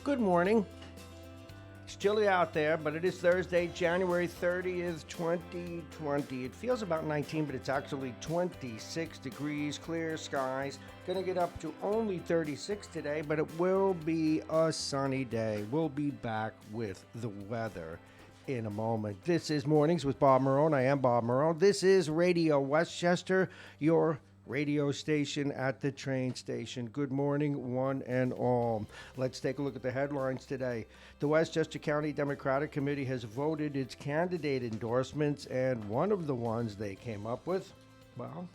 Good morning. It's chilly out there, but it is Thursday, January 30th, 2020. It feels about 19, but it's actually 26 degrees, clear skies. Gonna get up to only 36 today, but it will be a sunny day. We'll be back with the weather in a moment. This is Mornings with Bob Marrone. I am Bob Marrone. This is Radio Westchester, your radio station at the train station. Good morning, one and all. Let's take a look at the headlines today. The Westchester County Democratic Committee has voted its candidate endorsements, and one of the ones they came up with, well,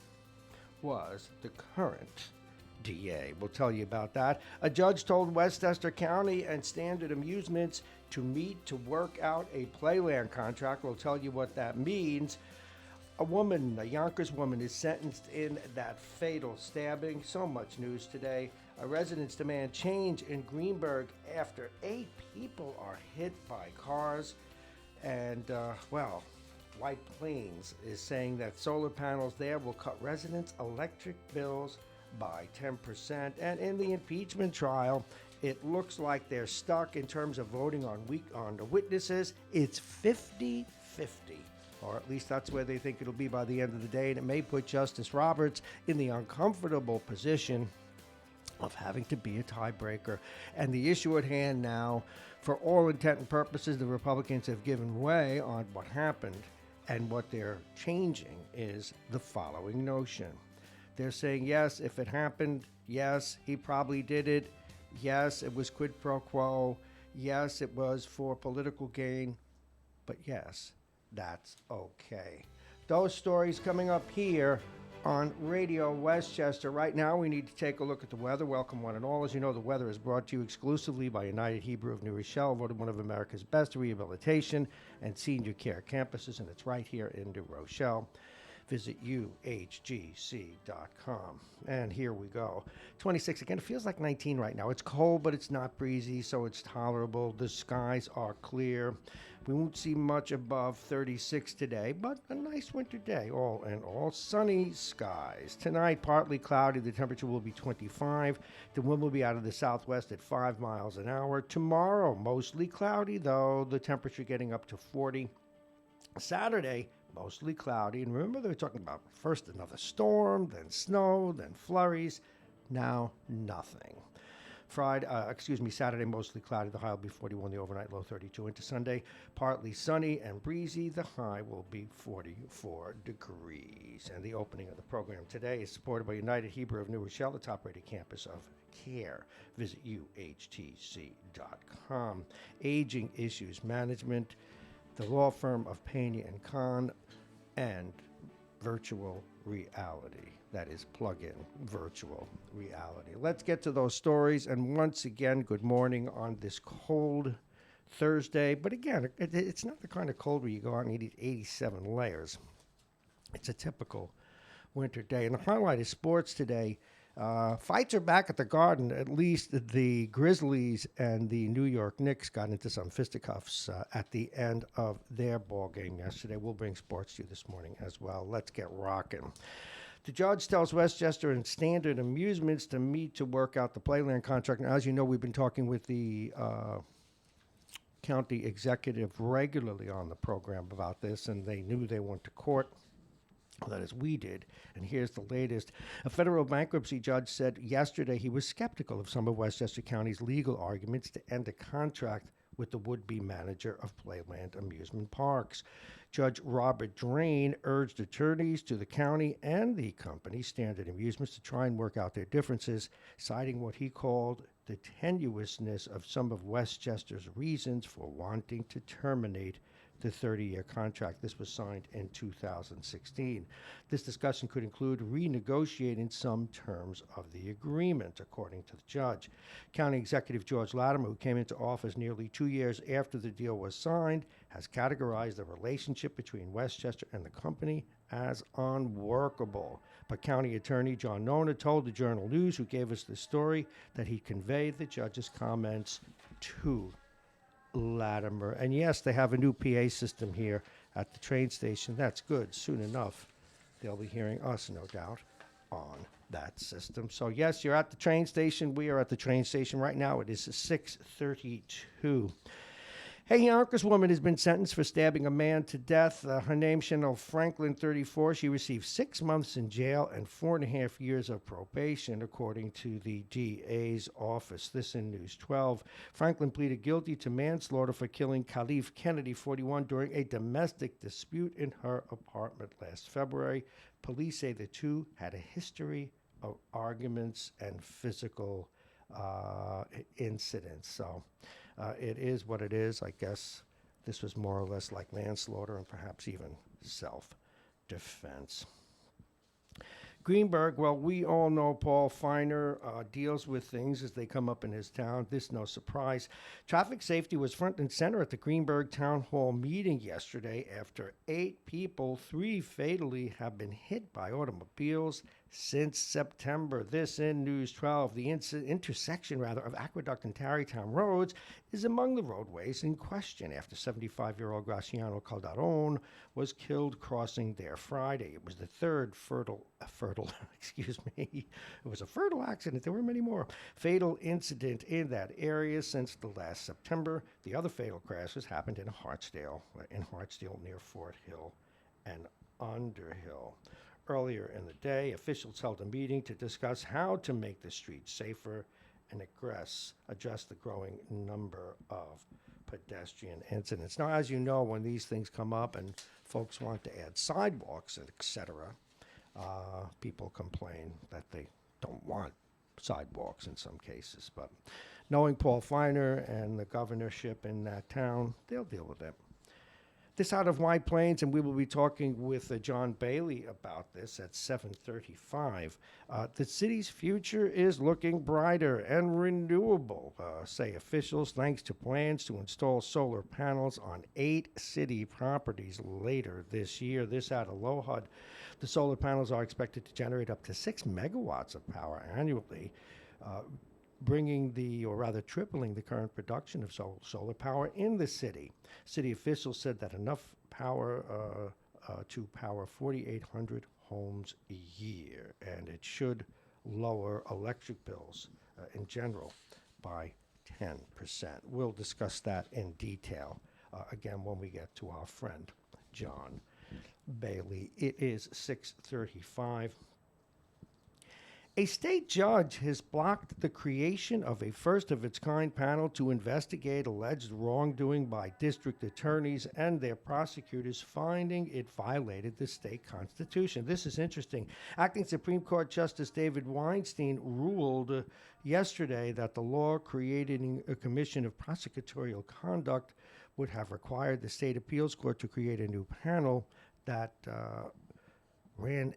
was the current DA. We'll tell you about that. A judge told Westchester County and Standard Amusements to meet to work out a playland contract. We'll tell you what that means. A Yonkers woman, is sentenced in that fatal stabbing. So much news today. Residents demand change in Greenberg after 8 people are hit by cars. And, White Plains is saying that solar panels there will cut residents' electric bills by 10%. And in the impeachment trial, it looks like they're stuck in terms of voting on the witnesses. It's 50-50. Or at least that's where they think it'll be by the end of the day, and it may put Justice Roberts in the uncomfortable position of having to be a tiebreaker. And the issue at hand now, for all intent and purposes, the Republicans have given way on what happened, and what they're changing is the following notion. They're saying, yes, if it happened, yes, he probably did it, yes, it was quid pro quo, yes, it was for political gain, but yes, that's okay. Those stories coming up here on Radio Westchester. Right now, we need to take a look at the weather. Welcome, one and all. As you know, the weather is brought to you exclusively by United Hebrew of New Rochelle, voted one of America's best rehabilitation and senior care campuses, and it's right here in New Rochelle. Visit uhgc.com. And here we go. 26 again. It feels like 19 right now. It's cold, but it's not breezy, so it's tolerable. The skies are clear. We won't see much above 36 today, but a nice winter day. All in all, sunny skies. Tonight, partly cloudy. The temperature will be 25. The wind will be out of the southwest at 5 miles an hour. Tomorrow, mostly cloudy, though. The temperature getting up to 40. Saturday, mostly cloudy. And remember, they were talking about first another storm, then snow, then flurries. Now, nothing. Saturday, mostly cloudy. The high will be 41, the overnight low 32. Into Sunday, partly sunny and breezy. The high will be 44 degrees. And the opening of the program today is supported by United Hebrew of New Rochelle, the top-rated campus of care. Visit uhtc.com. Aging Issues Management, the law firm of Pena and Kahn, and virtual reality. That is plug-in virtual reality. Let's get to those stories. And once again, good morning on this cold Thursday. But again, it's not the kind of cold where you go out and eat 87 layers. It's a typical winter day. And the highlight is sports today. Fights are back at the Garden. At least the Grizzlies and the New York Knicks got into some fisticuffs at the end of their ball game yesterday. We'll bring sports to you this morning as well. Let's get rocking. The judge tells Westchester and Standard Amusements to meet to work out the playland contract. Now, as you know, we've been talking with the county executive regularly on the program about this, and they knew they went to court. That is, we did. And here's the latest. A federal bankruptcy judge said yesterday he was skeptical of some of Westchester County's legal arguments to end a contract with the would-be manager of Playland Amusement Parks. Judge Robert Drain urged attorneys to the county and the company, Standard Amusements, to try and work out their differences, citing what he called the tenuousness of some of Westchester's reasons for wanting to terminate the 30-year contract. This was signed in 2016. This discussion could include renegotiating some terms of the agreement, according to the judge. County Executive George Latimer, who came into office nearly 2 years after the deal was signed, has categorized the relationship between Westchester and the company as unworkable. But County Attorney John Nona told the Journal News, who gave us the story, that he conveyed the judge's comments to Latimer. And yes, they have a new PA system here at the train station. That's good. Soon enough, they'll be hearing us, no doubt, on that system. So yes, you're at the train station. We are at the train station right now. It is 6:32. A Yonkers woman has been sentenced for stabbing a man to death. Her name, Chanel Franklin, 34. She received 6 months in jail and 4.5 years of probation, according to the DA's office. This in News 12. Franklin pleaded guilty to manslaughter for killing Khalif Kennedy, 41, during a domestic dispute in her apartment last February. Police say the two had a history of arguments and physical incidents. So it is what it is. I guess this was more or less like manslaughter and perhaps even self-defense. Greenberg, well, we all know Paul Feiner deals with things as they come up in his town. This no surprise. Traffic safety was front and center at the Greenberg Town Hall meeting yesterday after 8 people, 3 fatally, have been hit by automobiles since September. This in News 12. The intersection of Aqueduct and Tarrytown roads is among the roadways in question after 75-year-old Graciano Calderon was killed crossing there Friday. It was the third it was a fatal accident. There were many more. Fatal incident in that area since the last September. The other fatal crashes happened in Hartsdale near Fort Hill and Underhill. Earlier in the day, officials held a meeting to discuss how to make the streets safer and address the growing number of pedestrian incidents. Now, as you know, when these things come up and folks want to add sidewalks, etc., people complain that they don't want sidewalks in some cases. But knowing Paul Feiner and the governorship in that town, they'll deal with it. This out of White Plains, and we will be talking with John Bailey about this at 7:35. The city's future is looking brighter and renewable, say officials, thanks to plans to install solar panels on 8 city properties later this year. This out of LOHUD. The solar panels are expected to generate up to 6 megawatts of power annually, tripling the current production of solar power in the city. City officials said that enough power to power 4,800 homes a year, and it should lower electric bills in general by 10%. We'll discuss that in detail again when we get to our friend John Bailey. It is 6:35. A state judge has blocked the creation of a first-of-its-kind panel to investigate alleged wrongdoing by district attorneys and their prosecutors, finding it violated the state constitution. This is interesting. Acting Supreme Court Justice David Weinstein ruled yesterday that the law creating a commission of prosecutorial conduct would have required the state appeals court to create a new panel that ran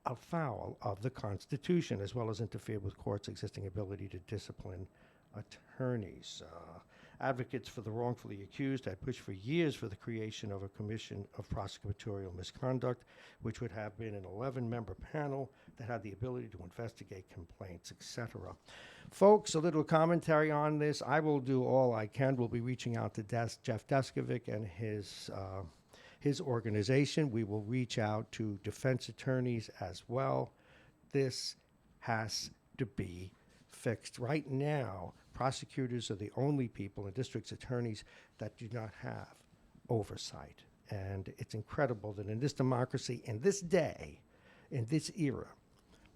afoul of the Constitution, as well as interfered with courts' existing ability to discipline attorneys. Advocates for the wrongfully accused had pushed for years for the creation of a commission of prosecutorial misconduct, which would have been an 11-member panel that had the ability to investigate complaints, etc. Folks, a little commentary on this. I will do all I can. We'll be reaching out to Jeff Deskovic and his organization. We will reach out to defense attorneys as well. This has to be fixed. Right now, prosecutors are the only people and district attorneys that do not have oversight. And it's incredible that in this democracy, in this day, in this era,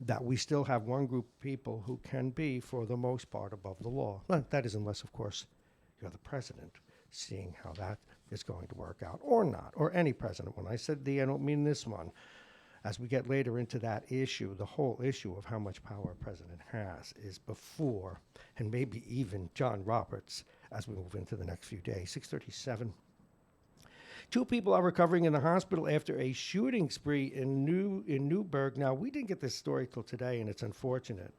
that we still have one group of people who can be, for the most part, above the law. Well, that is unless, of course, you're the president, seeing how that is going to work out, or not, or any president. When I said I don't mean this one. As we get later into that issue, the whole issue of how much power a president has is before, and maybe even John Roberts, as we move into the next few days. 6:37. 2 people are recovering in the hospital after a shooting spree in Newburgh. Now, we didn't get this story till today, and it's unfortunate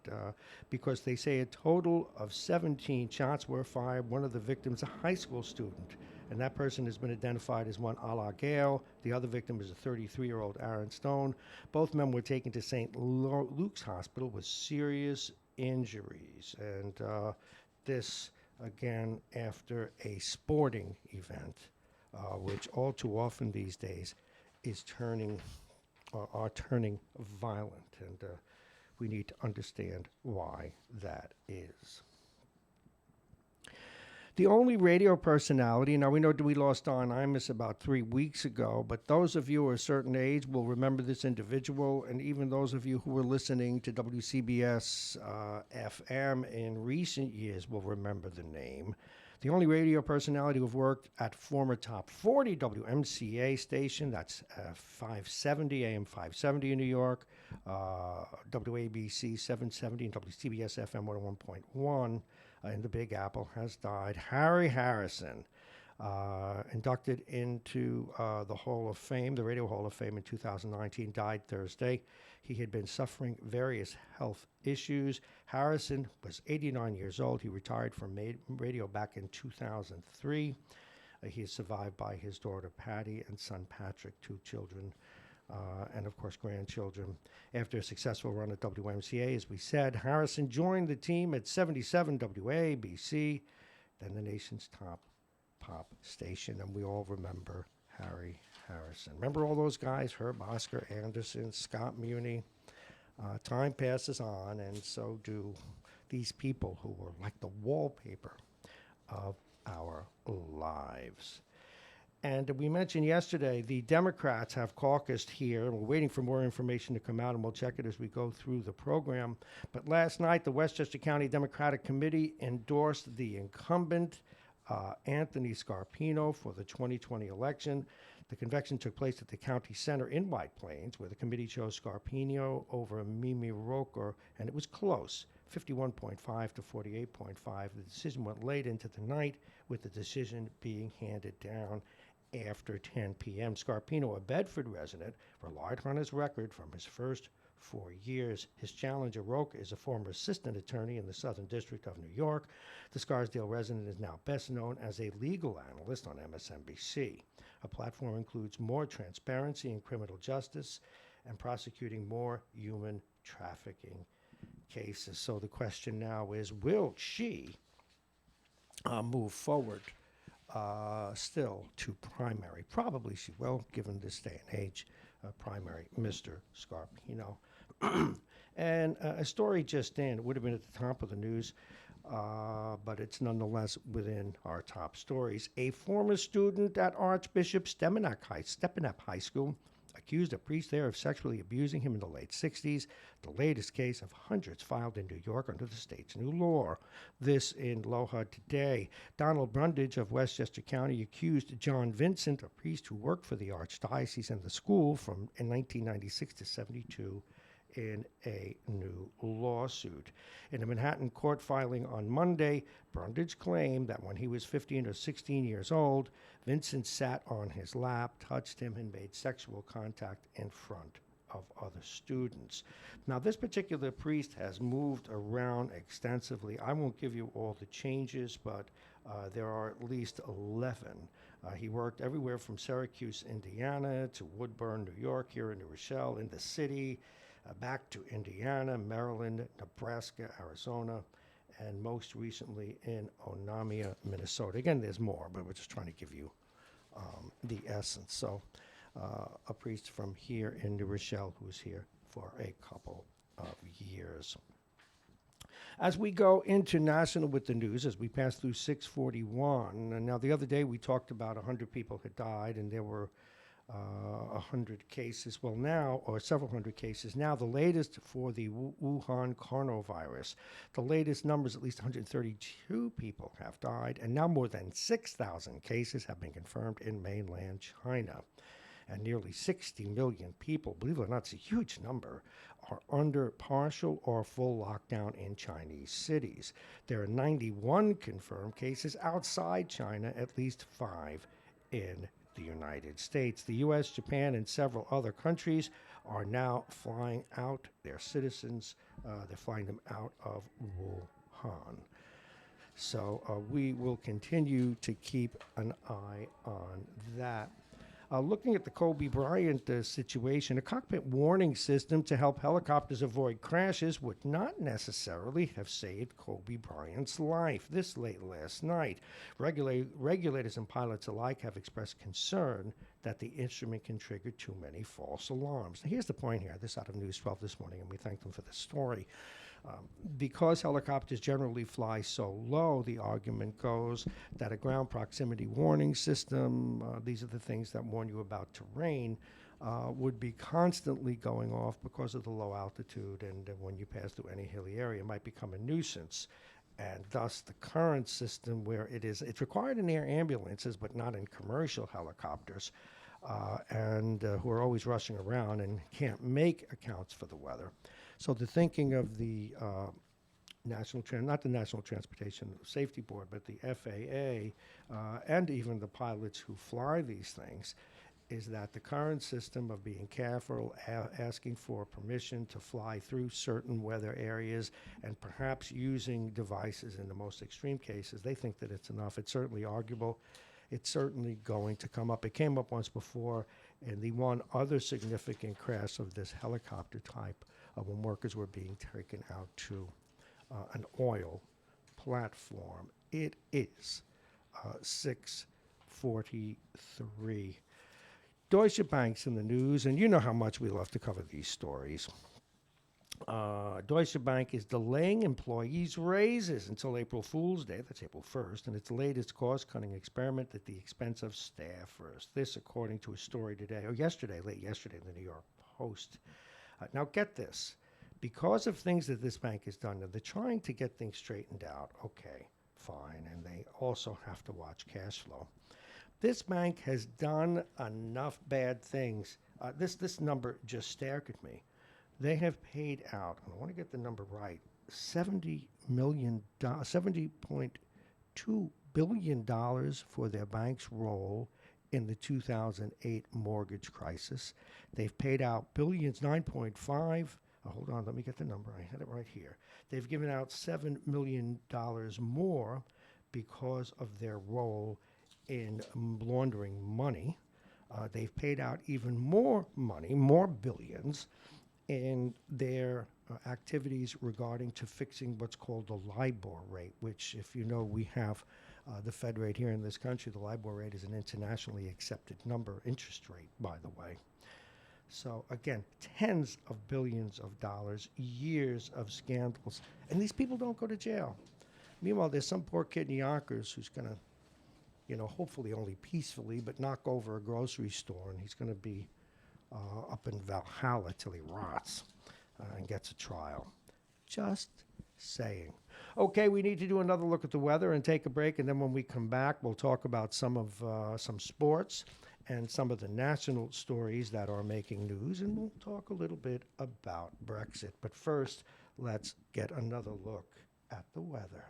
because they say a total of 17 shots were fired. One of the victims, a high school student, and that person has been identified as one Ala Gale. The other victim is a 33-year-old Aaron Stone. Both men were taken to St. Luke's Hospital with serious injuries. And this, again, after a sporting event, which all too often these days is turning violent. And we need to understand why that is. The only radio personality, now we know we lost Don Imus about 3 weeks ago, but those of you who are a certain age will remember this individual, and even those of you who were listening to WCBS FM in recent years will remember the name. The only radio personality who have worked at former Top 40 WMCA station, that's 570, AM 570 in New York, WABC 770, and WCBS FM 101.1. In the Big Apple, has died. Harry Harrison, inducted into the Hall of Fame, the Radio Hall of Fame in 2019, died Thursday. He had been suffering various health issues. Harrison was 89 years old. He retired from radio back in 2003. He is survived by his daughter Patty and son Patrick, 2 children. And of course, grandchildren. After a successful run at WMCA, as we said, Harrison joined the team at 77 WABC, then the nation's top pop station, and we all remember Harry Harrison. Remember all those guys, Herb Oscar Anderson, Scott Muni? Time passes on, and so do these people who were like the wallpaper of our lives. And we mentioned yesterday, the Democrats have caucused here, and we're waiting for more information to come out, and we'll check it as we go through the program. But last night, the Westchester County Democratic Committee endorsed the incumbent, Anthony Scarpino, for the 2020 election. The convention took place at the county center in White Plains, where the committee chose Scarpino over Mimi Roker, and it was close, 51.5 to 48.5. The decision went late into the night, with the decision being handed down after 10 p.m. Scarpino, a Bedford resident, relied on his record from his first 4 years. His challenger, Roker, is a former assistant attorney in the Southern District of New York. The Scarsdale resident is now best known as a legal analyst on MSNBC. Her platform includes more transparency in criminal justice and prosecuting more human trafficking cases. So the question now is, will she move forward still to primary? Probably she will, given this day and age, primary, Mr. Scarpino. And a story just in, it would have been at the top of the news, but it's nonetheless within our top stories. A former student at Archbishop Stepanakert High School accused a priest there of sexually abusing him in the late 60s, the latest case of hundreds filed in New York under the state's new law. This in LoHud today. Donald Brundage of Westchester County accused John Vincent, a priest who worked for the Archdiocese and the school from 1996 to 72, in a new lawsuit. In a Manhattan court filing on Monday, Brundage claimed that when he was 15 or 16 years old, Vincent sat on his lap, touched him, and made sexual contact in front of other students. Now, this particular priest has moved around extensively. I won't give you all the changes, but there are at least 11. He worked everywhere from Syracuse, Indiana, to Woodburn, New York, here in New Rochelle, in the city, back to Indiana, Maryland, Nebraska, Arizona, and most recently in Onamia, Minnesota. Again, there's more, but we're just trying to give you the essence. So a priest from here in New Rochelle who's here for a couple of years. As we go into national with the news, as we pass through 641, and now the other day we talked about 100 people had died, and there were 100 cases. Well, now, or several hundred cases. Now, the latest for the Wuhan coronavirus, the latest numbers, at least 132 people have died, and now more than 6,000 cases have been confirmed in mainland China. And nearly 60 million people, believe it or not, it's a huge number, are under partial or full lockdown in Chinese cities. There are 91 confirmed cases outside China, at least 5 in the United States. The U.S., Japan, and several other countries are now flying out their citizens. They're flying them out of Wuhan. So we will continue to keep an eye on that. Looking at the Kobe Bryant situation, a cockpit warning system to help helicopters avoid crashes would not necessarily have saved Kobe Bryant's life. This late last night, regulators and pilots alike have expressed concern that the instrument can trigger too many false alarms. Now, here's the point here. This out of News 12 this morning, and we thank them for the story. Because helicopters generally fly so low, the argument goes that a ground proximity warning system, these are the things that warn you about terrain, would be constantly going off because of the low altitude, and when you pass through any hilly area, it might become a nuisance. And thus the current system where it's required in air ambulances, but not in commercial helicopters, who are always rushing around and can't make accounts for the weather. So the thinking of the not the National Transportation Safety Board, but the FAA, and even the pilots who fly these things, is that the current system of being careful, asking for permission to fly through certain weather areas, and perhaps using devices in the most extreme cases, they think that it's enough. It's certainly arguable. It's certainly going to come up. It came up once before in the one other significant crash of this helicopter type, when workers were being taken out to an oil platform. It is 6:43. Deutsche Bank's in the news, and you know how much we love to cover these stories. Deutsche Bank is delaying employees' raises until April Fool's Day, that's April 1st, and its latest cost-cutting experiment at the expense of staffers. This, according to a story today, or yesterday, late yesterday in the New York Post. Now get this, because of things that this bank has done, they're trying to get things straightened out. Okay, fine, and they also have to watch cash flow. This bank has done enough bad things. This number just stared at me. They have paid out, and I want to get the number right, $70.2 billion for their bank's role in the 2008 mortgage crisis. They've paid out billions, 9.5. Hold on, let me get the number. I had it right here. They've given out $7 million more because of their role in laundering money. They've paid out even more money, more billions, in their activities regarding to fixing what's called the LIBOR rate, which, if you know, we have the Fed rate here in this country. The LIBOR rate is an internationally accepted interest rate, by the way. So, again, tens of billions of dollars, years of scandals. And these people don't go to jail. Meanwhile, there's some poor kid in Yonkers who's going to, hopefully only peacefully, but knock over a grocery store, and he's going to be up in Valhalla till he rots and gets a trial. Just saying. Okay, we need to do another look at the weather and take a break, and then when we come back, we'll talk about some sports and some of the national stories that are making news, and we'll talk a little bit about Brexit. But first, let's get another look at the weather.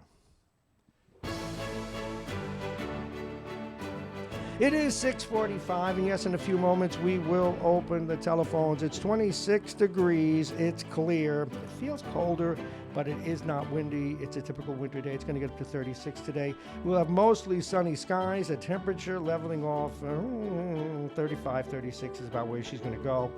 It is 6:45, and yes, in a few moments we will open the telephones. It's 26 degrees. It's clear. It feels colder, but it is not windy. It's a typical winter day. It's going to get up to 36 today. We'll have mostly sunny skies. A temperature leveling off 35, 36 is about where she's going to go.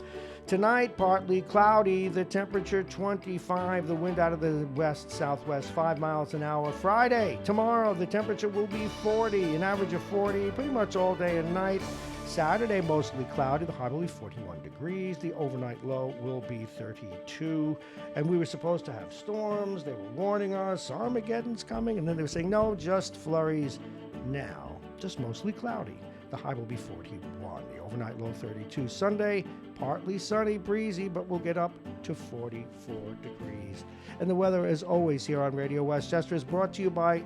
Tonight, partly cloudy. The temperature 25. The wind out of the west-southwest, 5 miles an hour. Friday, tomorrow, the temperature will be 40, an average of 40, pretty much all day and night. Saturday, mostly cloudy. The high will be 41 degrees. The overnight low will be 32. And we were supposed to have storms. They were warning us, Armageddon's coming. And then they were saying, no, just flurries. Now, just mostly cloudy. The high will be 41. The overnight low 32. Sunday, partly sunny, breezy, but we'll get up to 44 degrees. And the weather, as always, here on Radio Westchester is brought to you by...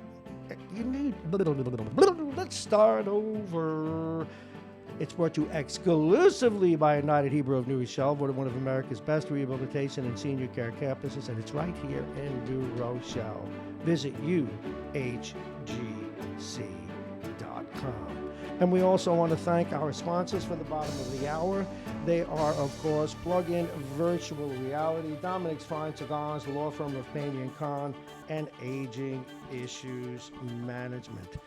Let's start over. It's brought to you exclusively by United Hebrew of New Rochelle, one of America's best rehabilitation and senior care campuses, and it's right here in New Rochelle. Visit uhgc.com. And we also want to thank our sponsors for the bottom of the hour. They are, of course, Plug-in Virtual Reality, Dominic's Fine Cigars, the law firm of Payne & Kahn, and Aging Issues Management.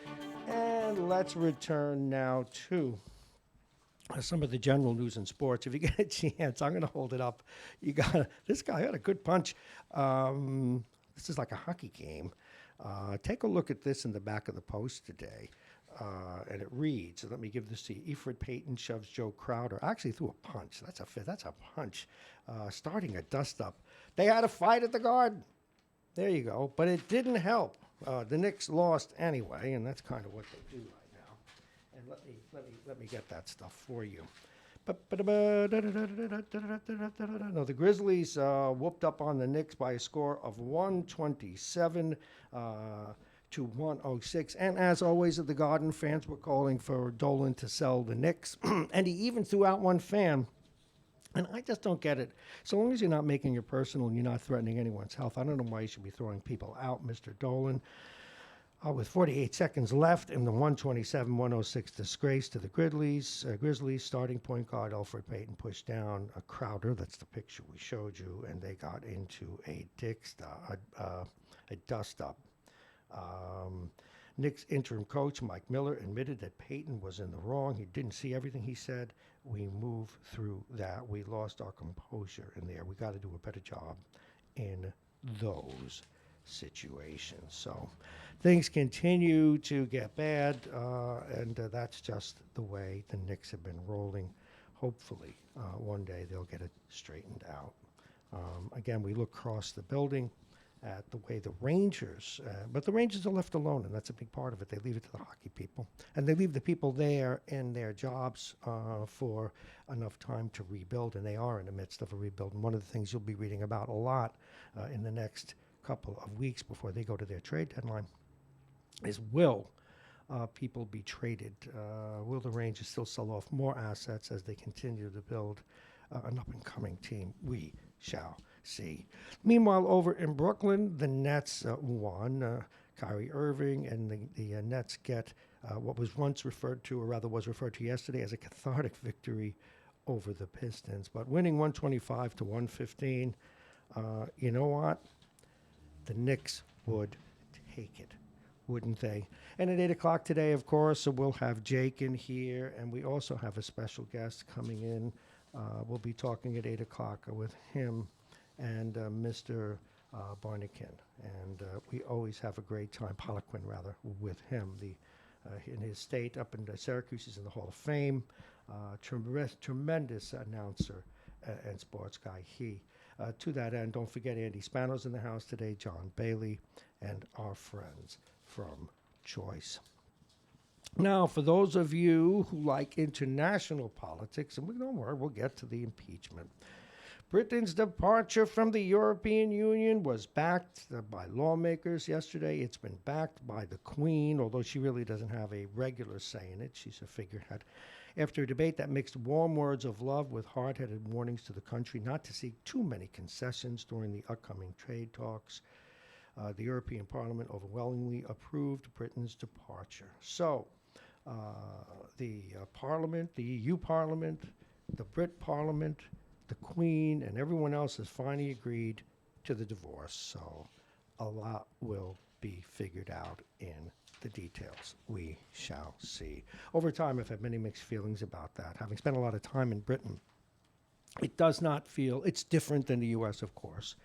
And let's return now to some of the general news in sports. If you get a chance, I'm going to hold it up. You got this guy had a good punch. This is like a hockey game. Take a look at this in the back of the Post today. And it reads, let me give this to you. Efred Payton shoves Joe Crowder. Actually threw a punch. That's a punch. Starting a dust-up. They had a fight at the Garden. There you go. But it didn't help. The Knicks lost anyway, and that's kind of what they do right now. And let me get that stuff for you. No, the Grizzlies whooped up on the Knicks by a score of 127 to 106. And as always at the Garden, fans were calling for Dolan to sell the Knicks. And he even threw out one fan. And I just don't get it. So long as you're not making it personal and you're not threatening anyone's health, I don't know why you should be throwing people out, Mr. Dolan. With 48 seconds left in the 127-106 disgrace to the Grizzlies, starting point guard Elfrid Payton pushed down a Crowder. That's the picture we showed you, and they got into a dust-up. Knicks interim coach Mike Miller admitted that Payton was in the wrong. He didn't see everything he said. We moved through that. We lost our composure in there. We got to do a better job in those situations. So things continue to get bad, and that's just the way the Knicks have been rolling. Hopefully, one day they'll get it straightened out. Again, we look across the building at the way the Rangers, but the Rangers are left alone, and that's a big part of it. They leave it to the hockey people, and they leave the people there in their jobs for enough time to rebuild, and they are in the midst of a rebuild. And one of the things you'll be reading about a lot in the next couple of weeks before they go to their trade deadline is will people be traded? Will the Rangers still sell off more assets as they continue to build an up-and-coming team? We shall see. Meanwhile, over in Brooklyn, the Nets won. Kyrie Irving and the Nets get what was once referred to, or rather was referred to yesterday, as a cathartic victory over the Pistons. But winning 125 to 115, you know what? The Knicks would take it, wouldn't they? And at 8 o'clock today, of course, we'll have Jake in here, and we also have a special guest coming in. We'll be talking at 8 o'clock with him and Mr. Barnican. And we always have a great time, Poliquin, rather, with him. In his state up in Syracuse, he's in the Hall of Fame. Tremendous announcer and sports guy. To that end, don't forget Andy Spano's in the house today, John Bailey, and our friends from Choice. Now, for those of you who like international politics, and don't worry, we'll get to the impeachment. Britain's departure from the European Union was backed by lawmakers yesterday. It's been backed by the Queen, although she really doesn't have a regular say in it. She's a figurehead. After a debate that mixed warm words of love with hard-headed warnings to the country not to seek too many concessions during the upcoming trade talks, the European Parliament overwhelmingly approved Britain's departure. So, the Parliament, the EU Parliament, the Brit Parliament, the Queen, and everyone else has finally agreed to the divorce. So, a lot will be figured out in the details. We shall see. Over time, I've had many mixed feelings about that. Having spent a lot of time in Britain, it does not feel, it's different than the U.S., of course,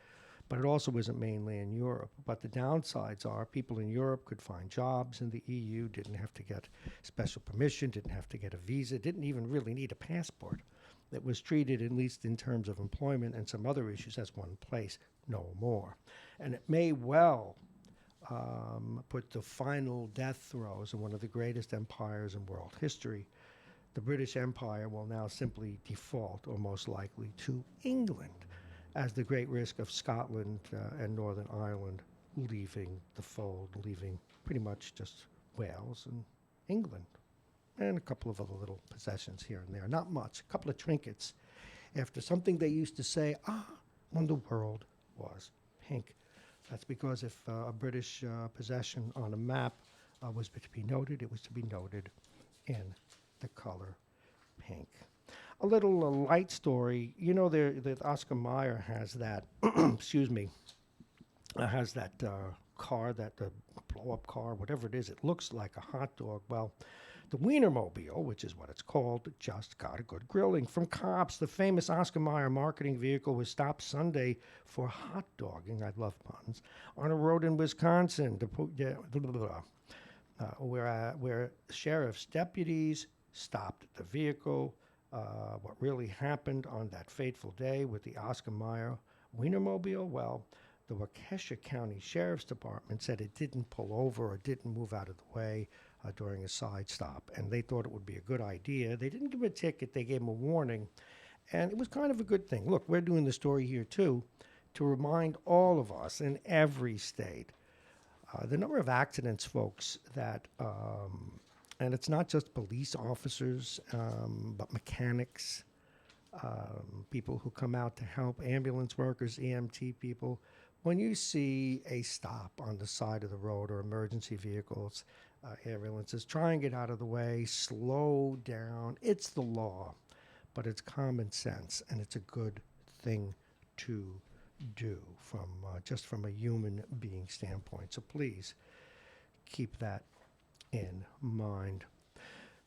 but it also isn't mainly in Europe. But the downsides are people in Europe could find jobs in the EU, didn't have to get special permission, didn't have to get a visa, didn't even really need a passport. That was treated, at least in terms of employment and some other issues, as one place, no more. And it may well put the final death throes in one of the greatest empires in world history. The British Empire will now simply default, or most likely, to England, as the great risk of Scotland and Northern Ireland leaving the fold, leaving pretty much just Wales and England, and a couple of other little possessions here and there. Not much, a couple of trinkets, after something they used to say, when the world was pink. That's because if a British possession on a map was to be noted, it was to be noted in the color pink. A little light story. You know, that Oscar Mayer has that, excuse me, has that car, that blow-up car, whatever it is. It looks like a hot dog. Well, The Wienermobile, which is what it's called, just got a good grilling from cops. The famous Oscar Mayer marketing vehicle was stopped Sunday for hot dogging, I love puns, on a road in Wisconsin, where sheriff's deputies stopped the vehicle. What really happened on that fateful day with the Oscar Mayer Wienermobile? Well, the Waukesha County Sheriff's Department said it didn't pull over or didn't move out of the way during a side stop, and they thought it would be a good idea. They didn't give him a ticket, they gave him a warning, and it was kind of a good thing. Look, we're doing the story here too to remind all of us in every state the number of accidents, folks, that, and it's not just police officers, but mechanics, people who come out to help, ambulance workers, EMT people. When you see a stop on the side of the road or emergency vehicles, ambulances, try and get out of the way, slow down. It's the law, but it's common sense, and it's a good thing to do from just from a human being standpoint. So please keep that in mind.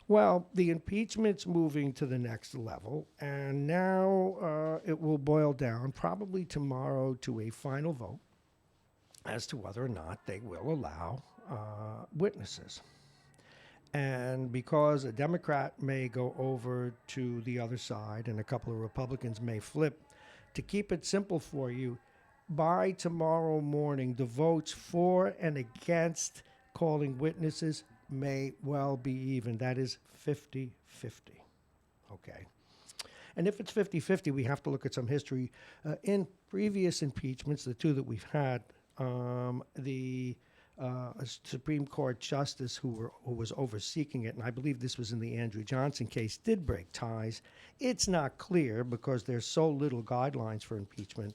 Well, the impeachment's moving to the next level, and now it will boil down probably tomorrow to a final vote as to whether or not they will allow witnesses. And because a Democrat may go over to the other side and a couple of Republicans may flip, to keep it simple for you, by tomorrow morning, the votes for and against calling witnesses may well be even. That is 50-50. Okay. And if it's 50-50, we have to look at some history. In previous impeachments, the two that we've had, the Supreme Court justice who was overseeing it, and I believe this was in the Andrew Johnson case, did break ties. It's not clear because there's so little guidelines for impeachment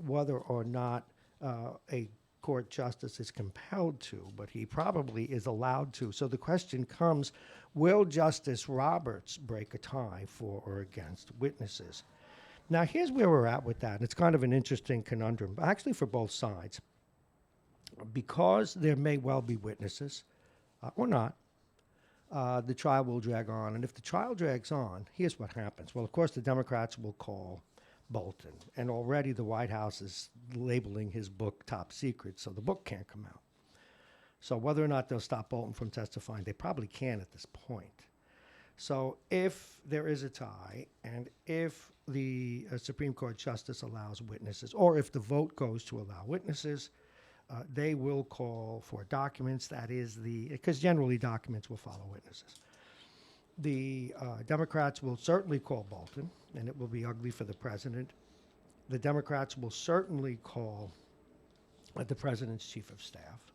whether or not a court justice is compelled to, but he probably is allowed to. So the question comes, will Justice Roberts break a tie for or against witnesses? Now, here's where we're at with that. It's kind of an interesting conundrum, actually for both sides. Because there may well be witnesses, or not, the trial will drag on. And if the trial drags on, here's what happens. Well, of course, the Democrats will call Bolton. And already the White House is labeling his book top secret, so the book can't come out. So whether or not they'll stop Bolton from testifying, they probably can at this point. So if there is a tie, and if the Supreme Court justice allows witnesses, or if the vote goes to allow witnesses, they will call for documents. That is because generally documents will follow witnesses. The Democrats will certainly call Bolton, and it will be ugly for the president. The Democrats will certainly call the president's chief of staff.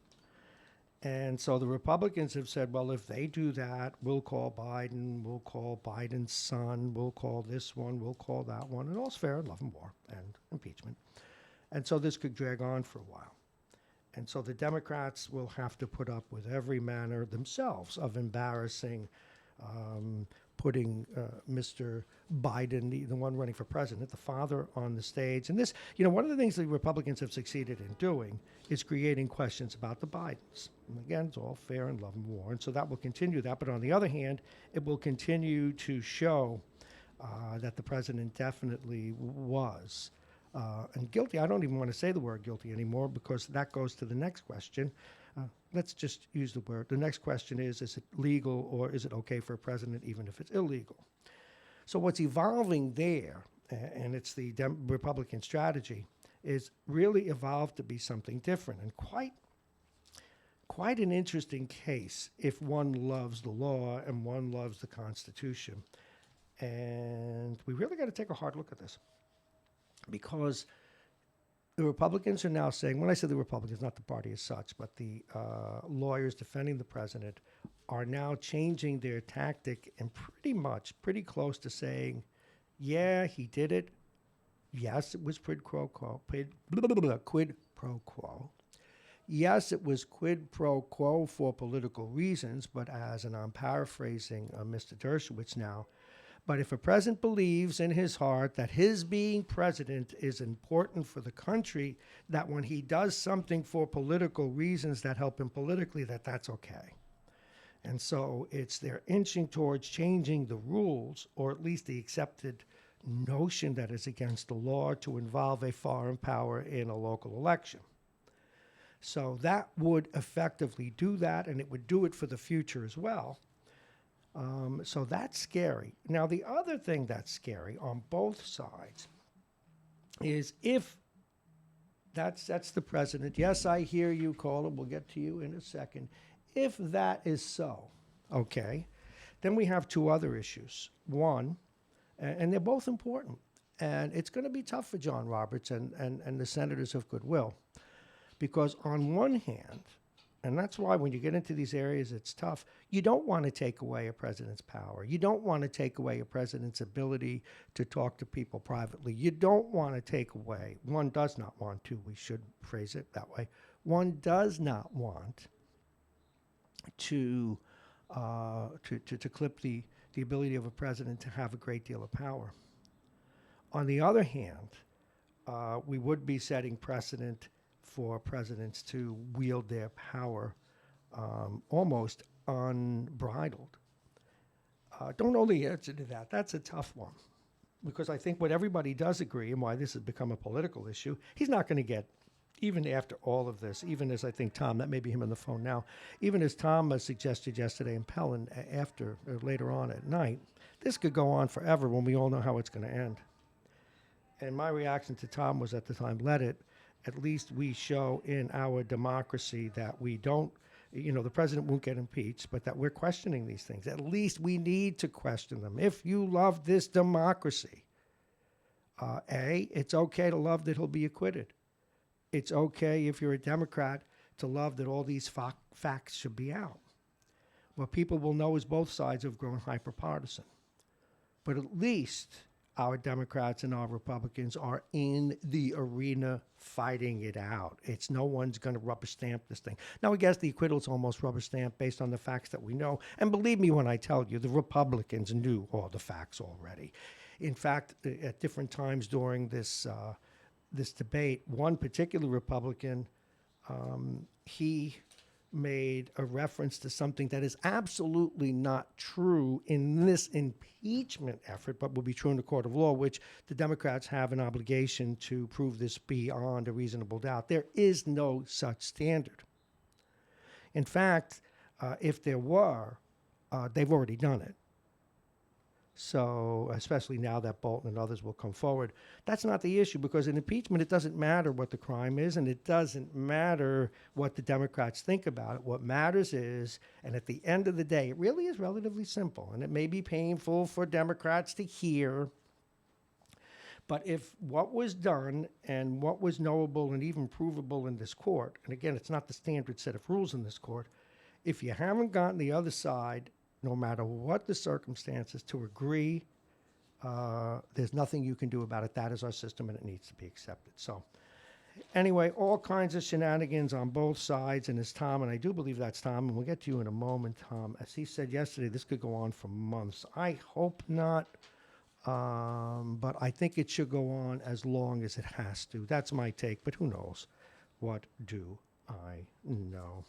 And so the Republicans have said, well, if they do that, we'll call Biden, we'll call Biden's son, we'll call this one, we'll call that one, and all's fair in love and war and impeachment. And so this could drag on for a while. And so the Democrats will have to put up with every manner themselves of embarrassing, putting Mr. Biden, the one running for president, the father, on the stage. And this, one of the things the Republicans have succeeded in doing is creating questions about the Bidens. And again, it's all fair in love and war. And so that will continue that. But on the other hand, it will continue to show that the president definitely was and guilty. I don't even want to say the word guilty anymore because that goes to the next question. Let's just use the word. The next question is it legal or is it okay for a president even if it's illegal? So what's evolving there, and it's the Republican strategy, is really evolved to be something different and quite an interesting case if one loves the law and one loves the Constitution. And we really got to take a hard look at this. Because the Republicans are now saying, when I say the Republicans, not the party as such, but the lawyers defending the president are now changing their tactic and pretty close to saying, yeah, he did it. Yes, it was quid pro quo. Quid pro quo. Yes, it was quid pro quo for political reasons, but and I'm paraphrasing Mr. Dershowitz now, but if a president believes in his heart that his being president is important for the country, that when he does something for political reasons that help him politically, that's okay. And so they're inching towards changing the rules, or at least the accepted notion that is against the law, to involve a foreign power in a local election. So that would effectively do that, and it would do it for the future as well. So that's scary. Now, the other thing that's scary on both sides is if that's the president. Yes, I hear you, caller. We'll get to you in a second. If that is so, okay, then we have two other issues. One, and they're both important, and it's going to be tough for John Roberts and the senators of goodwill, because on one hand, and that's why when you get into these areas, it's tough. You don't want to take away a president's power. You don't want to take away a president's ability to talk to people privately. You don't want to take away, one does not want to, we should phrase it that way, one does not want to clip the ability of a president to have a great deal of power. On the other hand, we would be setting precedent for presidents to wield their power almost unbridled. Don't know the answer to that. That's a tough one, because I think what everybody does agree, and why this has become a political issue, he's not going to get, even after all of this, even as I think Tom, that may be him on the phone now, even as Tom suggested yesterday in Pellin later on at night, this could go on forever when we all know how it's going to end. And my reaction to Tom was at the time, let it. At least we show in our democracy that we don't, the president won't get impeached, but that we're questioning these things. At least we need to question them. If you love this democracy, it's okay to love that he'll be acquitted. It's okay, if you're a Democrat, to love that all these facts should be out. What people will know is both sides have grown hyper-partisan. But at least our Democrats and our Republicans are in the arena fighting it out. It's no one's going to rubber stamp this thing. Now, I guess the acquittal's almost rubber stamped based on the facts that we know. And believe me when I tell you, the Republicans knew all the facts already. In fact, at different times during this debate, one particular Republican, he made a reference to something that is absolutely not true in this impeachment effort, but will be true in the court of law, which the Democrats have an obligation to prove this beyond a reasonable doubt. There is no such standard. In fact, if there were, they've already done it. So, especially now that Bolton and others will come forward, that's not the issue, because in impeachment, it doesn't matter what the crime is, and it doesn't matter what the Democrats think about it. What matters is, and at the end of the day, it really is relatively simple, and it may be painful for Democrats to hear, but if what was done and what was knowable and even provable in this court, and again, it's not the standard set of rules in this court, if you haven't gotten the other side, no matter what the circumstances, to agree, there's nothing you can do about it. That is our system, and it needs to be accepted. So anyway, all kinds of shenanigans on both sides, and as Tom, and I do believe that's Tom, and we'll get to you in a moment, Tom, as he said yesterday, this could go on for months. I hope not, but I think it should go on as long as it has to. That's my take, but who knows? What do I know?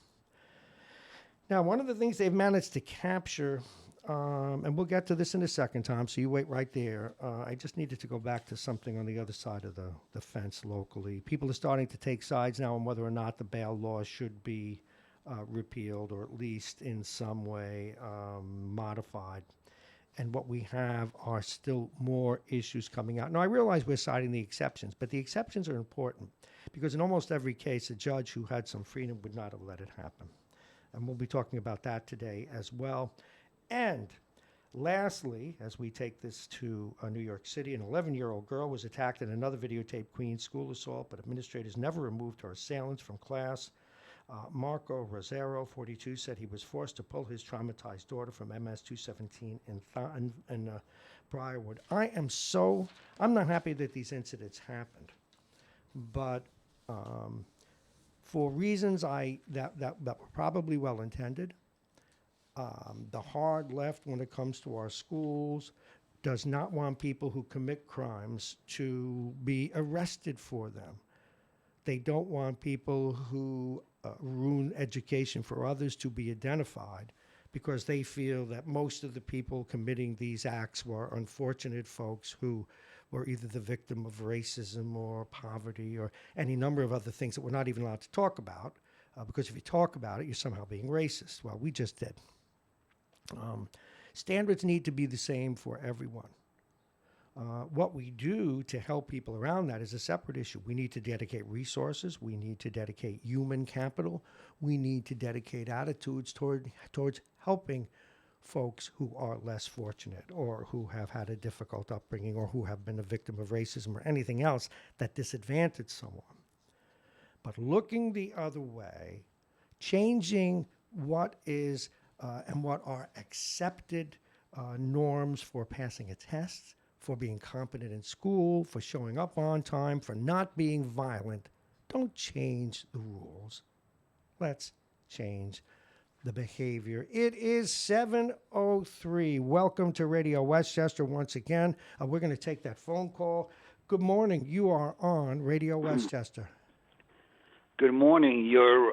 Now, one of the things they've managed to capture, and we'll get to this in a second, Tom, so you wait right there. I just needed to go back to something on the other side of the fence locally. People are starting to take sides now on whether or not the bail law should be repealed, or at least in some way modified. And what we have are still more issues coming out. Now, I realize we're citing the exceptions, but the exceptions are important, because in almost every case, a judge who had some freedom would not have let it happen. And we'll be talking about that today as well. And lastly, as we take this to New York City, an 11-year-old girl was attacked in another videotaped Queens school assault, but administrators never removed her assailants from class. Marco Rosero, 42, said he was forced to pull his traumatized daughter from MS 217 in Briarwood. I'm not happy that these incidents happened, but for reasons that were probably well intended. The hard left, when it comes to our schools, does not want people who commit crimes to be arrested for them. They don't want people who ruin education for others to be identified, because they feel that most of the people committing these acts were unfortunate folks who were either the victim of racism or poverty or any number of other things that we're not even allowed to talk about, because if you talk about it, you're somehow being racist. Well, we just did. Standards need to be the same for everyone. What we do to help people around that is a separate issue. We need to dedicate resources. We need to dedicate human capital. We need to dedicate attitudes towards helping folks who are less fortunate or who have had a difficult upbringing or who have been a victim of racism or anything else that disadvantaged someone. But looking the other way, changing what is and what are accepted norms for passing a test, for being competent in school, for showing up on time, for not being violent. Don't change the rules. Let's change the behavior. It is 7:03. Welcome to Radio Westchester once again. We're going to take that phone call. Good morning. You are on Radio Westchester. Good morning. Your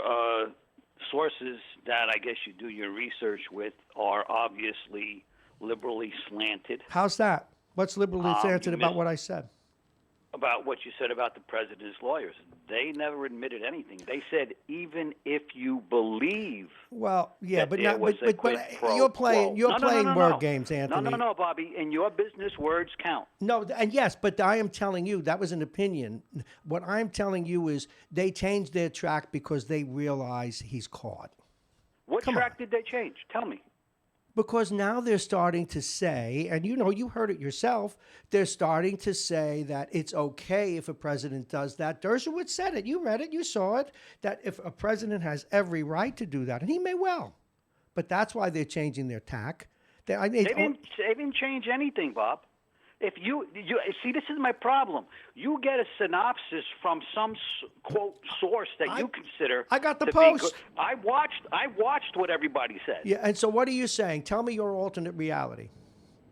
sources that I guess you do your research with are obviously liberally slanted. How's that? What's liberally slanted about what I said? About what you said about the president's lawyers. They never admitted anything. They said even if you believe. Well, yeah, but pro you're playing word no. games, Anthony. No, Bobby. In your business, words count. No, and yes, but I am telling you that was an opinion. What I'm telling you is they changed their track because they realize he's caught. What track did they change? Tell me. Because now they're starting to say, and you heard it yourself, they're starting to say that it's okay if a president does that. Dershowitz said it. You read it. You saw it. That if a president has every right to do that, and he may well. But that's why they're changing their tack. They didn't change anything, Bob. If you see, this is my problem. You get a synopsis from some quote source that you consider. I got the post. I watched what everybody said. Yeah, and so what are you saying? Tell me your alternate reality.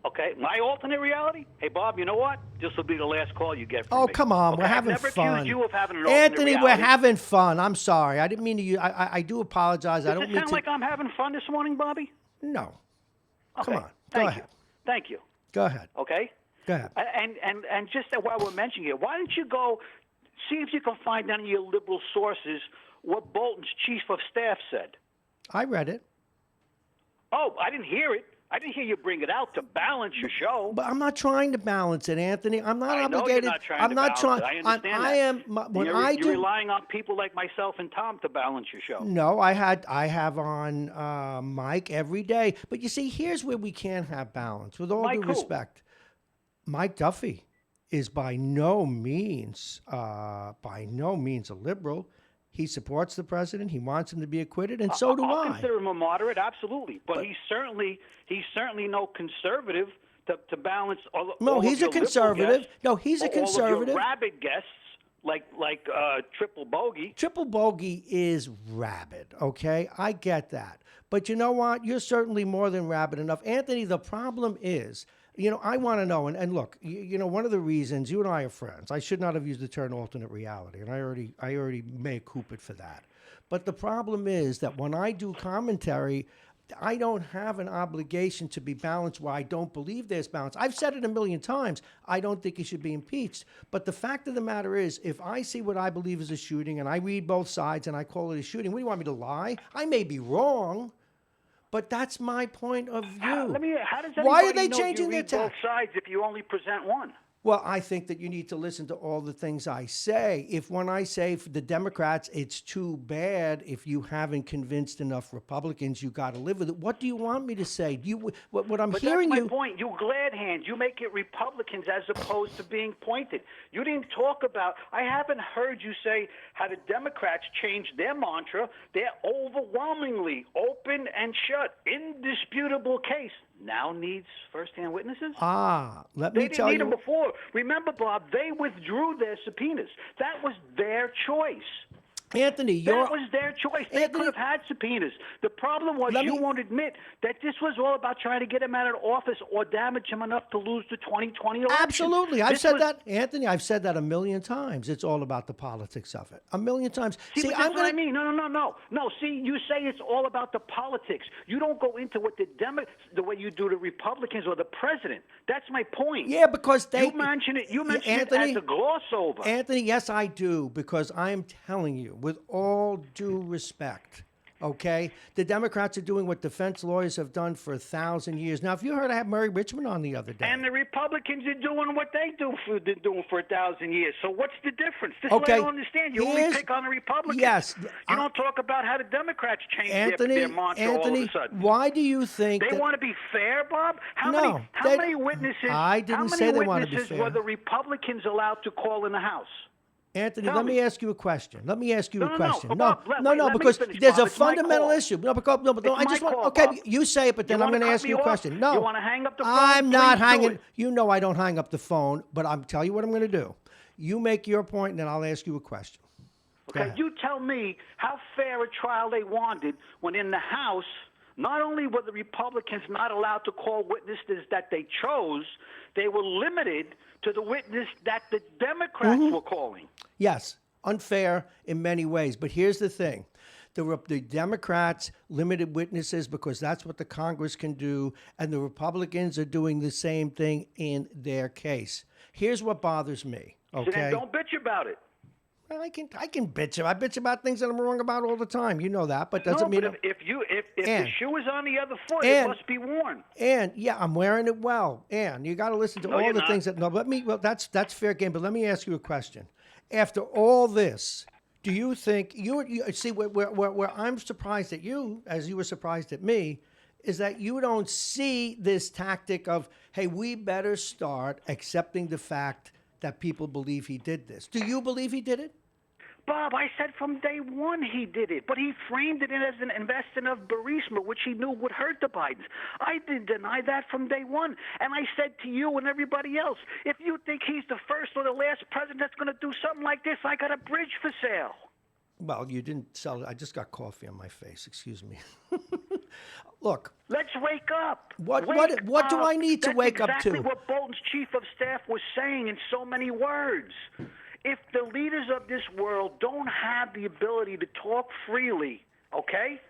Okay, my alternate reality. Hey, Bob, you know what? This will be the last call you get from me. Oh, come on, okay? we're having fun. I've never accused you of having an alternate Anthony, reality. we're having fun. I'm sorry. I didn't mean to. I do apologize. Does it sound like I'm having fun this morning, Bobby? No. Okay. Come on. Go ahead. Thank you. Go ahead. Okay. Go ahead. And just while we're mentioning it, why don't you go see if you can find out in your liberal sources what Bolton's chief of staff said? I read it. Oh, I didn't hear it. I didn't hear you bring it out to balance your show. But I'm not trying to balance it, Anthony. I'm not obligated. You're not trying to balance it. I understand that. You're relying on people like myself and Tom to balance your show. No, I have on Mike every day. But you see, here's where we can't have balance. With all due respect, Mike Duffy is by no means a liberal. He supports the president. He wants him to be acquitted, and so do I. I consider him a moderate, absolutely. But he's certainly no conservative to balance all No, he's a conservative. Guests, no, he's a conservative. All of your rabid guests like Triple Bogey. Triple Bogey is rabid, okay? I get that. But you know what? You're certainly more than rabid enough. Anthony, the problem is, I want to know, and look, one of the reasons, you and I are friends. I should not have used the term alternate reality, and I already may coup it for that. But the problem is that when I do commentary, I don't have an obligation to be balanced where I don't believe there's balance. I've said it a million times. I don't think he should be impeached. But the fact of the matter is, if I see what I believe is a shooting and I read both sides and I call it a shooting, what do you want me to lie? I may be wrong, but that's my point of view. How does Why are they know changing you read their both sides if you only present one? Well, I think that you need to listen to all the things I say. When I say for the Democrats, it's too bad if you haven't convinced enough Republicans, you got to live with it. What do you want me to say? What I'm hearing that's my point. You glad hands. You make it Republicans as opposed to being pointed. You didn't talk about. I haven't heard you say how the Democrats changed their mantra. They're overwhelmingly open and shut, indisputable case. Now needs first-hand witnesses? Let me tell you. They didn't need them before. Remember, Bob, they withdrew their subpoenas. That was their choice. Anthony, That was their choice. They could have had subpoenas. The problem was you won't admit that this was all about trying to get him out of office or damage him enough to lose the 2020 election. Absolutely. I've said that, Anthony. I've said that a million times. It's all about the politics of it. A million times. See, that's what I mean. No. See, you say it's all about the politics. You don't go into what the way you do the Republicans or the president. That's my point. Yeah, because they... You mention it as a gloss over. Anthony, yes, I do, because I am telling you, with all due respect, okay, the Democrats are doing what defense lawyers have done for 1,000 years. Now, if you heard I had Murray Richmond on the other day. And the Republicans are doing what they've been doing for 1,000 years. So what's the difference? This is what I don't understand. You only pick on the Republicans. Yes. You don't talk about how the Democrats changed their mantra all of a sudden. Why do you think they want to be fair, Bob? How many witnesses? I didn't say they want to be fair. Were the Republicans allowed to call in the House? Anthony, let me ask you a question. No, because there's a fundamental issue. I just want. Okay, you say it, but then I'm going to ask you a question. No, you want to hang up the phone? I'm not hanging. You know I don't hang up the phone, but I'm tell you what I'm going to do. You make your point, and then I'll ask you a question. Okay, you tell me how fair a trial they wanted when in the House, not only were the Republicans not allowed to call witnesses that they chose, they were limited to the witness that the Democrats were calling. Yes, unfair in many ways. But here's the thing. The Democrats limited witnesses because that's what the Congress can do, and the Republicans are doing the same thing in their case. Here's what bothers me, okay? So then don't bitch about it. I can bitch. I bitch about things that I'm wrong about all the time. You know that, but doesn't mean. But if the shoe is on the other foot, it must be worn. And yeah, I'm wearing it well. And you got to listen to all the things that. No, well, that's fair game. But let me ask you a question. After all this, do you think you see where I'm surprised at you, as you were surprised at me, is that you don't see this tactic of, hey, we better start accepting the fact that people believe he did this. Do you believe he did it? Bob, I said from day one he did it, but he framed it as an investment of Burisma, which he knew would hurt the Bidens. I didn't deny that from day one. And I said to you and everybody else, if you think he's the first or the last president that's going to do something like this, I got a bridge for sale. Well, you didn't sell it. I just got coffee on my face. Excuse me. Look. Let's wake up. What do I need to wake up to? That's exactly what Bolton's chief of staff was saying in so many words. If the leaders of this world don't have the ability to talk freely, okay,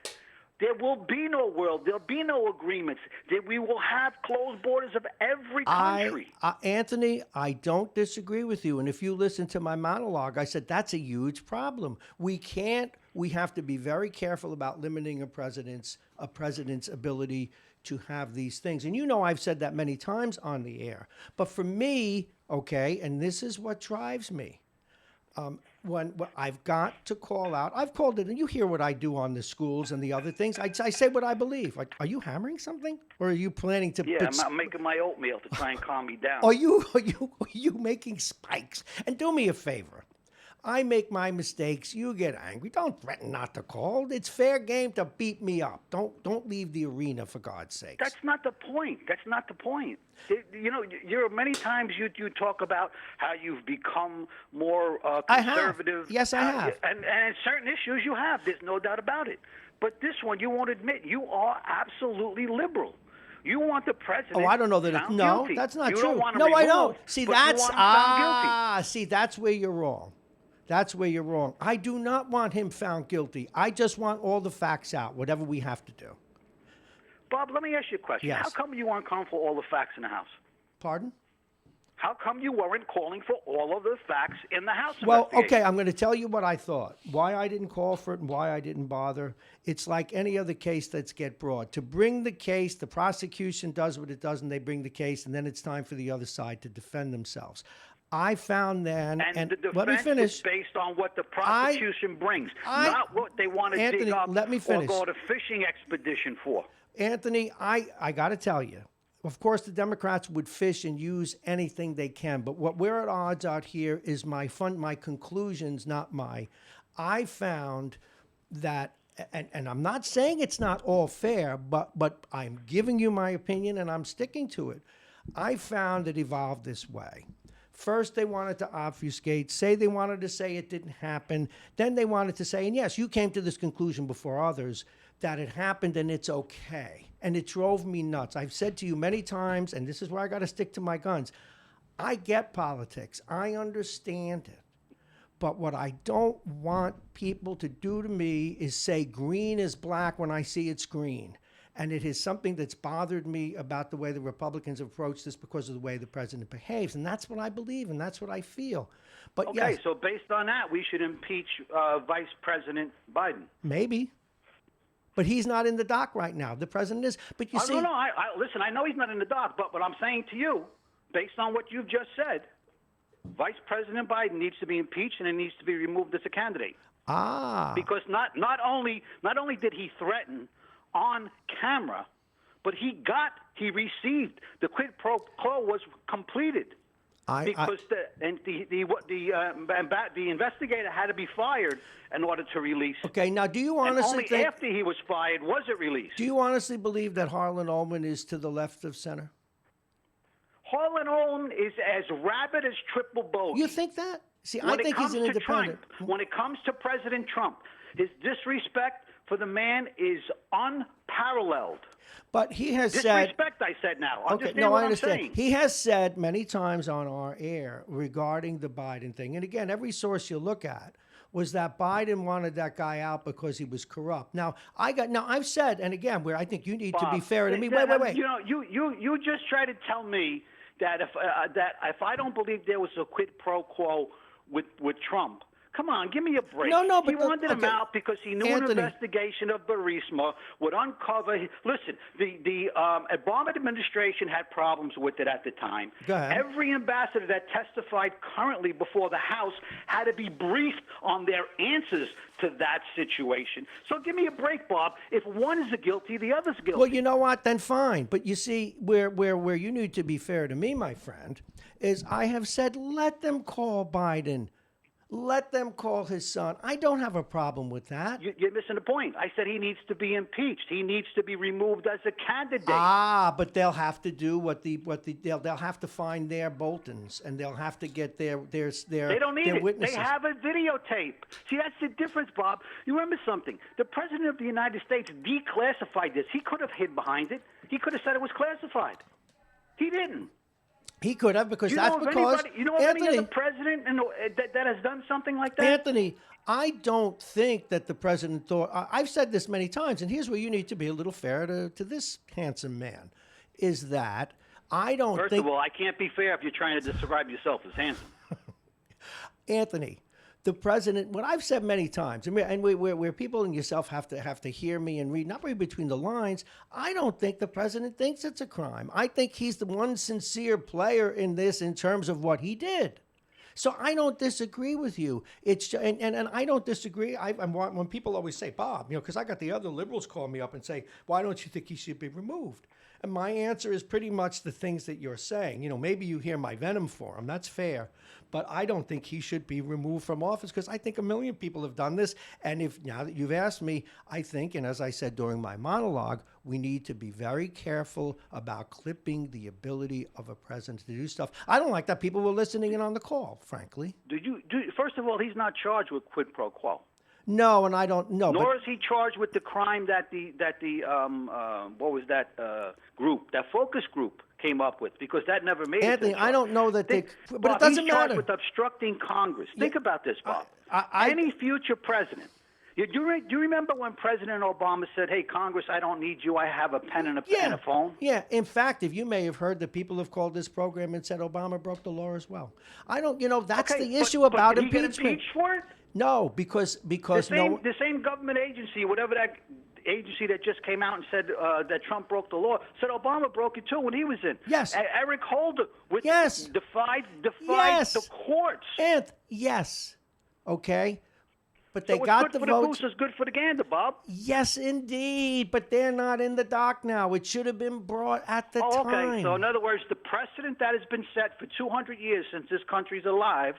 there will be no world. There'll be no agreements. We will have closed borders of every country. Anthony, I don't disagree with you. And if you listen to my monologue, I said that's a huge problem. We have to be very careful about limiting a president's ability to have these things. And you know I've said that many times on the air. But for me, okay, and this is what drives me, when I've got to call out, I've called it, and you hear what I do on the schools and the other things. I say what I believe. Are you hammering something, or are you planning to? Yeah, I'm making my oatmeal to try and calm me down. Are you making spikes? And do me a favor. I make my mistakes. You get angry. Don't threaten not to call. It's fair game to beat me up. Don't leave the arena, for God's sake. That's not the point. You know, you're many times you talk about how you've become more conservative. Yes, I have. And certain issues you have. There's no doubt about it. But this one, you won't admit. You are absolutely liberal. You want the president. Oh, I don't know that. Guilty. That's not you true. Don't want no, remove, I don't. See, that's guilty. that's where you're wrong. That's where you're wrong. I do not want him found guilty. I just want all the facts out, whatever we have to do. Bob, let me ask you a question. Yes. How come you weren't calling for all the facts in the House? Pardon? How come you weren't calling for all of the facts in the House? Well, okay, I'm going to tell you what I thought. Why I didn't call for it and why I didn't bother. It's like any other case that's get brought. To bring the case, the prosecution does what it does, and they bring the case, and then it's time for the other side to defend themselves. I found then, and the defense let me finish. Is based on what the prosecution brings, not what they want to dig up let me finish. or go on a fishing expedition for. Anthony, I got to tell you, of course, the Democrats would fish and use anything they can, but what we're at odds out here is my conclusions, not my. I found that, and I'm not saying it's not all fair, but I'm giving you my opinion and I'm sticking to it. I found it evolved this way. First, they wanted to obfuscate, say they wanted to say it didn't happen. Then they wanted to say, and yes, you came to this conclusion before others, that it happened and it's okay. And it drove me nuts. I've said to you many times, and this is where I got to stick to my guns. I get politics. I understand it. But what I don't want people to do to me is say green is black when I see it's green. And it is something that's bothered me about the way the Republicans approach this because of the way the president behaves. And that's what I believe, and that's what I feel. But okay, yes, so based on that, we should impeach Vice President Biden. maybe. But he's not in the dock right now. The president is. But you see, No. Listen, I know he's not in the dock, but what I'm saying to you, based on what you've just said, Vice President Biden needs to be impeached and it needs to be removed as a candidate. Because not only did he threaten on camera, but he received the quid pro quo was completed. Because the investigator had to be fired in order to release. Okay, now do you honestly think after he was fired was it released? Do you honestly believe that Harlan Ullman is to the left of center? Harlan Ullman is as rabid as triple bogey. You think that? See, I think he's an independent. When it comes to President Trump, his disrespect for the man is unparalleled. But he has disrespect, I said now. Okay, no, I understand. He has said many times on our air regarding the Biden thing, and again, every source you look at was that Biden wanted that guy out because he was corrupt. Now, I've said, and again, where I think you need to be fair to me. Wait. You know, you just try to tell me that if I don't believe there was a quid pro quo with Trump. Come on, give me a break. No, but he wanted him out because he knew an investigation of Burisma would uncover. Listen, the Obama administration had problems with it at the time. Go ahead. Every ambassador that testified currently before the House had to be briefed on their answers to that situation. So give me a break, Bob. If one is guilty, the other's guilty. Well, you know what? Then fine. But you see, where you need to be fair to me, my friend, is I have said let them call Biden. Let them call his son. I don't have a problem with that. You're missing the point. I said he needs to be impeached. He needs to be removed as a candidate. But they'll have to do they'll have to find their Boltons and they'll have to get their They don't need it. Witnesses. They have a videotape. See, that's the difference, Bob. You remember something? The president of the United States declassified this. He could have hid behind it. He could have said it was classified. He didn't. He could have because you that's because you know Anthony, any other president that has done something like that? Anthony, I don't think that the president thought. I've said this many times, and here's where you need to be a little fair to this handsome man. Is that I don't think. First of all, I can't be fair if you're trying to describe yourself as handsome. Anthony, the president, what I've said many times, and where people and yourself have to hear me and read, not read between the lines, I don't think the president thinks it's a crime. I think he's the one sincere player in this in terms of what he did. So I don't disagree with you. It's and I don't disagree. When people always say, Bob, because I got the other liberals call me up and say, why don't you think he should be removed? And my answer is pretty much the things that you're saying. Maybe you hear my venom for him. That's fair. But I don't think he should be removed from office because I think a million people have done this. And now that you've asked me, I think, and as I said during my monologue, we need to be very careful about clipping the ability of a president to do stuff. I don't like that people were listening in on the call, frankly. First of all, he's not charged with quid pro quo. No, and I don't know. Nor is he charged with the crime that the what was that group, that focus group came up with, because that never made Anthony, it. I don't know that but Bob, it doesn't he's charged matter. with obstructing Congress. Think about this, Bob. Any future president. Do you remember when President Obama said, "Hey, Congress, I don't need you. I have a pen and a phone"? Yeah. In fact, if you may have heard that people have called this program and said Obama broke the law as well. I don't. That's the issue about did impeachment. He get impeached for it? No, because the same government agency, whatever that agency that just came out and said that Trump broke the law, said Obama broke it too when he was in. Yes. Eric Holder defied the courts. Yes. Okay. But they so got the votes. votes. The goose is good for the gander, Bob. Yes, indeed. But they're not in the dock now. It should have been brought at the time. Okay. So in other words, the precedent that has been set for 200 years since this country's alive,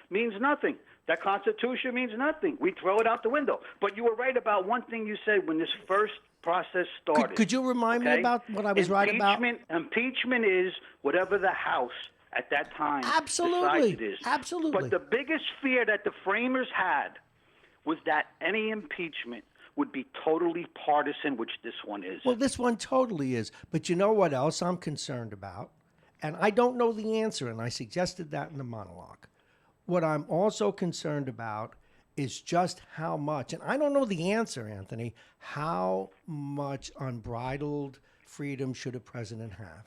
means nothing. That Constitution means nothing. We throw it out the window. But you were right about one thing you said when this first process started. Could you remind me about what I was right about? Impeachment is whatever the House at that time Absolutely. decided this. Absolutely. But the biggest fear that the framers had was that any impeachment would be totally partisan, which this one is. Well, this one totally is. But you know what else I'm concerned about? And I don't know the answer, and I suggested that in the monologue. What I'm also concerned about is just how much, and I don't know the answer, Anthony, how much unbridled freedom should a president have?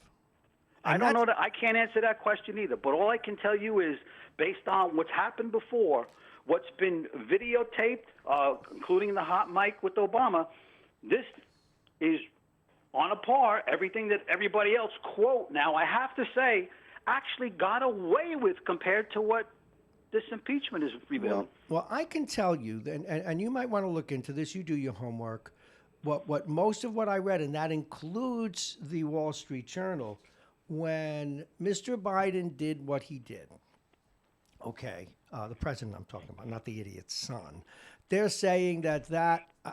I don't know that. I can't answer that question either. But all I can tell you is, based on what's happened before, what's been videotaped, including the hot mic with Obama, this is on a par. Everything that everybody else, quote, now I have to say, actually got away with compared to what this impeachment is revealing. Well, I can tell you, and you might want to look into this. You do your homework. What most of what I read, and that includes the Wall Street Journal, when Mr. Biden did what he did, okay, the president I'm talking about, not the idiot's son, they're saying that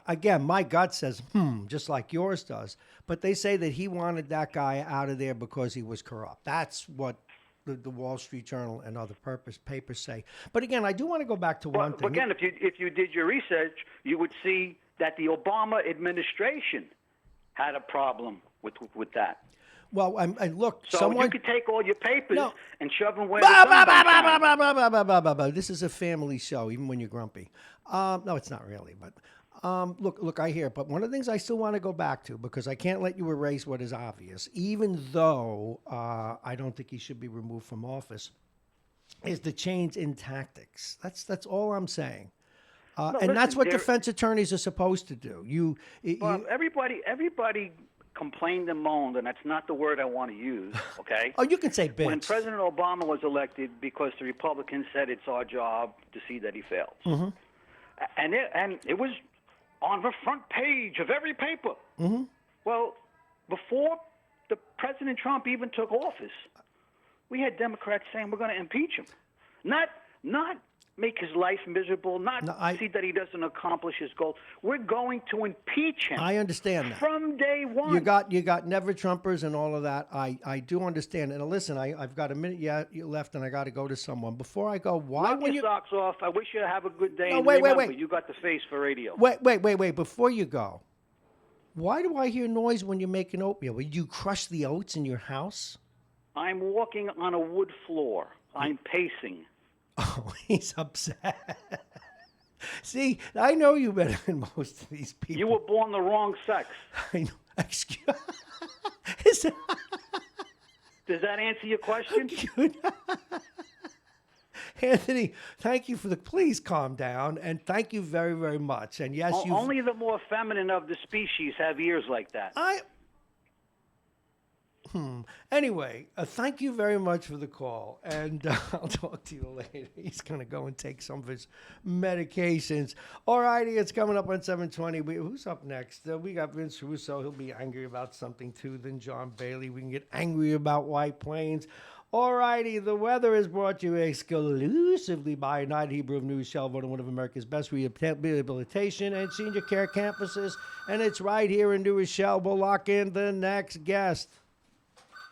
again, my gut says, just like yours does, but they say that he wanted that guy out of there because he was corrupt. That's what the Wall Street Journal and other papers say. But again, I do want to go back to one thing. Again, if you did your research, you would see that the Obama administration had a problem with that. Well, and look, so you could take all your papers and shove them where This is a family show, even when you're grumpy. No, it's not really, but look, I hear. But one of the things I still want to go back to, because I can't let you erase what is obvious, even though I don't think he should be removed from office, is the change in tactics. That's all I'm saying. And that's what defense attorneys are supposed to do. Everybody complained and moaned, and that's not the word I want to use, okay? Oh, you can say bitch. When President Obama was elected, because the Republicans said it's our job to see that he fails. Mm-hmm. And it was on the front page of every paper. Mm-hmm. Well, before the President Trump even took office, we had Democrats saying we're going to impeach him. Not make his life miserable, see that he doesn't accomplish his goal. We're going to impeach him. I understand that. From day one. You got never Trumpers and all of that. I do understand. And listen, I've got a minute left, and I got to go to someone. Before I go, knock your socks off. I wish you have a good day. No, wait. You got the face for radio. Wait. Before you go, why do I hear noise when you're making oatmeal? Will you crush the oats in your house? I'm walking on a wood floor. I'm pacing. Oh, he's upset. See, I know you better than most of these people. You were born the wrong sex. I know. Excuse. Does that answer your question? Anthony, thank you please calm down, and thank you very, very much. And yes, only the more feminine of the species have ears like that. Anyway, thank you very much for the call, and I'll talk to you later. He's going to go and take some of his medications. All righty, it's coming up on 7:20. Who's up next? We got Vince Russo. He'll be angry about something, too. Then John Bailey. We can get angry about White Plains. All righty, the weather is brought to you exclusively by United Hebrew of New Rochelle, voted one of America's best rehabilitation and senior care campuses, and it's right here in New Rochelle. We'll lock in the next guest.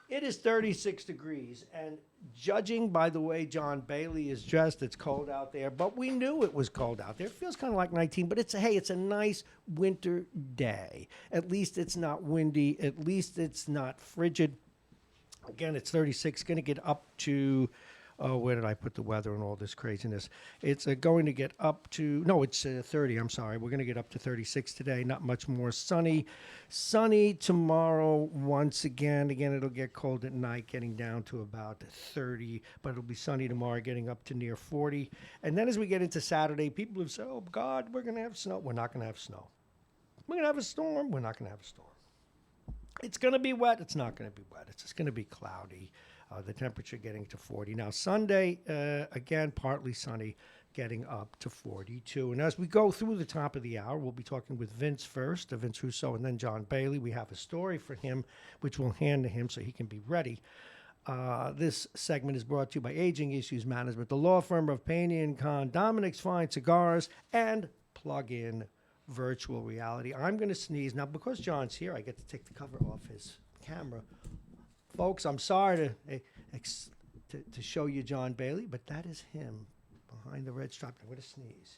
It is 36 degrees, and judging by the way John Bailey is dressed, it's cold out there, but we knew it was cold out there. It feels kind of like 19, but it's a nice winter day. At least it's not windy. At least it's not frigid. Again, it's 36, going to get up to, where did I put the weather and all this craziness? It's going to get up to, no, it's 30, I'm sorry. We're going to get up to 36 today, not much more. Sunny tomorrow once again. Again, it'll get cold at night, getting down to about 30, but it'll be sunny tomorrow, getting up to near 40. And then as we get into Saturday, people have said, oh, God, we're going to have snow. We're not going to have snow. We're going to have a storm. We're not going to have a storm. It's going to be wet. It's not going to be wet. It's just going to be cloudy. The temperature getting to 40. Now, Sunday, again, partly sunny, getting up to 42. And as we go through the top of the hour, we'll be talking with Vince first, Vince Russo, and then John Bailey. We have a story for him, which we'll hand to him so he can be ready. This segment is brought to you by Aging Issues Management, the law firm of Payne & Con, Dominic's Fine Cigars, and Plug-in Virtual Reality. I'm going to sneeze. Now, because John's here, I get to take the cover off his camera. Folks, I'm sorry to to show you John Bailey, but that is him behind the red stripe. I'm going to sneeze.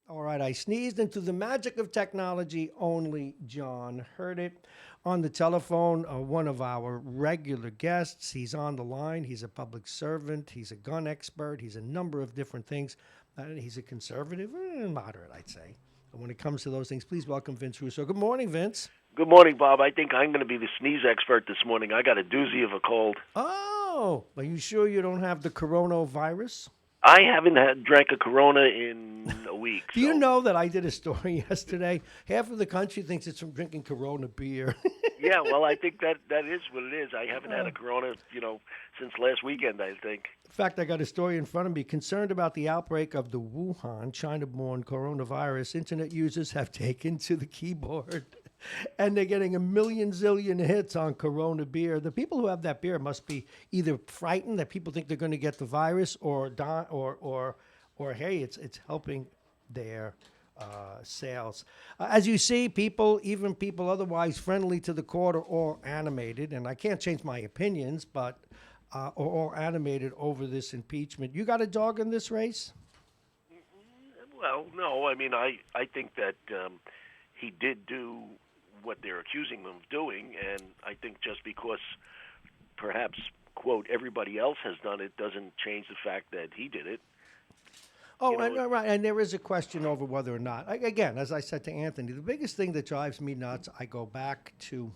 All right, I sneezed into the magic of technology. Only John heard it. On the telephone, one of our regular guests. He's on the line. He's a public servant. He's a gun expert. He's a number of different things. He's a conservative, moderate, I'd say. And when it comes to those things, please welcome Vince Russo. Good morning, Vince. Good morning, Bob. I think I'm going to be the sneeze expert this morning. I got a doozy of a cold. Oh, are you sure you don't have the coronavirus? I haven't drank a Corona in a week. Do you know that I did a story yesterday? Half of the country thinks it's from drinking Corona beer. Yeah, well, I think that is what it is. I haven't had a Corona, since last weekend, I think. In fact, I got a story in front of me. Concerned about the outbreak of the Wuhan, China-born coronavirus, internet users have taken to the keyboard, and they're getting a million zillion hits on Corona beer. The people who have that beer must be either frightened that people think they're going to get the virus, or die, or hey, it's helping their sales. As you see, even people otherwise friendly to the court, are all animated, and I can't change my opinions, but are all animated over this impeachment. You got a dog in this race? Well, no. I mean, I think that he did do what they're accusing him of doing, and I think just because perhaps, quote, everybody else has done it doesn't change the fact that he did it. Oh, right, and there is a question over whether or not. Again, as I said to Anthony, the biggest thing that drives me nuts, I go back to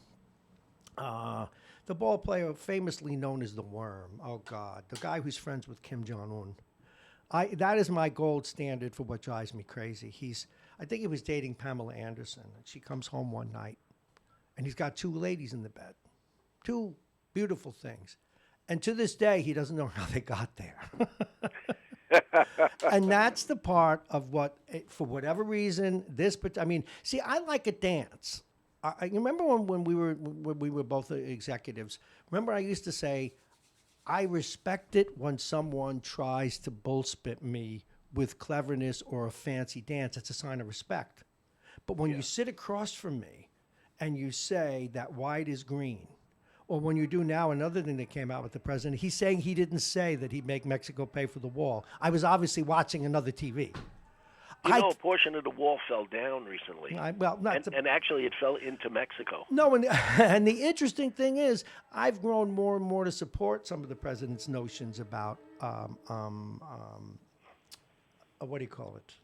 the ball player famously known as the Worm. Oh, God, the guy who's friends with Kim Jong-un. That is my gold standard for what drives me crazy. I think he was dating Pamela Anderson, and she comes home one night, and he's got two ladies in the bed, two beautiful things. And to this day, he doesn't know how they got there. And that's the part of what, for whatever reason, see, I like a dance. I remember when we were both executives. Remember, I used to say, I respect it when someone tries to bullspit me with cleverness or a fancy dance. It's a sign of respect. But when you sit across from me and you say that white is green, or when you do now, another thing that came out with the president, he's saying he didn't say that he'd make Mexico pay for the wall. I was obviously watching another TV. A portion of the wall fell down recently. And actually it fell into Mexico. No, and the interesting thing is, I've grown more and more to support some of the president's notions about, what do you call it?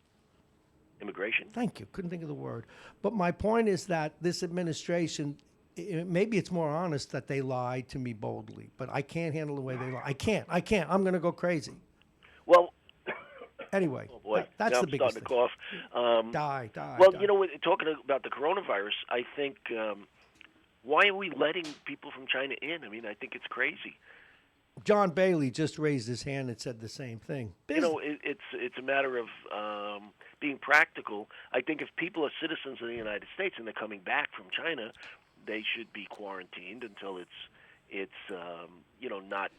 Immigration. Thank you. Couldn't think of the word. But my point is that this administration, maybe it's more honest that they lied to me boldly, but I can't handle the way they lie. I can't. I'm going to go crazy. Well, anyway, oh boy. that's now the biggest thing. Cough. Die. Well, talking about the coronavirus, I think, why are we letting people from China in? I mean, I think it's crazy. John Bailey just raised his hand and said the same thing. It's a matter of being practical. I think if people are citizens of the United States and they're coming back from China, they should be quarantined until it's not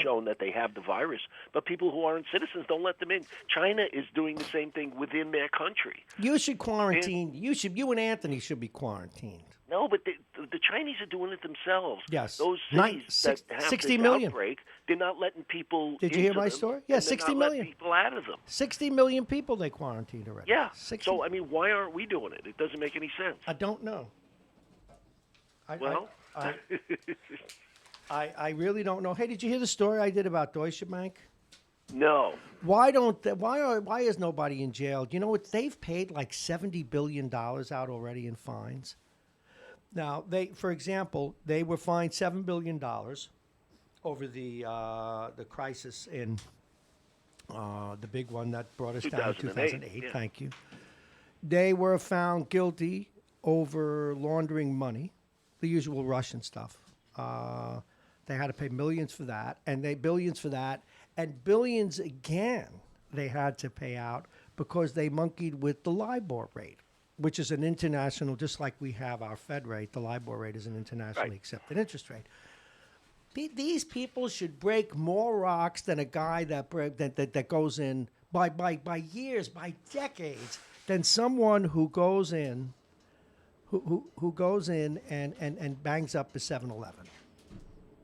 shown that they have the virus. But people who aren't citizens, don't let them in. China is doing the same thing within their country. You should quarantine. You and Anthony should be quarantined. No, but the Chinese are doing it themselves. Yes. Those cities that have 60 this million. outbreak, they're not letting people Did you hear my story? Yeah, 60 million. People out of them. 60 million people they quarantined already. Yeah. 60. So, I mean, why aren't we doing it? It doesn't make any sense. I don't know. I really don't know. Hey, did you hear the story I did about Deutsche Bank? No. Why is nobody in jail? Do you know what? They've paid like $70 billion out already in fines. Now, for example, they were fined $7 billion over the crisis in the big one that brought us down in 2008. Yeah. Thank you. They were found guilty over laundering money, the usual Russian stuff. They had to pay millions for that, and billions for that, and billions again they had to pay out because they monkeyed with the LIBOR rate, which is an international, just like we have our Fed rate, the LIBOR rate is an internationally accepted interest rate. These people should break more rocks than a guy that goes in by years, by decades, than someone who goes in, who goes in and bangs up a 7-Eleven.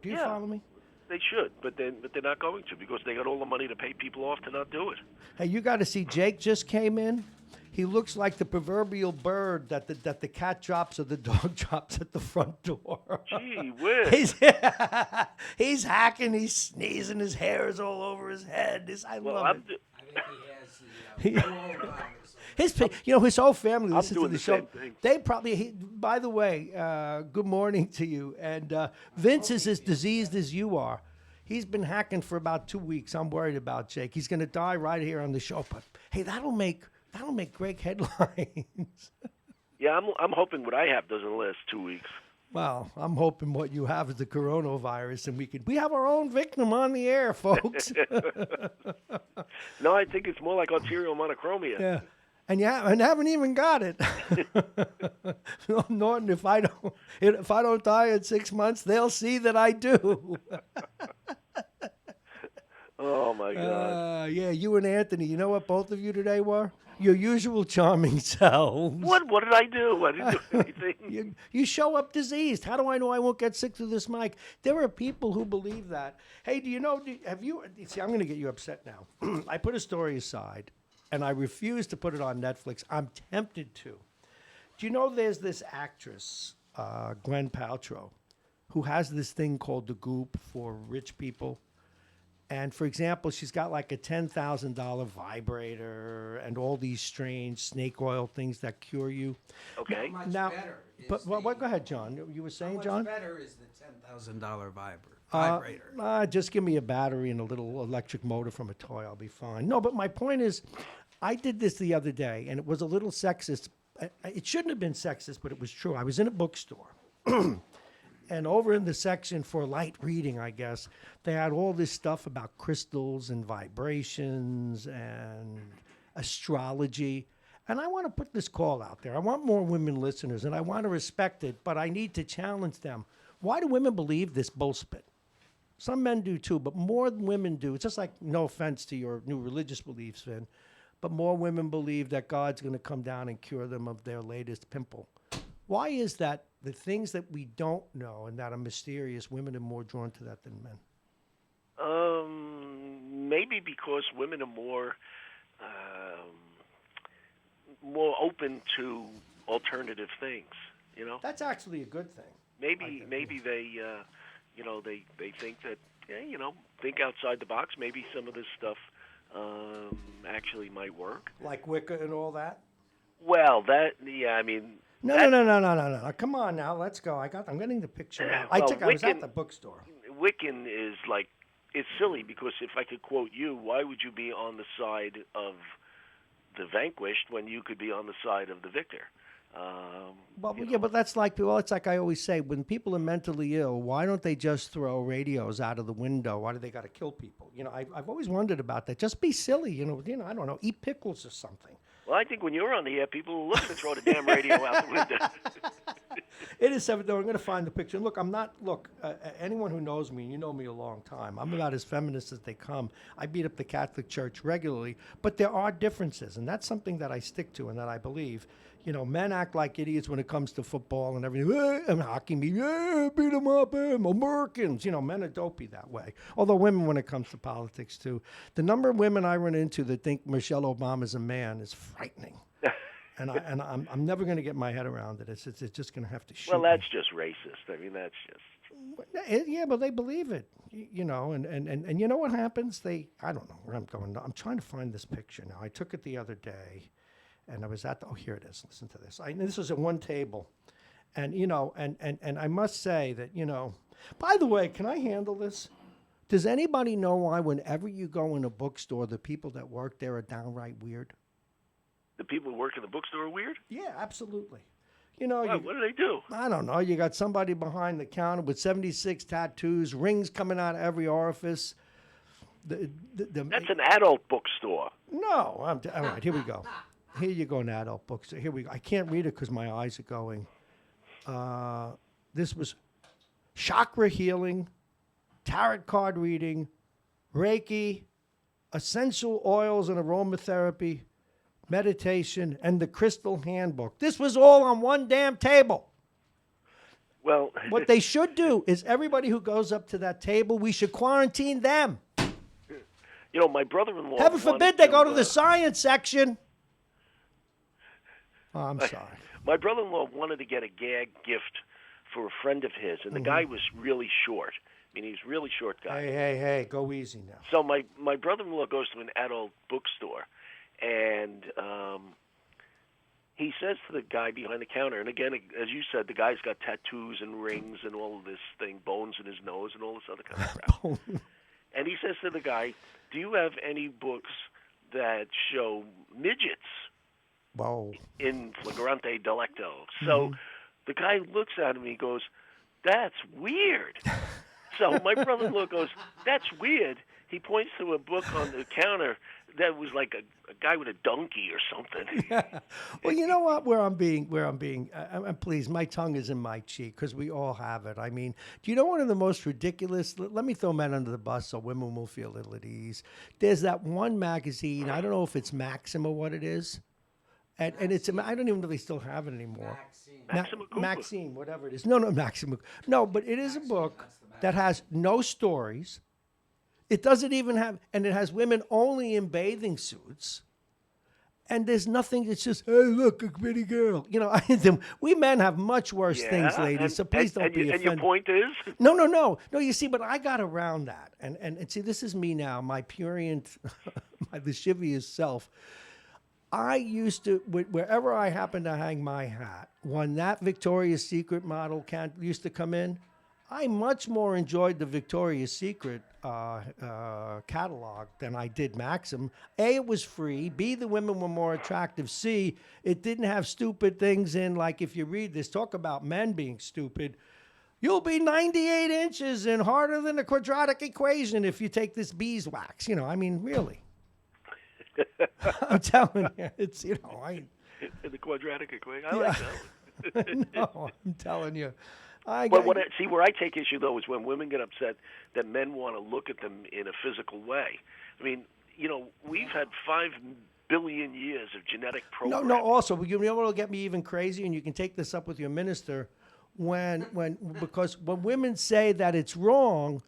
Do you Yeah. follow me? They should, but they're not going to because they got all the money to pay people off to not do it. Hey, you got to see. Jake just came in. He looks like the proverbial bird that the cat drops or the dog drops at the front door. Gee whiz. He's hacking. He's sneezing. His hair is all over his head. I love it. I think he has the His whole family I'm listens to doing the the show. same thing. They probably. By the way, good morning to you. And Vince is as diseased as you are. He's been hacking for about 2 weeks. I'm worried about Jake. He's going to die right here on the show. But hey, that'll make great headlines. Yeah, I'm hoping what I have doesn't last 2 weeks. Well, I'm hoping what you have is the coronavirus, and we have our own victim on the air, folks. No, I think it's more like arterial monochromia. Yeah, and haven't even got it. Norton, if I don't die in 6 months, they'll see that I do. Oh my God. Yeah, you and Anthony. You know what both of you today were? Your usual charming selves. What did I do? I didn't do anything. You show up diseased. How do I know I won't get sick through this mic? There are people who believe that. Hey, do you know? See, I'm going to get you upset now. I put a story aside, and I refuse to put it on Netflix. I'm tempted to. Do you know there's this actress, Gwen Paltrow, who has this thing called the Goop for rich people? And, for example, she's got like a $10,000 vibrator and all these strange snake oil things that cure you. Okay. How much Now, better is but what? Go ahead, John. You were saying, How much John? better is the $10,000 vibrator? Just give me a battery and a little electric motor from a toy. I'll be fine. No, but my point is, I did this the other day, and it was a little sexist. It shouldn't have been sexist, but it was true. I was in a bookstore. And over in the section for light reading, I guess, they had all this stuff about crystals and vibrations and astrology. And I want to put this call out there. I want more women listeners, and I want to respect it, but I need to challenge them. Why do women believe this bullspit? Some men do too, but more than women do. It's just like, no offense to your new religious beliefs, Vin, but more women believe that God's going to come down and cure them of their latest pimple. Why is that the things that we don't know and that are mysterious, women are more drawn to that than men? Maybe because women are more open to alternative things. You know. That's actually a good thing. Maybe they they think that think outside the box. Maybe some of this stuff actually might work. Like Wicca and all that? Well, I mean. No. Come on now, let's go. I'm getting the picture now. I was at the bookstore. Wiccan is like, it's silly because if I could quote you, why would you be on the side of the vanquished when you could be on the side of the victor? But that's like, it's like I always say, when people are mentally ill, why don't they just throw radios out of the window? Why do they got to kill people? I've always wondered about that. Just be silly, I don't know, eat pickles or something. Well, I think when you're on the air, people are looking to throw the damn radio out the window. It is 7. I'm going to find the picture. Look, anyone who knows me, you know me a long time, I'm about as feminist as they come. I beat up the Catholic Church regularly, but there are differences, and that's something that I stick to and that I believe. Men act like idiots when it comes to football and everything. And hockey, beat them up, Americans. Men are dopey that way. Although women, when it comes to politics, too. The number of women I run into that think Michelle Obama's a man is frightening. And I'm never going to get my head around it. It's just going to have to shoot. Well, that's just racist. I mean, that's just. Yeah, but they believe it, and you know what happens? I don't know where I'm going. I'm trying to find this picture now. I took it the other day, and I was here it is. Listen to this. This was at one table, and and I must say that By the way, can I handle this? Does anybody know why whenever you go in a bookstore, the people that work there are downright weird? The people who work in the bookstore are weird? Yeah, absolutely. What do they do? I don't know. You got somebody behind the counter with 76 tattoos, rings coming out of every orifice. That's an adult bookstore. No. All right, here we go. Here you go, an adult bookstore. Here we go. I can't read it because my eyes are going. This was chakra healing, tarot card reading, Reiki, essential oils and aromatherapy, meditation, and the crystal handbook. This was all on one damn table. Well, What they should do is everybody who goes up to that table, we should quarantine them. My brother-in-law. Heaven wanted forbid they go to the science section. Oh, I'm sorry. My brother-in-law wanted to get a gag gift for a friend of his, and the guy was really short. I mean, he's a really short guy. Hey, go easy now. So my brother-in-law goes to an adult bookstore, and he says to the guy behind the counter, and again, as you said, the guy's got tattoos and rings and all of this thing, bones in his nose and all this other kind of crap. And he says to the guy, do you have any books that show midgets in flagrante delicto? So the guy looks at him and he goes, that's weird. So my brother-in-law goes, that's weird. He points to a book on the counter that was like a guy with a donkey or something. Yeah. Well, you know what? Where I'm being, please, my tongue is in my cheek because we all have it. I mean, do you know one of the most ridiculous? Let me throw men under the bus so women will feel a little at ease. There's that one magazine. I don't know if it's Maxim or what it is, and it's. I don't even know if they still have it anymore. Maxine, whatever it is. No, Maxim. No, but it is a book that has no stories. It doesn't even have, and it has women only in bathing suits. And there's nothing, it's just, hey, look, a pretty girl. We men have much worse things, ladies, so please don't be offended. And your point is? No, you see, but I got around that. And see, this is me now, my purient, my lascivious self. I used to, wherever I happened to hang my hat, when that Victoria's Secret model used to come in, I much more enjoyed the Victoria's Secret catalog than I did Maxim. A, it was free. B, the women were more attractive. C, it didn't have stupid things in, like if you read this, talk about men being stupid. You'll be 98 inches and harder than a quadratic equation if you take this beeswax. Really. I'm telling you, it's, the quadratic equation. I like that. No, I'm telling you. Where I take issue, though, is when women get upset that men want to look at them in a physical way. I mean, we've had 5 billion years of genetic programming. No, also, you know what will get me even crazy, and you can take this up with your minister, because when women say that it's wrong,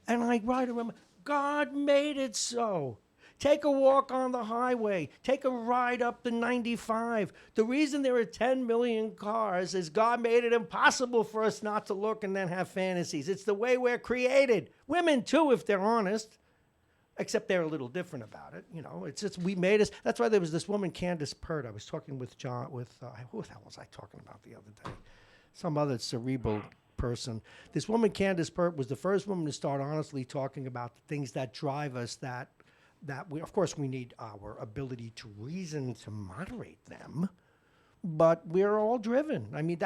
and I remember, God made it so. Take a walk on the highway. Take a ride up the 95. The reason there are 10 million cars is God made it impossible for us not to look and then have fantasies. It's the way we're created. Women, too, if they're honest. Except they're a little different about it. It's just, we made us. That's why there was this woman, Candace Pert. I was talking with who the hell was I talking about the other day? Some other cerebral person. This woman, Candace Pert, was the first woman to start honestly talking about the things that drive us, that we, of course, we need our ability to reason to moderate them, but we're all driven. I mean,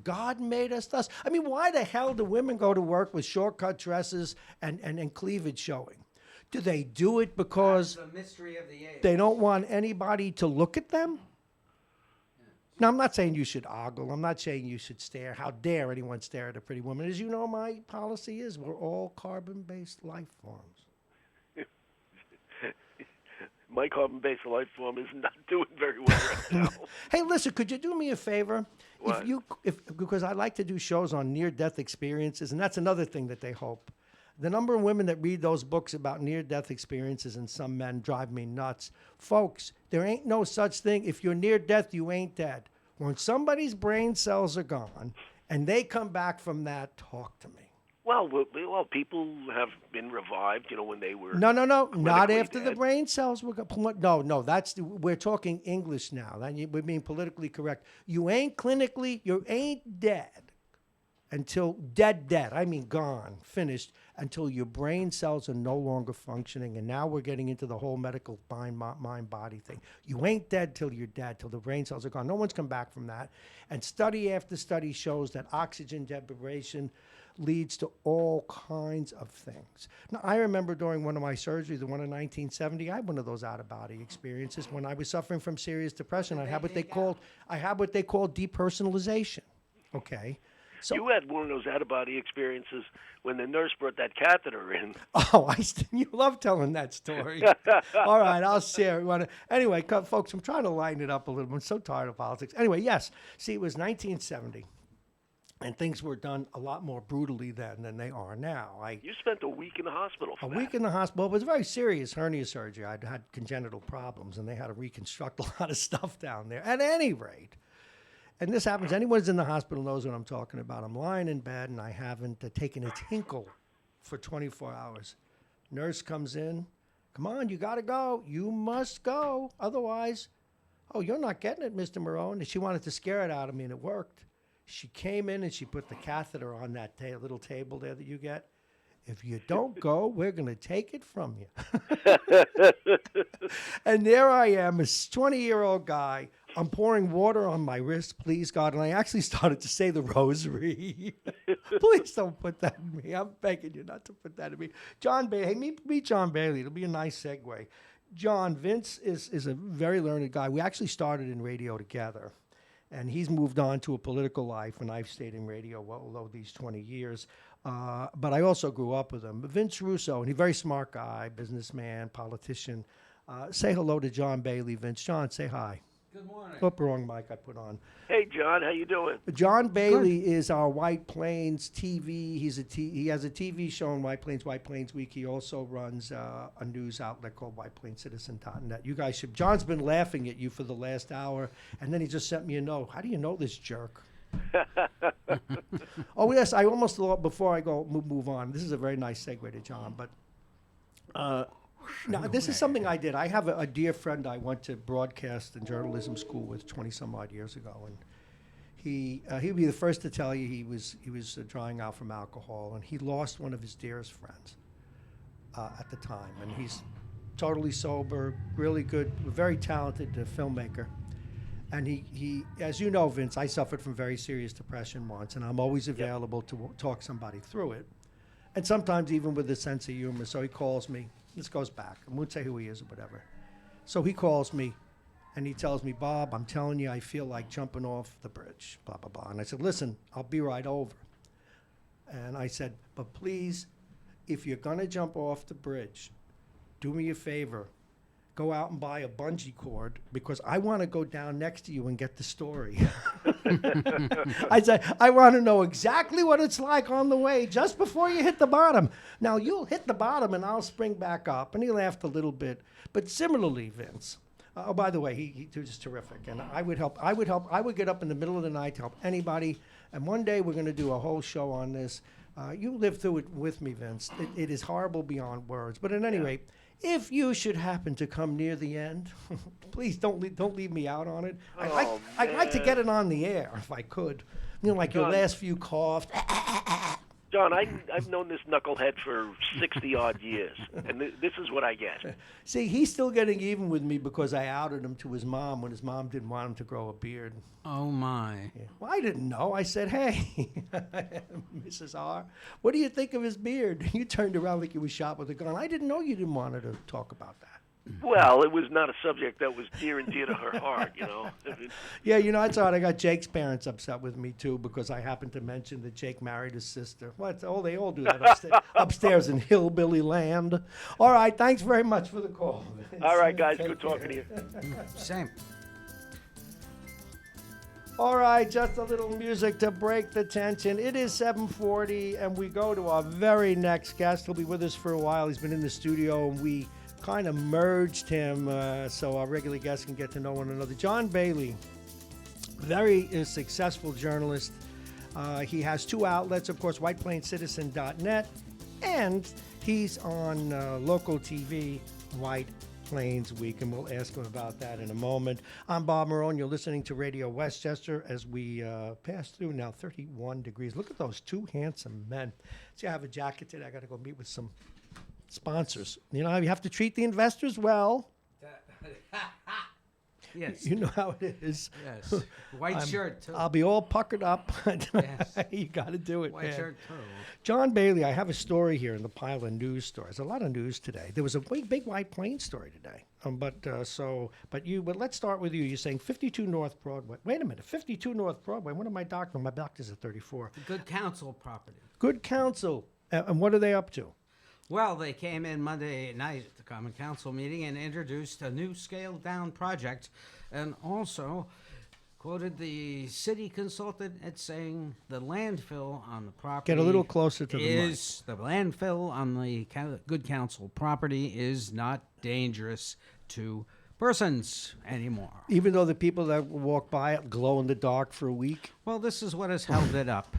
God made us thus. I mean, why the hell do women go to work with short-cut dresses and cleavage showing? Do they do it because that's the mystery of the age. They don't want anybody to look at them? Now, I'm not saying you should ogle. I'm not saying you should stare. How dare anyone stare at a pretty woman? As you know, my policy is we're all carbon-based life forms. My carbon-based life form is not doing very well right now. Hey, listen, could you do me a favor? What? Because I like to do shows on near-death experiences, and that's another thing that they hope. The number of women that read those books about near-death experiences and some men drive me nuts. Folks, there ain't no such thing. If you're near death, you ain't dead. When somebody's brain cells are gone and they come back from that, talk to me. Well, people have been revived, when they were... No, not after dead. the brain cells were... No, we're talking English now. We're being politically correct. You ain't dead until dead. I mean gone, finished, until your brain cells are no longer functioning. And now we're getting into the whole medical mind-body thing. You ain't dead till you're dead, till the brain cells are gone. No one's come back from that. And study after study shows that oxygen deprivation leads to all kinds of things. Now, I remember during one of my surgeries, the one in 1970, I had one of those out-of-body experiences when I was suffering from serious depression. I had what they called depersonalization. Okay. So, you had one of those out-of-body experiences when the nurse brought that catheter in. Oh, you love telling that story. All right, I'll share it. Anyway, folks, I'm trying to lighten it up a little bit. I'm so tired of politics. Anyway, yes. See, it was 1970. And things were done a lot more brutally then than they are now. You spent a week in the hospital for A that. week in the hospital. It was very serious hernia surgery. I'd had congenital problems, and they had to reconstruct a lot of stuff down there. At any rate, and this happens, anyone who's in the hospital knows what I'm talking about. I'm lying in bed, and I haven't taken a tinkle for 24 hours. Nurse comes in. Come on, you got to go. You must go. Otherwise, oh, you're not getting it, Mr. Marrone. And she wanted to scare it out of me, and it worked. She came in and she put the catheter on that little table there that you get. If you don't go, we're going to take it from you. And there I am, a 20-year-old guy. I'm pouring water on my wrist, please, God. And I actually started to say the rosary. Please don't put that in me. I'm begging you not to put that in me. John Bailey, hey, meet John Bailey. It'll be a nice segue. John, Vince is a very learned guy. We actually started in radio together. And he's moved on to a political life, and I've stayed in radio well over these 20 years. But I also grew up with him. Vince Russo, and he's a very smart guy, businessman, politician. Say hello to John Bailey, Vince. John, say hi. Good morning. Oh, wrong mic I put on. Hey, John, how you doing? John Bailey is our White Plains TV. He has a TV show on White Plains Week. He also runs a news outlet called WhitePlainsCitizen.net. You guys should. John's been laughing at you for the last hour, and then he just sent me a note. How do you know this jerk? Oh yes, I almost thought before I go move on. This is a very nice segue to John, but. Now, this is something I did. I have a dear friend I went to broadcast and journalism school with 20-some-odd years ago, and he'd be the first to tell you he was drying out from alcohol, and he lost one of his dearest friends at the time, and he's totally sober, really good, very talented filmmaker, and he, as you know, Vince, I suffered from very serious depression once, and I'm always available to talk somebody through it, and sometimes even with a sense of humor. So he calls me. This goes back. I won't say who he is or whatever. So he calls me, and he tells me, Bob, I'm telling you, I feel like jumping off the bridge, blah, blah, blah. And I said, listen, I'll be right over. And I said, but please, if you're going to jump off the bridge, do me a favor. Go out and buy a bungee cord, because I want to go down next to you and get the story. I said, I want to know exactly what it's like on the way just before you hit the bottom. Now, you'll hit the bottom and I'll spring back up. And he laughed a little bit. But similarly, Vince, oh, by the way, he was terrific. And I would get up in the middle of the night to help anybody. And one day we're going to do a whole show on this. You lived through it with me, Vince. It is horrible beyond words. But at any rate, if you should happen to come near the end, please don't leave me out on it. I'd like to get it on the air if I could. You know, like your last few coughs. John, I've known this knucklehead for 60-odd years, and this is what I get. See, he's still getting even with me because I outed him to his mom when his mom didn't want him to grow a beard. Oh, my. Yeah. Well, I didn't know. I said, hey, Mrs. R., what do you think of his beard? You turned around like you was shot with a gun. I didn't know you didn't want her to talk about that. Well, it was not a subject that was near and dear to her heart, you know. Yeah, you know, that's odd. I got Jake's parents upset with me, too, because I happened to mention that Jake married his sister. What? Oh, they all do that upstairs in hillbilly land. All right, thanks very much for the call. All right, guys, good talking to you. Same. All right, just a little music to break the tension. It is 7:40, and we go to our very next guest. He'll be with us for a while. He's been in the studio, and we kind of merged him so our regular guests can get to know one another. John Bailey, very successful journalist. He has two outlets, of course, WhitePlainsCitizen.net, and he's on local TV, White Plains Week, and we'll ask him about that in a moment. I'm Bob Marrone. You're listening to Radio Westchester as we pass through now 31 degrees. Look at those two handsome men. See, I have a jacket today. I got to go meet with some sponsors. You know, you have to treat the investors well. Yes. You know how it is. Yes. White shirt, too. I'll be all puckered up. Yes. You got to do it, White man. shirt, too. John Bailey, I have a story here in the pile of news stories. There's a lot of news today. There was a big White Plains story today. But let's start with you. You're saying 52 North Broadway. Wait a minute, 52 North Broadway. What am I doctoring? My doctor's at 34. Good counsel property. Good counsel. And what are they up to? Well, they came in Monday night at the Common Council meeting and introduced a new scaled-down project, and also quoted the city consultant at saying the landfill on the property. Get a little closer to the mic. The landfill on the Good Counsel property is not dangerous to persons anymore. Even though the people that walk by it glow in the dark for a week? Well, this is what has held it up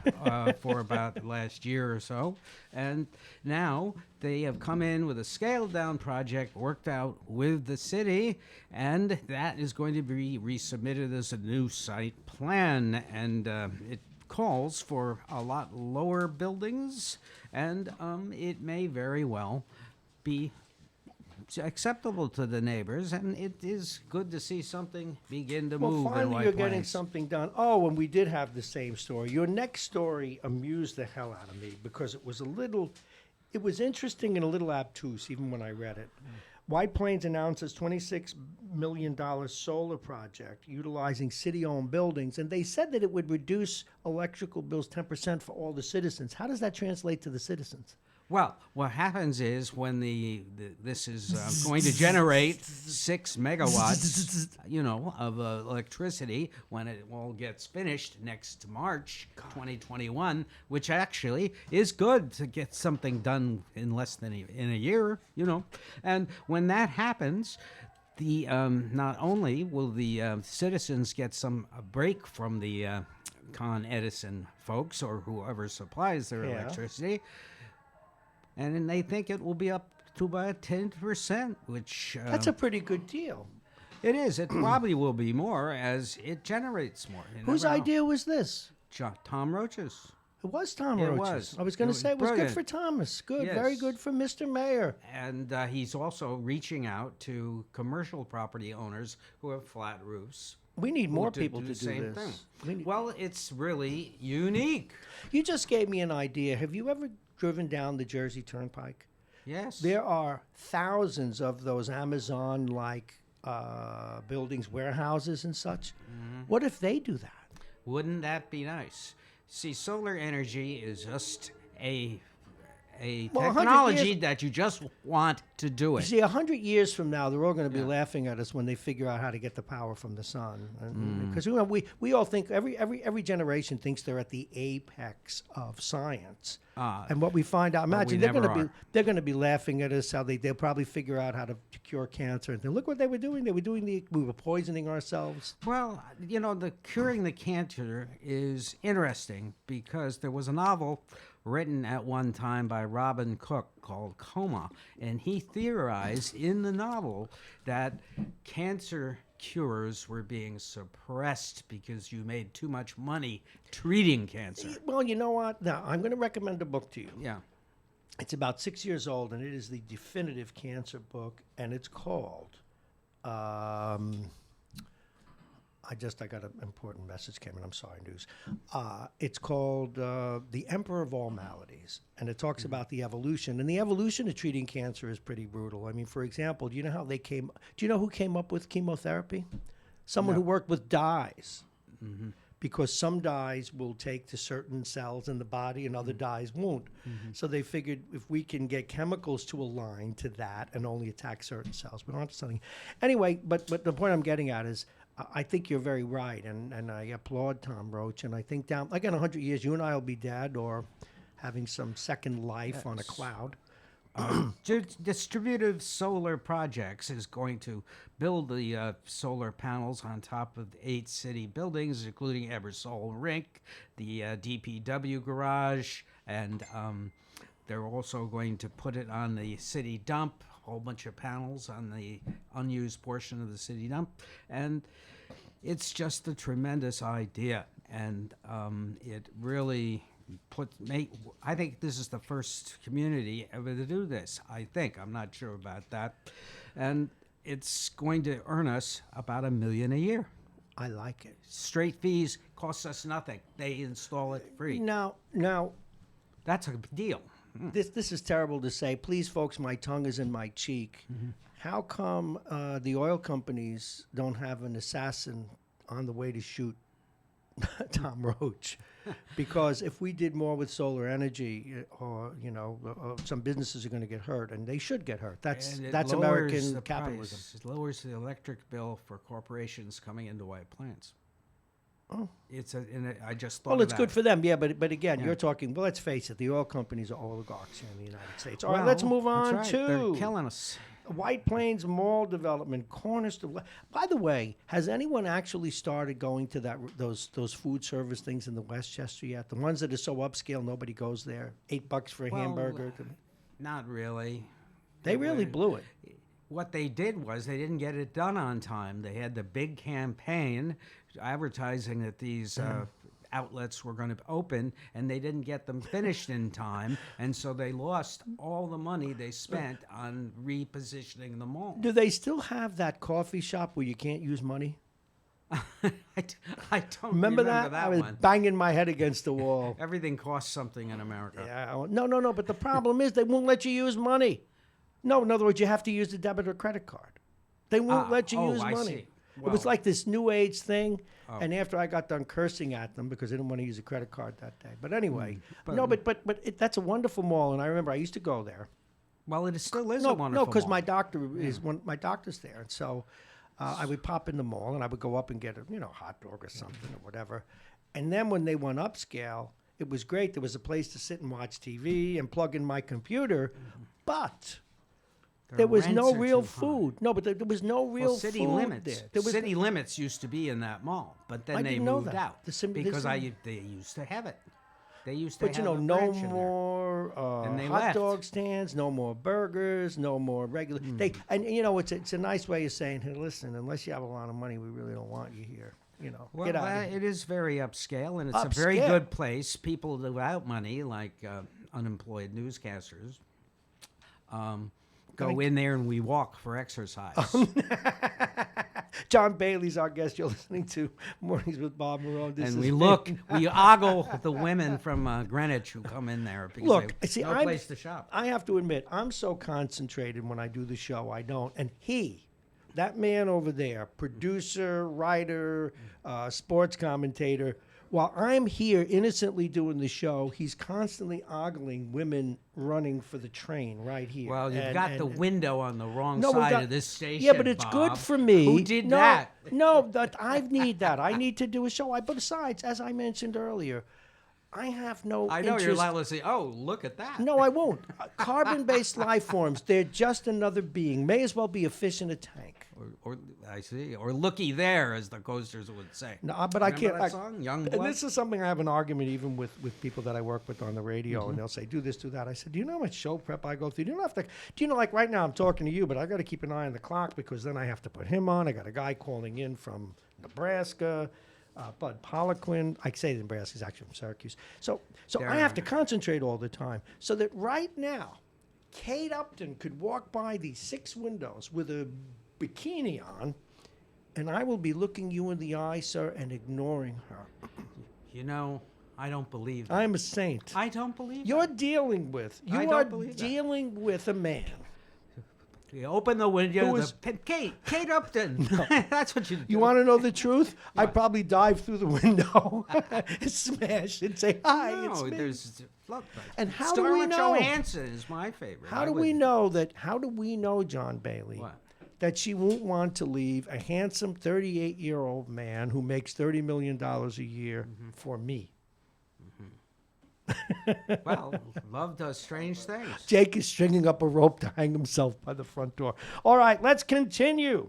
for about the last year or so. And now they have come in with a scaled-down project worked out with the city, and that is going to be resubmitted as a new site plan. And it calls for a lot lower buildings, and it may very well be acceptable to the neighbors, and it is good to see something begin to move. Well, finally in you're White getting Plains. something done. Oh, and we did have the same story. Your next story amused the hell out of me because it was interesting and a little obtuse even when I read it. White Plains announces $26 million solar project utilizing city-owned buildings, and they said that it would reduce electrical bills 10% for all the citizens. How does that translate to the citizens? Well, what happens is when this is going to generate 6 megawatts, of electricity when it all gets finished next March 2021, which actually is good to get something done in less than in a year, And when that happens, the not only will the citizens get a break from the Con Edison folks or whoever supplies their electricity, and then they think it will be up to about 10%, which... That's a pretty good deal. It is. It probably will be more as it generates more. Whose idea was this? Tom Roach's. It was Tom It Roach's. was. I was going It to was say it was good brilliant. for Thomas. Good. Yes. Very good for Mr. Mayor. And he's also reaching out to commercial property owners who have flat roofs. We need more to people do to the do same this. thing. Well, it's really unique. You just gave me an idea. Have you ever driven down the Jersey Turnpike? Yes. There are thousands of those Amazon-like buildings, warehouses and such. Mm-hmm. What if they do that? Wouldn't that be nice? See, solar energy is just a Well, 100 technology years- that you just want to do You it. see, 100 years from now, they're all going to be Yeah. laughing at us when they figure out how to get the power from the sun. Mm. Because we all think, every generation thinks they're at the apex of science. And what we find out, but we imagine never they're going to be laughing at us. They'll probably figure out how to cure cancer. And look what they were doing. We were poisoning ourselves. Well, the curing the cancer is interesting because there was a novel written at one time by Robin Cook called Coma, and he theorized in the novel that cancer cures were being suppressed because you made too much money treating cancer. Well, you know what? Now, I'm going to recommend a book to you. Yeah. It's about 6 years old, and it is the definitive cancer book, and it's called. I got an important message came in. I'm sorry, news. It's called The Emperor of All Maladies, and it talks about the evolution. And the evolution of treating cancer is pretty brutal. I mean, for example, do you know who came up with chemotherapy? Someone who worked with dyes. Mm-hmm. Because some dyes will take to certain cells in the body and other dyes won't. Mm-hmm. So they figured if we can get chemicals to align to that and only attack certain cells, we don't have to something. Anyway, but the point I'm getting at is I think you're very right, and I applaud Tom Roach, and I think in 100 years, you and I will be dead or having some second life on a cloud. Distributive Solar Projects is going to build the solar panels on top of 8 city buildings, including Ebersol Rink, the DPW garage, and they're also going to put it on the city dump, a whole bunch of panels on the unused portion of the city dump. And it's just a tremendous idea, and it really... I think this is the first community ever to do this. I'm not sure about that. And it's going to earn us about $1 million a year. I like it. Straight fees cost us nothing. They install it free. Now, That's a deal. this is terrible to say. Please, folks, my tongue is in my cheek. Mm-hmm. How come the oil companies don't have an assassin on the way to shoot Tom Roach? Because if we did more with solar energy, some businesses are going to get hurt, and they should get hurt. That's American capitalism. It lowers the electric bill for corporations coming into White Plains. I just thought. Well, of it's good that. for them, yeah. But again, Yeah. you're talking. Well, let's face it. The oil companies are oligarchs here in the United States. All right, Well, let's move on that's right. They're to killing us. White Plains Mall development, cornerstone. By the way, has anyone actually started going to those food service things in the Westchester yet? The ones that are so upscale, nobody goes there. $8 for a hamburger. Not really. They really blew it. What they did was they didn't get it done on time. They had the big campaign advertising that these outlets were going to open, and they didn't get them finished in time, and so they lost all the money they spent on repositioning the mall. Do they still have that coffee shop where you can't use money? I don't Remember that? I was one. banging my head against the wall. Everything costs something in America. Yeah, no. But the problem is they won't let you use money. No, in other words, you have to use the debit or credit card. They won't let you use I money. see. It was Well- like this new age thing. And after I got done cursing at them because I didn't want to use a credit card that day. But anyway, that's a wonderful mall, and I remember I used to go there. Well, it still is a No, wonderful because mall. my doctor my doctor's there, and so I would pop in the mall and I would go up and get a hot dog or something or whatever. And then when they went upscale, it was great. There was a place to sit and watch TV and plug in my computer, but there was rents no are real too high. food. No, but there was no real City food limits. there. There was City limits used to be in that mall, but then I they didn't know moved that. out because they used to have it. They used to But have a no branch in there. more And they hot left. dog stands, no more burgers, no more regular. They and it's a nice way of saying, hey, listen, unless you have a lot of money, we really don't want you here. Well, get out of here. it is very upscale, and it's a very Upscale. good place. People without money, like unemployed newscasters, go in there and we walk for exercise. John Bailey's our guest. You're listening to Mornings with Bob Marrone. This And is we ogle the women from Greenwich who come in there because Look, they see, no place to shop. I have to admit, I'm so concentrated when I do the show, I don't. And that man over there, producer, writer, sports commentator, while I'm here innocently doing the show, he's constantly ogling women running for the train right here. Well, you've got the window on the wrong No, we side got- of this station. Yeah, but it's Bob. good for me. Who did No, that? No, I need that. I need to do a show. But besides, as I mentioned earlier, I have no I know interest. you're allowed to say, "Oh, look at that." No, I won't. Carbon-based life forms, they're just another being. May as well be a fish in a tank. Or I see, or looky there, as the coasters would say. No, but I Remember can't. that song, Young And Blood? this is something I have an argument even with people that I work with on the radio, and they'll say, "Do this, do that." I said, "Do you know how much show prep I go through? Do you know have to? Do you know like right now I'm talking to you, but I got to keep an eye on the clock because then I have to put him on. I got a guy calling in from Nebraska." Bud Poliquin, I say Nebraska, he's actually from Syracuse. So I have to concentrate all the time. So that right now, Kate Upton could walk by these 6 windows with a bikini on, and I will be looking you in the eye, sir, and ignoring her. I don't believe that. I'm a saint. I don't believe You're dealing with, I you don't are believe that. dealing with a man. You open the window. Who was- Kate Upton. That's what you do. You want to know the truth? I'd probably dive through the window, smash, and say, "Hi, it's me." there's look. And how do we Scarlett know? Johansson is my favorite. How do we know that? How do we know, John Bailey, What? that she won't want to leave a handsome 38-year-old man who makes $30 million a year for me? Well, love does strange things. Jake is stringing up a rope to hang himself by the front door. All right, let's continue.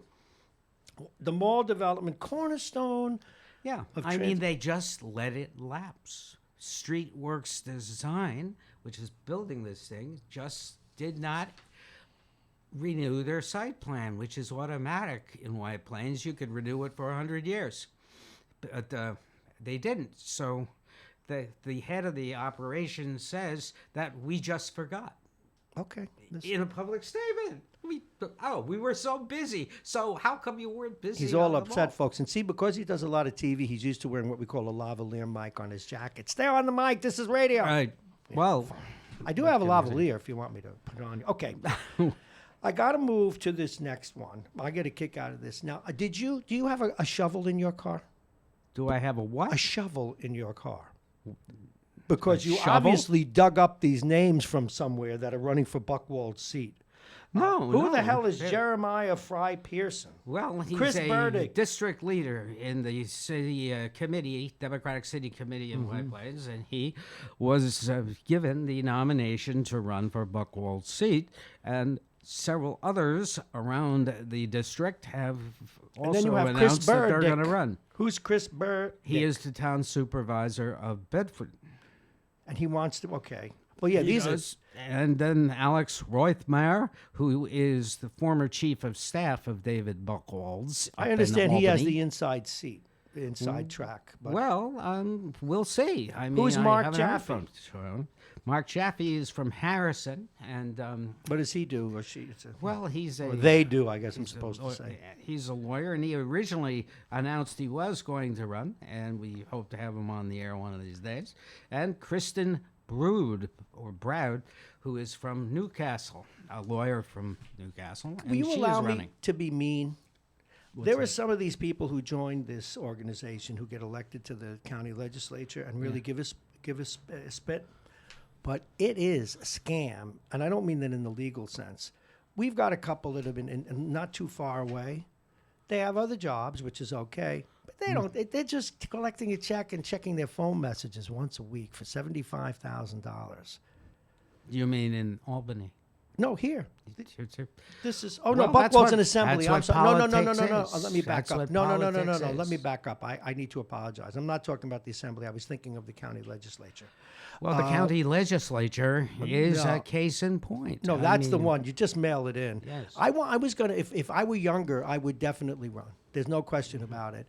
The mall development cornerstone. Yeah, of I mean, trans- they just let it lapse. Streetworks Design, which is building this thing, just did not renew their site plan, which is automatic in White Plains. You could renew it for 100 years. But they didn't. So the head of the operation says that we just forgot. Okay. In a public statement. We were so busy. So how come you weren't busy? He's all on the upset, mall? folks. And see, because he does a lot of TV, he's used to wearing what we call a lavalier mic on his jacket. Stay on the mic. This is radio. Right. Well, I do have a lavalier if you want me to put it on you. Okay. I got to move to this next one. I get a kick out of this. Now, do you have a shovel in your car? do I have a what? A shovel in your car? Because you shovel? obviously dug up these names from somewhere that are running for Buckwald's seat. Who the no, hell is they- Jeremiah Fry Pearson? Well, he's Chris a Burdick. district leader in the city committee, Democratic City Committee in White Plains, and he was given the nomination to run for Buchwald's seat, and several others around the district have And then you also have Chris announced that they're Burdick. going to run. Who's Chris Burdick? He is the town supervisor of Bedford. And he wants to, okay. Well, yeah, He these does. And then Alex Roithmeyer, who is the former chief of staff of David Buchwald's. I up in understand he has Albany. the inside seat, the inside track. But Well, we'll see. I mean, Who's I Mark haven't heard Jaffe? from- so, Mark Jaffe is from Harrison, and what does he do, or she? well, he's a Or they do, I guess I'm he's a supposed to law- say. He's a lawyer, and he originally announced he was going to run, and we hope to have him on the air one of these days. And Kristen Browd, who is from Newcastle, a lawyer from Newcastle, and Will you she allow is me running. to be mean? There are some of these people who join this organization who get elected to the county legislature and really give us a spit. But it is a scam, and I don't mean that in the legal sense. We've got a couple that have been in not too far away. They have other jobs, which is okay, but they don't. They're just collecting a check and checking their phone messages once a week for $75,000. You mean in Albany? No, here. This is. Oh Well, no, that's Buchwald's what- an assembly. that's I'm what sorry. No. politics is. Let me back That's up. what No. politics Let me is. back up. I need to apologize. I'm not talking about the assembly. I was thinking of the county legislature. Well, the county legislature is no. a case in point. No, I that's the mean, one. You just mail it in. Yes. I was gonna. If I were younger, I would definitely run. There's no question about it.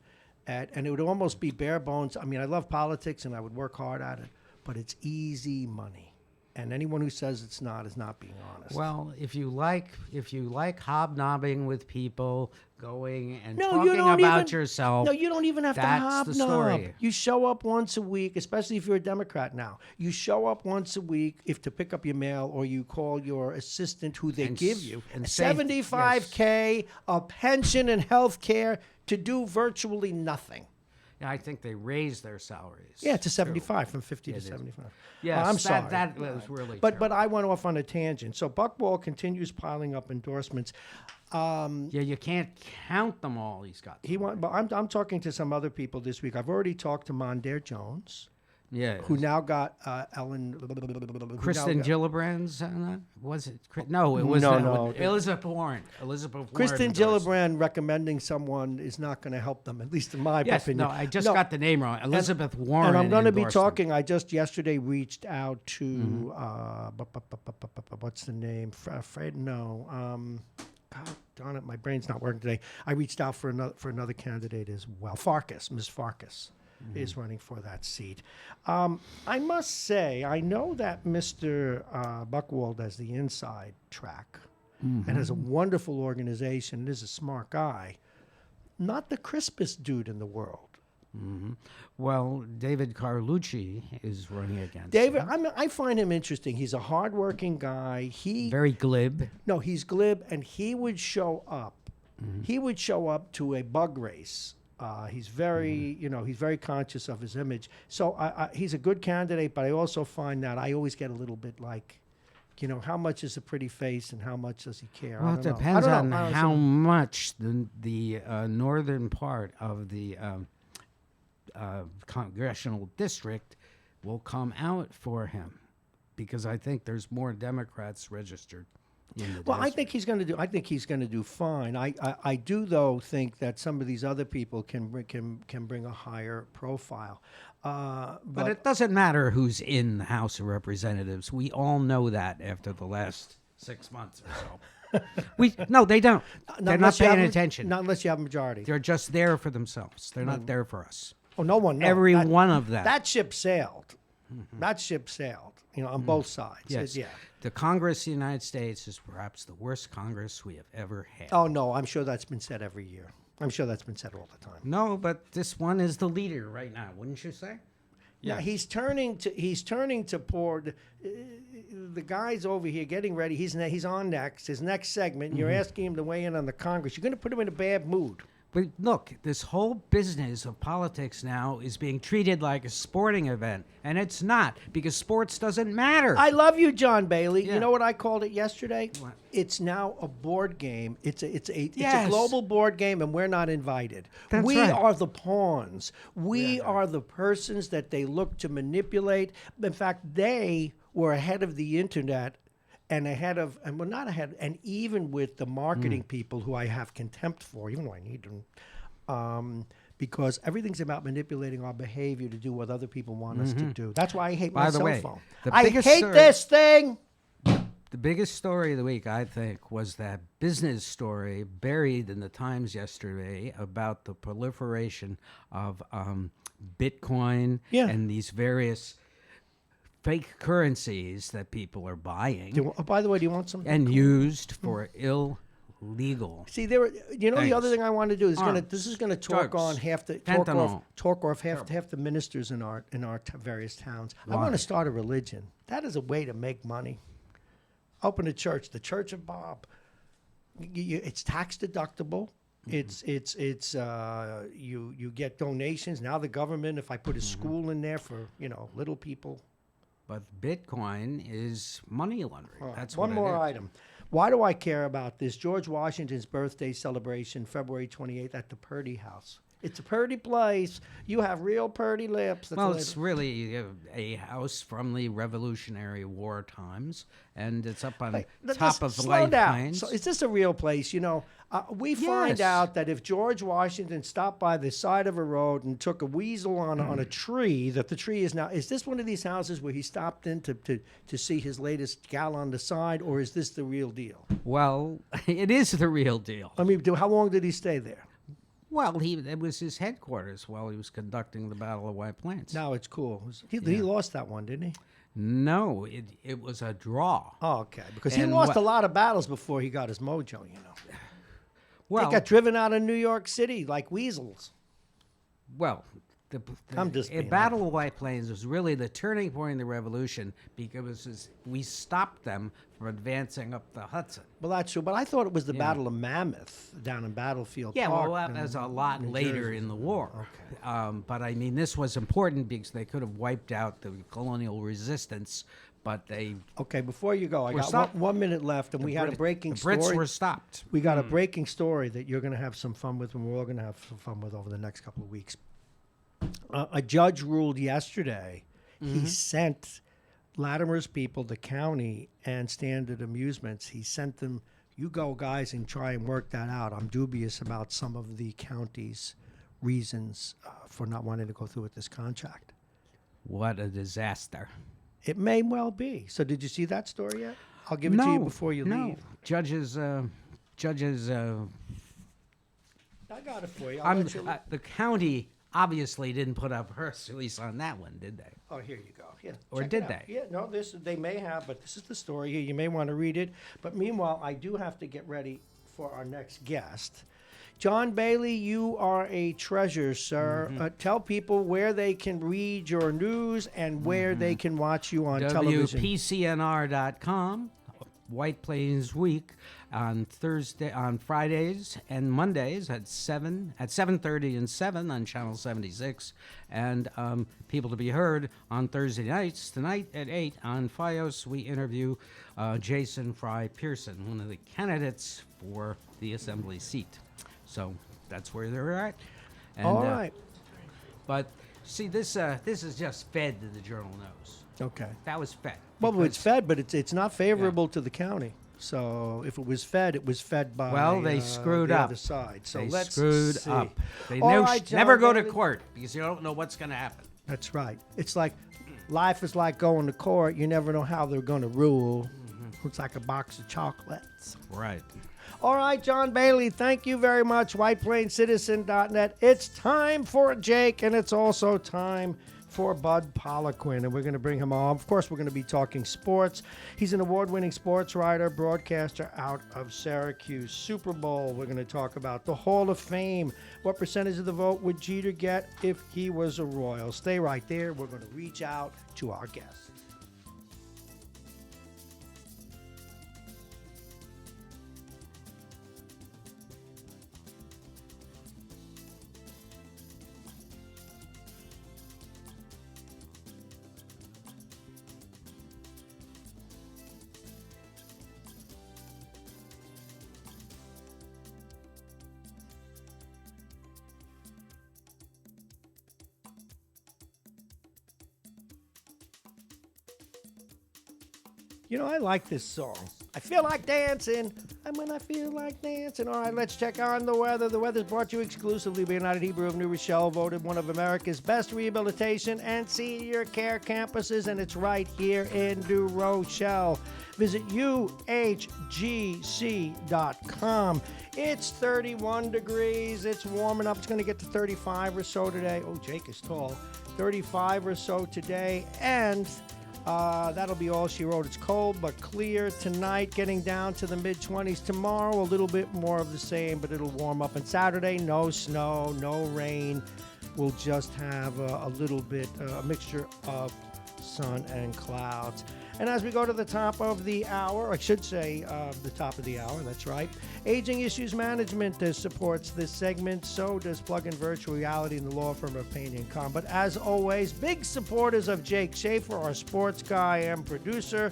And it would almost be bare bones. I mean, I love politics and I would work hard at it, but it's easy money. And anyone who says it's not is not being honest. Well, if you like hobnobbing with people, going and No, talking you don't about even, yourself. No, you don't even have to that's the hobnob. story. You show up once a week, especially if you're a Democrat now. You show up once a week if to pick up your mail, or you call your assistant who they And give s- you and say- $75K, a pension and health care to do virtually nothing. Yeah, I think they raised their salaries. Yeah, to too. 75, from 50 to it is. 75. Yes, I'm that- sorry. that was really But I went off on a tangent. So Buchwald continues piling up endorsements. Yeah, you can't count them all. He's got. But I'm talking to some other people this week. I've already talked to Mondaire Jones, Yeah. who now got Ellen. Kristen Gillibrand's was it? No, it was No. Elizabeth Warren. Kristen endorsed. Gillibrand recommending someone is not going to help them, at least in my Yes, opinion. no, I just got the name wrong. Elizabeth Warren. And I'm going to be endorsed them. talking. I just yesterday reached out to Mm-hmm. what's the name? Fred? No. God darn it, my brain's not working today. I reached out for another candidate as well. Ms. Farkas. Is running for that seat. I must say, I know that Mr. Buchwald has the inside track and has a wonderful organization and is a smart guy. Not the crispest dude in the world. Well, David Carlucci is running against David, him. I find him interesting. He's a hardworking guy. Very glib. No, he's glib, and he would show up. He would show up to a bug race. He's very, he's very conscious of his image. So he's a good candidate, but I also find that I always get a little bit like, how much is a pretty face and how much does he care? Well, I it don't know. depends I don't on know. Honestly. how much the northern part of the congressional district will come out for him, because I think there's more Democrats registered. Well, I think he's going to do. I think he's going to do fine. I do though think that some of these other people can bring a higher profile. But it doesn't matter who's in the House of Representatives. We all know that after the last 6 months or so. No, they don't. They're not paying attention. Not unless you have a majority. They're just there for themselves. They're not there for us. Oh, no one. No, Every that- one of them. That ship sailed. That ship sailed. On both sides. Yes. Yeah. The Congress of the United States is perhaps the worst Congress we have ever had. Oh no, I'm sure that's been said every year. I'm sure that's been said all the time. No, but this one is the leader right now, wouldn't you say? Yeah, he's turning to pour the guys over here getting ready. He's on next. His next segment. You're asking him to weigh in on the Congress. You're going to put him in a bad mood. But look, this whole business of politics now is being treated like a sporting event, and it's not, because sports doesn't matter. I love you, John Bailey. Yeah. You know what I called it yesterday? What? It's now a board game. It's a Yes. global board game, and we're not invited. That's we right. are the pawns. We are the persons that they look to manipulate. In fact, they were ahead of the internet. And not ahead, and even with the marketing people who I have contempt for, even though I need them, because everything's about manipulating our behavior to do what other people want us to do. That's why I hate my By the cell way, phone. the I biggest hate story- this thing. The biggest story of the week, I think, was that business story buried in the Times yesterday about the proliferation of Bitcoin Yeah. and these various fake currencies that people are buying By the way, do you want some? and used for illegal. See, the other thing I want to do is Arms, this is gonna talk drugs, on half the ministers in our various towns. I want Why? to start a religion. That is a way to make money. Open a church, the Church of Bob. It's tax deductible. You get donations. Now the government, if I put a school in there for little people. But Bitcoin is money laundering. That's One what more it is. item. Why do I care about this? George Washington's birthday celebration, February 28th at the Purdy House. It's a Purdy place. You have real Purdy lips. That's Well, what it's really a house from the Revolutionary War times, and it's up on top of slow White down. Plains. So is this a real place? We find Yes. out that if George Washington stopped by the side of a road and took a weasel on a tree, that the tree is now. Is this one of these houses where he stopped in to see his latest gal on the side, or is this the real deal? Well, it is the real deal. I mean, how long did he stay there? Well, it was his headquarters while he was conducting the Battle of White Plains. Now it's cool. He lost that one, didn't he? No, it was a draw. Oh, okay. Because he And lost what- a lot of battles before he got his mojo, Well, They got driven out of New York City like weasels. well, the I'm just being Battle of White Plains was really the turning point in the Revolution because we stopped them from advancing up the Hudson. Well, that's true. But I thought it was the Battle of Mammoth down in Battlefield Yeah, Park. well, that was a lot later Jersey. in the war. But I mean, this was important because they could have wiped out the colonial resistance, but they Okay, before you go, I We're got stopped. 1 minute left, and we had a Brit- breaking the Brits story. were stopped. We got a breaking story that you're going to have some fun with, and we're all going to have some fun with over the next couple of weeks. A judge ruled yesterday. He sent Latimer's people, the county, and Standard Amusements. He sent them, you go, guys, and try and work that out. I'm dubious about some of the county's reasons for not wanting to go through with this contract. What a disaster! It may well be. So did you see that story yet? I'll give it to you before you leave. Judges. I got it for you. I'll let you The county obviously didn't put up a press release on that one, did they? Oh, here you go. Yeah. Or check did it out. they? Yeah, no, they may have, but this is the story here. You may want to read it. But meanwhile, I do have to get ready for our next guest. John Bailey, you are a treasure, sir. Tell people where they can read your news and where they can watch you on television. WPCNR.com, White Plains Week on Fridays and Mondays at 7:30 and 7 on Channel 76, and people to be heard on Thursday nights. Tonight at 8 on FiOS, we interview Jason Fry Pearson, one of the candidates for the Assembly seat. So that's where they're at. And, All right. But see, this is just fed to the Journal News. Okay. That was fed. Well, it's because- fed, but it's not favorable to the county. So if it was fed by Well, they screwed the up. other side. So They let's screwed see. up. They All never, right, John never go to Bailey. court because you don't know what's going to happen. That's right. It's like life is like going to court. You never know how they're going to rule. It's like a box of chocolates. Right. All right, John Bailey, thank you very much. WhitePlainsCitizen.net. It's time for Jake, and it's also time for Bud Poliquin, and we're going to bring him on. Of course, we're going to be talking sports. He's an award-winning sports writer, broadcaster out of Syracuse. Super Bowl, we're going to talk about the Hall of Fame. What percentage of the vote would Jeter get if he was a Royal? Stay right there. We're going to reach out to our guests. You know, I like this song. I feel like dancing. And when I feel like dancing. All right, let's check on the weather. The weather's brought to you exclusively by United Hebrew of New Rochelle, voted one of America's best rehabilitation and senior care campuses, and it's right here in New Rochelle. Visit uhgc.com. It's 31 degrees. It's warming up. It's going to get to 35 or so today. Oh, Jake is tall. 35 or so today, and that'll be all she wrote. It's cold but clear tonight, getting down to the mid-20s. Tomorrow, a little bit more of the same, but it'll warm up. And Saturday, no snow, no rain. We'll just have a little bit, a mixture of sun and clouds. And as we go to the top of the hour, I should say the top of the hour, that's right, Aging Issues Management supports this segment. So does Plug-in Virtual Reality and the law firm of Payne & Con. But as always, big supporters of Jake Schaefer, our sports guy and producer.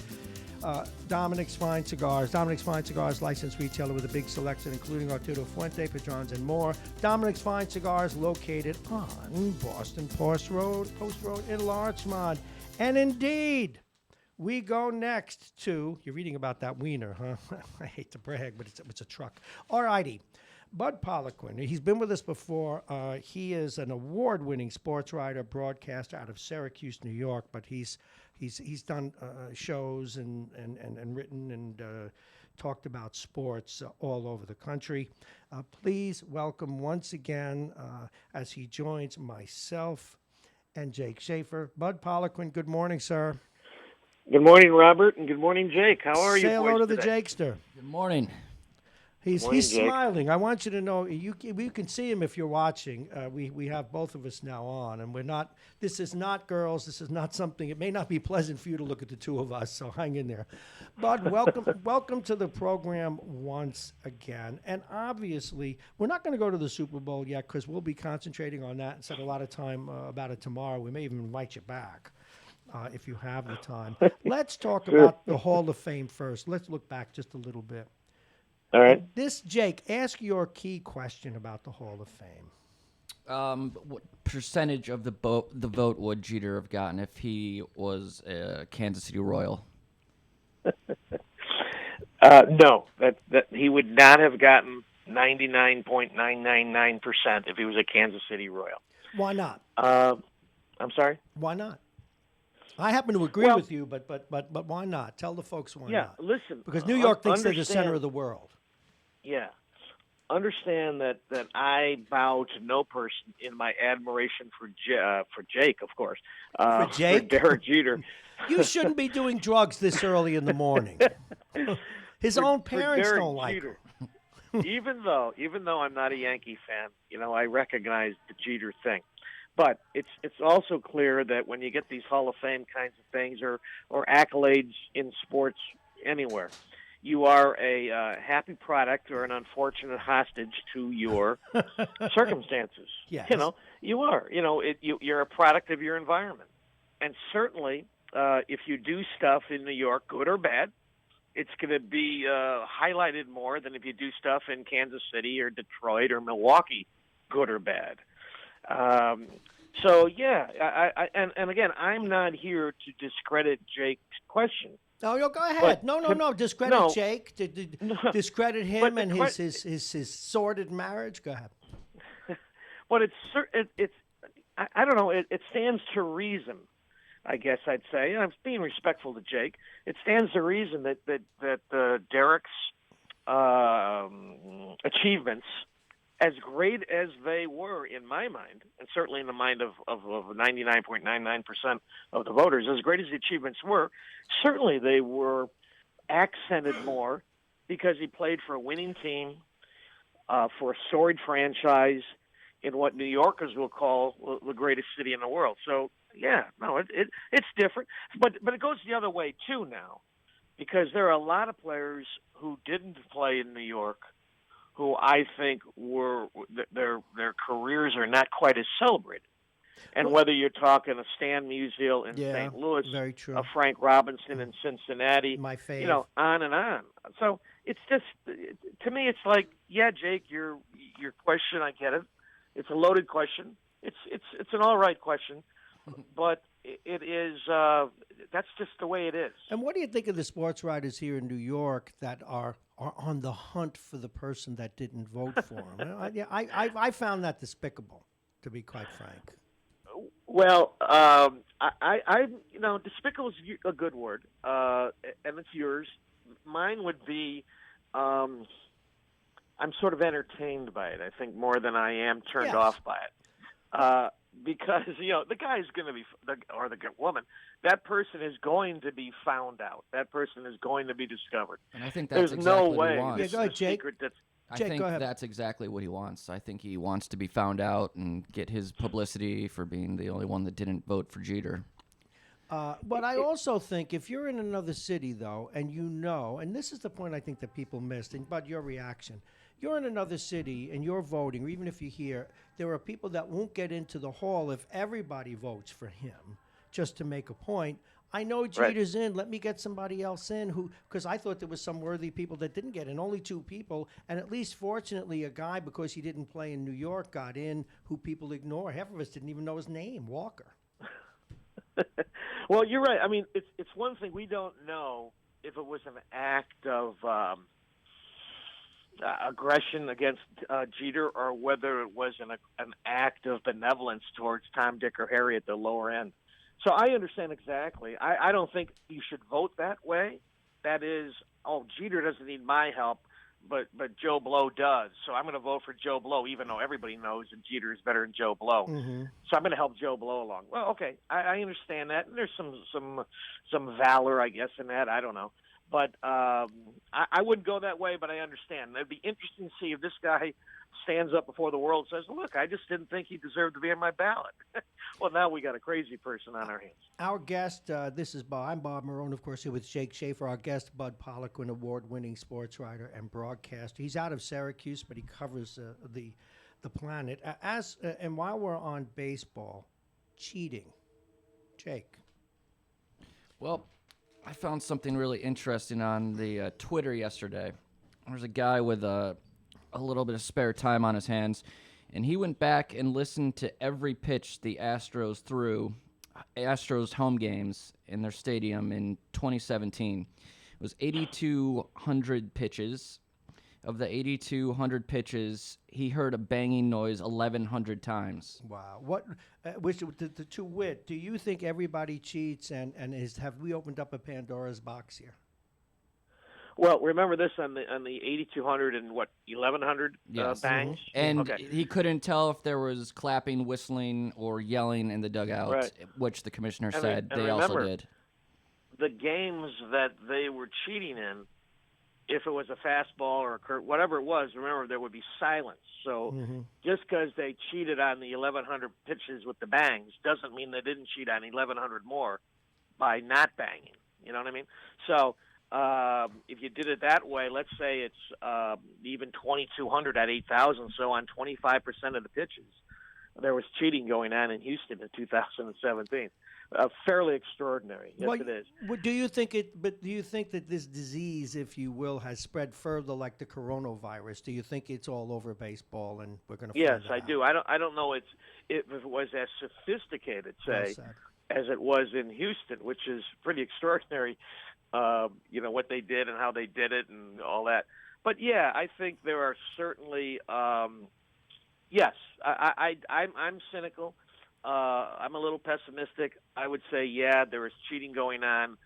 Dominic's Fine Cigars. Dominic's Fine Cigars, licensed retailer with a big selection, including Arturo Fuente, Padrons, and more. Dominic's Fine Cigars, located on Boston Post Road in Larchmont. And indeed, we go next to, you're reading about that wiener, huh? I hate to brag, but it's a truck. All righty. Bud Poliquin, he's been with us before. He is an award-winning sports writer, broadcaster out of Syracuse, New York, but he's done shows and written and talked about sports all over the country. Please welcome once again, as he joins myself and Jake Schaefer. Bud Poliquin, good morning, sir. Good morning, Robert, and good morning, Jake. How are you? Say hello to the today? Jakester. Good morning. He's Jake. smiling. I want you to know you can see him if you're watching. We have both of us now on, and we're not. This is not girls. This is not something. It may not be pleasant for you to look at the two of us. So hang in there. Bud, welcome to the program once again. And obviously, we're not going to go to the Super Bowl yet because we'll be concentrating on that and spend a lot of time about it tomorrow. We may even invite you back. If you have the time. Let's talk about the Hall of Fame first. Let's look back just a little bit. All right. Jake, ask your key question about the Hall of Fame. What percentage of the vote would Jeter have gotten if he was a Kansas City Royal? No, that he would not have gotten 99.999% if he was a Kansas City Royal. Why not? I'm sorry? Why not? I happen to agree with you, but why not? Tell the folks why not. Yeah, listen. Because New York thinks they're the center of the world. Yeah. Understand that I bow to no person in my admiration for Jake, of course. For Jake? For Derek Jeter. You shouldn't be doing drugs this early in the morning. His own parents don't like him. even though I'm not a Yankee fan, I recognize the Jeter thing. But it's also clear that when you get these Hall of Fame kinds of things or accolades in sports anywhere, you are a happy product or an unfortunate hostage to your circumstances. Yes. You are. You're a product of your environment. And certainly, if you do stuff in New York, good or bad, it's going to be highlighted more than if you do stuff in Kansas City or Detroit or Milwaukee, good or bad. So yeah, and again, I'm not here to discredit Jake's question. No, go ahead. No. Discredit Jake. Discredit him and his sordid marriage. Go ahead. Well, it's I don't know. It stands to reason, I guess I'd say. I'm being respectful to Jake. It stands to reason that Derek's achievements, as great as they were in my mind, and certainly in the mind of 99.99% of the voters, as great as the achievements were, certainly they were accented more because he played for a winning team, for a storied franchise in what New Yorkers will call the greatest city in the world. So, yeah, no, it's different. But it goes the other way, too, now, because there are a lot of players who didn't play in New York who I think their careers are not quite as celebrated. And whether you're talking a Stan Musial in St. Louis, very true. A Frank Robinson in Cincinnati, my favorite. On and on. So it's just, to me, it's like, yeah, Jake, your question, I get it. It's a loaded question. It's an all right question, but it is That's just the way it is. And what do you think of the sports writers here in New York that are on the hunt for the person that didn't vote for him? I found that despicable, to be quite frank. Well, despicable is a good word, and it's yours. Mine would be, I'm sort of entertained by it, I think, more than I am turned off by it. Because, the guy is going to be, or the woman, that person is going to be found out. That person is going to be discovered. And I think that's There's exactly no what way. he wants. Yeah, go ahead, Jake. I Jake, think go ahead. that's exactly what he wants. I think he wants to be found out and get his publicity for being the only one that didn't vote for Jeter. But I also think if you're in another city, though, and and this is the point I think that people missed, but your reaction. You're in another city and you're voting, or even if you're here, there are people that won't get into the hall if everybody votes for him, just to make a point. I know Jeter's in. Let me get somebody else in because I thought there was some worthy people that didn't get in. Only 2 people, and at least fortunately a guy, because he didn't play in New York, got in who people ignore. Half of us didn't even know his name, Walker. Well, you're right. I mean, it's one thing we don't know if it was an act of aggression against Jeter or whether it was an act of benevolence towards Tom, Dick, or Harry at the lower end. So I understand exactly. I don't think you should vote that way. That is, Jeter doesn't need my help, but Joe Blow does. So I'm going to vote for Joe Blow, even though everybody knows that Jeter is better than Joe Blow. Mm-hmm. So I'm going to help Joe Blow along. Well, okay, I understand that. And there's some valor, I guess, in that. I don't know. But I wouldn't go that way, but I understand. It'd be interesting to see if this guy stands up before the world and says, look, I just didn't think he deserved to be on my ballot. Well, now we got a crazy person on our hands. Our guest, this is Bob. I'm Bob Marrone, of course, here with Jake Schaefer. Our guest, Bud Pollock, an award-winning sports writer and broadcaster. He's out of Syracuse, but he covers the planet. And while we're on baseball, cheating. Jake. Well, I found something really interesting on the Twitter yesterday. There was a guy with a little bit of spare time on his hands, and he went back and listened to every pitch the Astros threw, Astros home games in their stadium in 2017. It was 8,200 pitches. Of the 8,200 pitches, he heard a banging noise 1,100 times. Wow. What? To wit, do you think everybody cheats, and have we opened up a Pandora's box here? Well, remember this on the 8,200 and 1,100 Yes. bangs, and okay. he couldn't tell if there was clapping, whistling, or yelling in the dugout, Right. which the commissioner And said and they also remember, did. The games that they were cheating in, if it was a fastball or a curve, whatever it was, remember there would be silence. So just because they cheated on the 1,100 pitches with the bangs doesn't mean they didn't cheat on 1,100 more by not banging. You know what I mean? So if you did it that way, let's say it's even 2,200 at 8,000. So on 25% of the pitches, there was cheating going on in Houston in 2017. Fairly extraordinary. Yes, it is. Do you think But do you think that this disease, if you will, has spread further, like the coronavirus? Do you think it's all over baseball, and we're going to? Yes, I do. I don't know if it was as sophisticated, say, as it was in Houston, which is pretty extraordinary. What they did and how they did it and all that. But yeah, I think there are certainly. Yes, I'm cynical. I'm a little pessimistic. I would say, yeah, there is cheating going on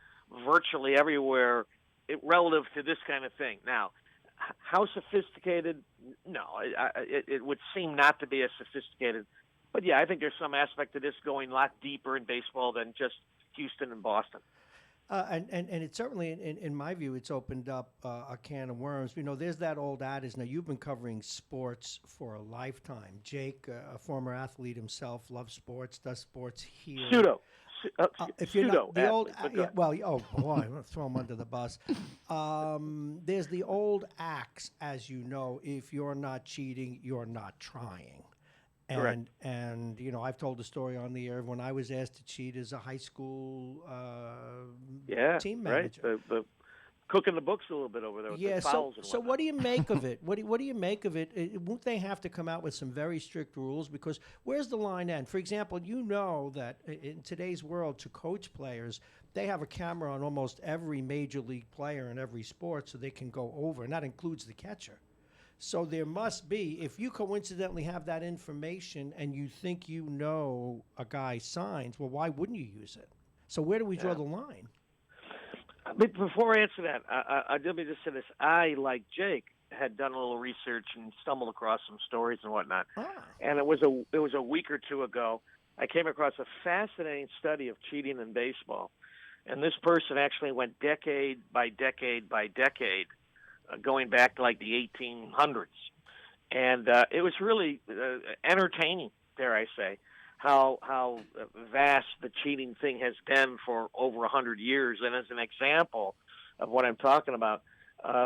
virtually everywhere relative to this kind of thing. Now, how sophisticated? No, it would seem not to be as sophisticated. But yeah, I think there's some aspect of this going a lot deeper in baseball than just Houston and Boston. And it certainly, in my view, it's opened up a can of worms. There's that old adage. Now, you've been covering sports for a lifetime. Jake, a former athlete himself, loves sports, does sports here. Pseudo. If you're not, the old, athlete, oh boy, I'm going to throw him under the bus. There's the old axe, as you know, if you're not cheating, you're not trying. Correct. And I've told the story on the air when I was asked to cheat as a high school team manager. Right. The cooking the books a little bit over there with the fouls and so what do you make of it? What do you make of it? Won't they have to come out with some very strict rules? Because where's the line end? For example, that in today's world, to coach players, they have a camera on almost every major league player in every sport, so they can go over, and that includes the catcher. So there must be, if you coincidentally have that information and you think you know a guy's signs, well, why wouldn't you use it? So where do we draw the line? But before I answer that, let me just say this. I, like Jake, had done a little research and stumbled across some stories and whatnot. And it was a week or two ago, I came across a fascinating study of cheating in baseball. And this person actually went decade by decade by decade, going back to like the 1800s. And it was really entertaining, dare I say, how vast the cheating thing has been for over 100 years. And as an example of what I'm talking about,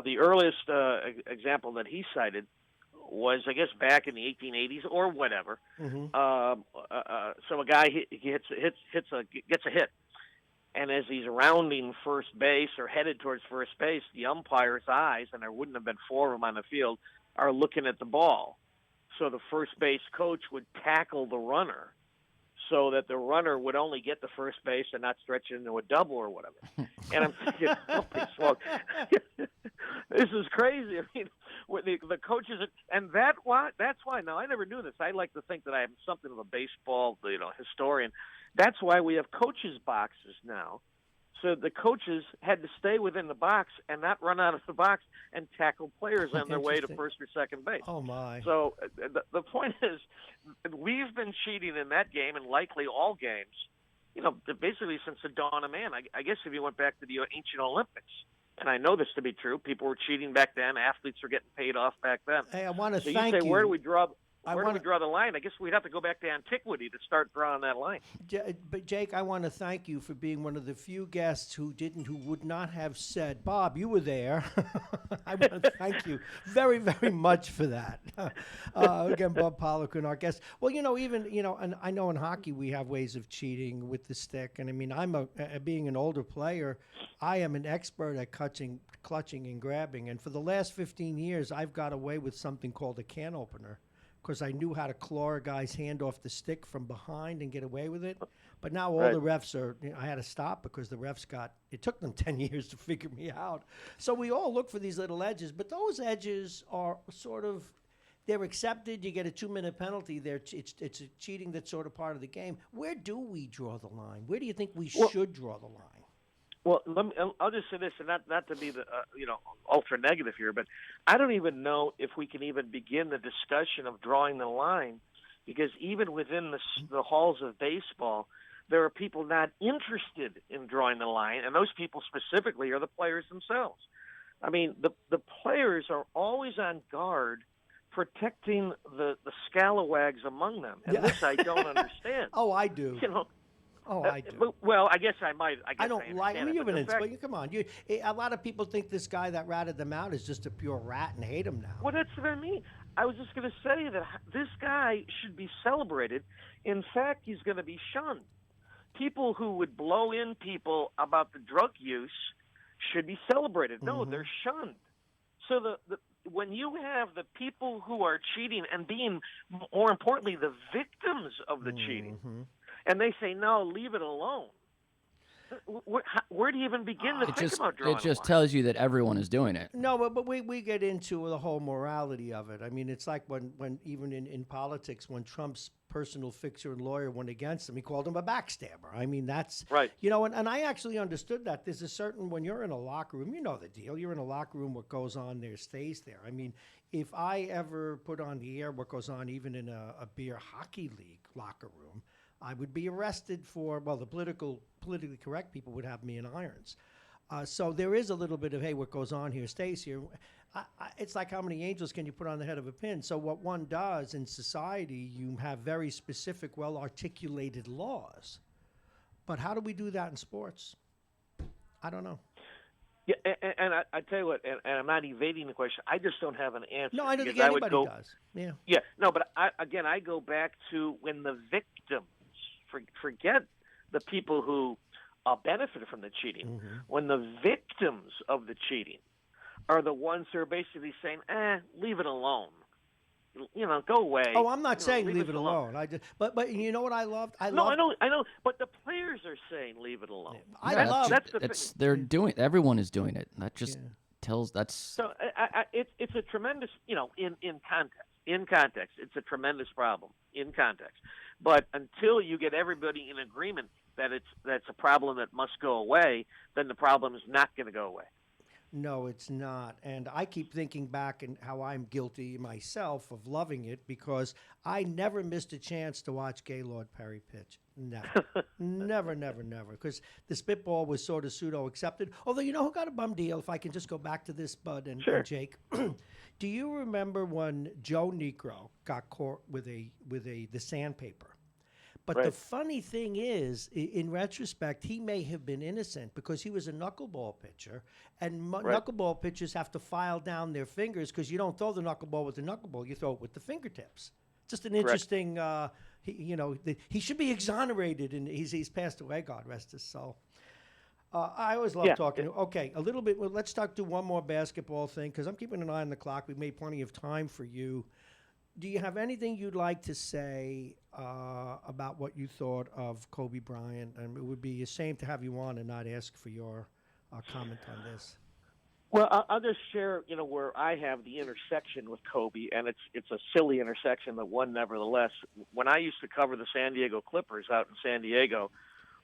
the earliest example that he cited was, I guess, back in the 1880s or whatever. So a guy gets a hit, and as he's rounding first base or headed towards first base, the umpire's eyes, and there wouldn't have been four of them on the field, are looking at the ball. So the first base coach would tackle the runner so that the runner would only get the first base and not stretch it into a double or whatever. And I'm thinking, holy smoke, this is crazy. I mean, the coaches, and that's why. Now, I never knew this. I like to think that I am something of a baseball, historian. That's why we have coaches' boxes now. So the coaches had to stay within the box and not run out of the box and tackle players on their way to first or second base. Oh, my. So the point is, we've been cheating in that game and likely all games, basically since the dawn of man. I guess if you went back to the ancient Olympics, and I know this to be true, people were cheating back then. Athletes were getting paid off back then. Hey, I want to so thank you. Say, where do we draw? Where do we draw the line? I guess we'd have to go back to antiquity to start drawing that line. But Jake, I want to thank you for being one of the few guests who would not have said, Bob, you were there. I want to thank you very, very much for that. Again, Bob Pollock, our guest. Well, and I know in hockey we have ways of cheating with the stick. And I mean, being an older player, I am an expert at clutching and grabbing. And for the last 15 years, I've got away with something called a can opener, because I knew how to claw a guy's hand off the stick from behind and get away with it. But now all the refs I had to stop because the refs it took them 10 years to figure me out. So we all look for these little edges, but those edges are sort of, they're accepted. You get a 2-minute penalty. It's a cheating that's sort of part of the game. Where do we draw the line? Where do you think we should draw the line? Well, I'll just say this, and not to be the ultra negative here, but I don't even know if we can even begin the discussion of drawing the line, because even within the halls of baseball, there are people not interested in drawing the line, and those people specifically are the players themselves. I mean, the players are always on guard, protecting the scalawags among them, and this I don't understand. Oh, I do. Oh, I do. Well, I guess I might. I don't like. Come on. A lot of people think this guy that ratted them out is just a pure rat and hate him now. Well, that's what I mean. I was just going to say that this guy should be celebrated. In fact, he's going to be shunned. People who would blow in people about the drug use should be celebrated. No, they're shunned. So when you have the people who are cheating and being, more importantly, the victims of the cheating, and they say, no, leave it alone. Where do you even begin to think about drawing It just tells you that everyone is doing it. No, but we get into the whole morality of it. I mean, it's like when even in politics, when Trump's personal fixer and lawyer went against him, he called him a backstabber. I mean, that's right. And I actually understood that. There's a certain, when you're in a locker room, you know the deal. You're in a locker room, what goes on there stays there. I mean, if I ever put on the air what goes on even in a beer hockey league locker room, I would be arrested for, the politically correct people would have me in irons. So there is a little bit of, hey, what goes on here stays here. It's like how many angels can you put on the head of a pin? So what one does in society, you have very specific, well-articulated laws. But how do we do that in sports? I don't know. Yeah, and I tell you what, and I'm not evading the question. I just don't have an answer. No, I don't think anybody does. Yeah. Yeah, no, but I go back to when the victims, forget the people who benefited from the cheating, when the victims of the cheating are the ones who are basically saying, leave it alone. go away. Oh, I'm not saying leave us it alone. But you know what I loved? I know, but the players are saying leave it alone. That's the thing. They're doing. Everyone is doing it. That just tells. That's so. It's a tremendous, in context. In context, it's a tremendous problem in context. But until you get everybody in agreement that that's a problem that must go away, then the problem is not going to go away. No, it's not. And I keep thinking back and how I'm guilty myself of loving it because I never missed a chance to watch Gaylord Perry pitch. Never. never. Because the spitball was sort of pseudo-accepted. Although, you know who got a bum deal? If I can just go back to this, Bud and Jake. Do you remember when Joe Negro got caught with the sandpaper? But the funny thing is, in retrospect, he may have been innocent because he was a knuckleball pitcher, and knuckleball pitchers have to file down their fingers because you don't throw the knuckleball with the knuckleball, you throw it with the fingertips. Just an interesting, he should be exonerated, and he's passed away, God rest his soul. I always love talking. Okay, a little bit. Well, let's do one more basketball thing because I'm keeping an eye on the clock. We've made plenty of time for you. Do you have anything you'd like to say about what you thought of Kobe Bryant? And it would be a shame to have you on and not ask for your comment on this. Well, I'll just share, where I have the intersection with Kobe, and it's a silly intersection, but one nevertheless. When I used to cover the San Diego Clippers out in San Diego,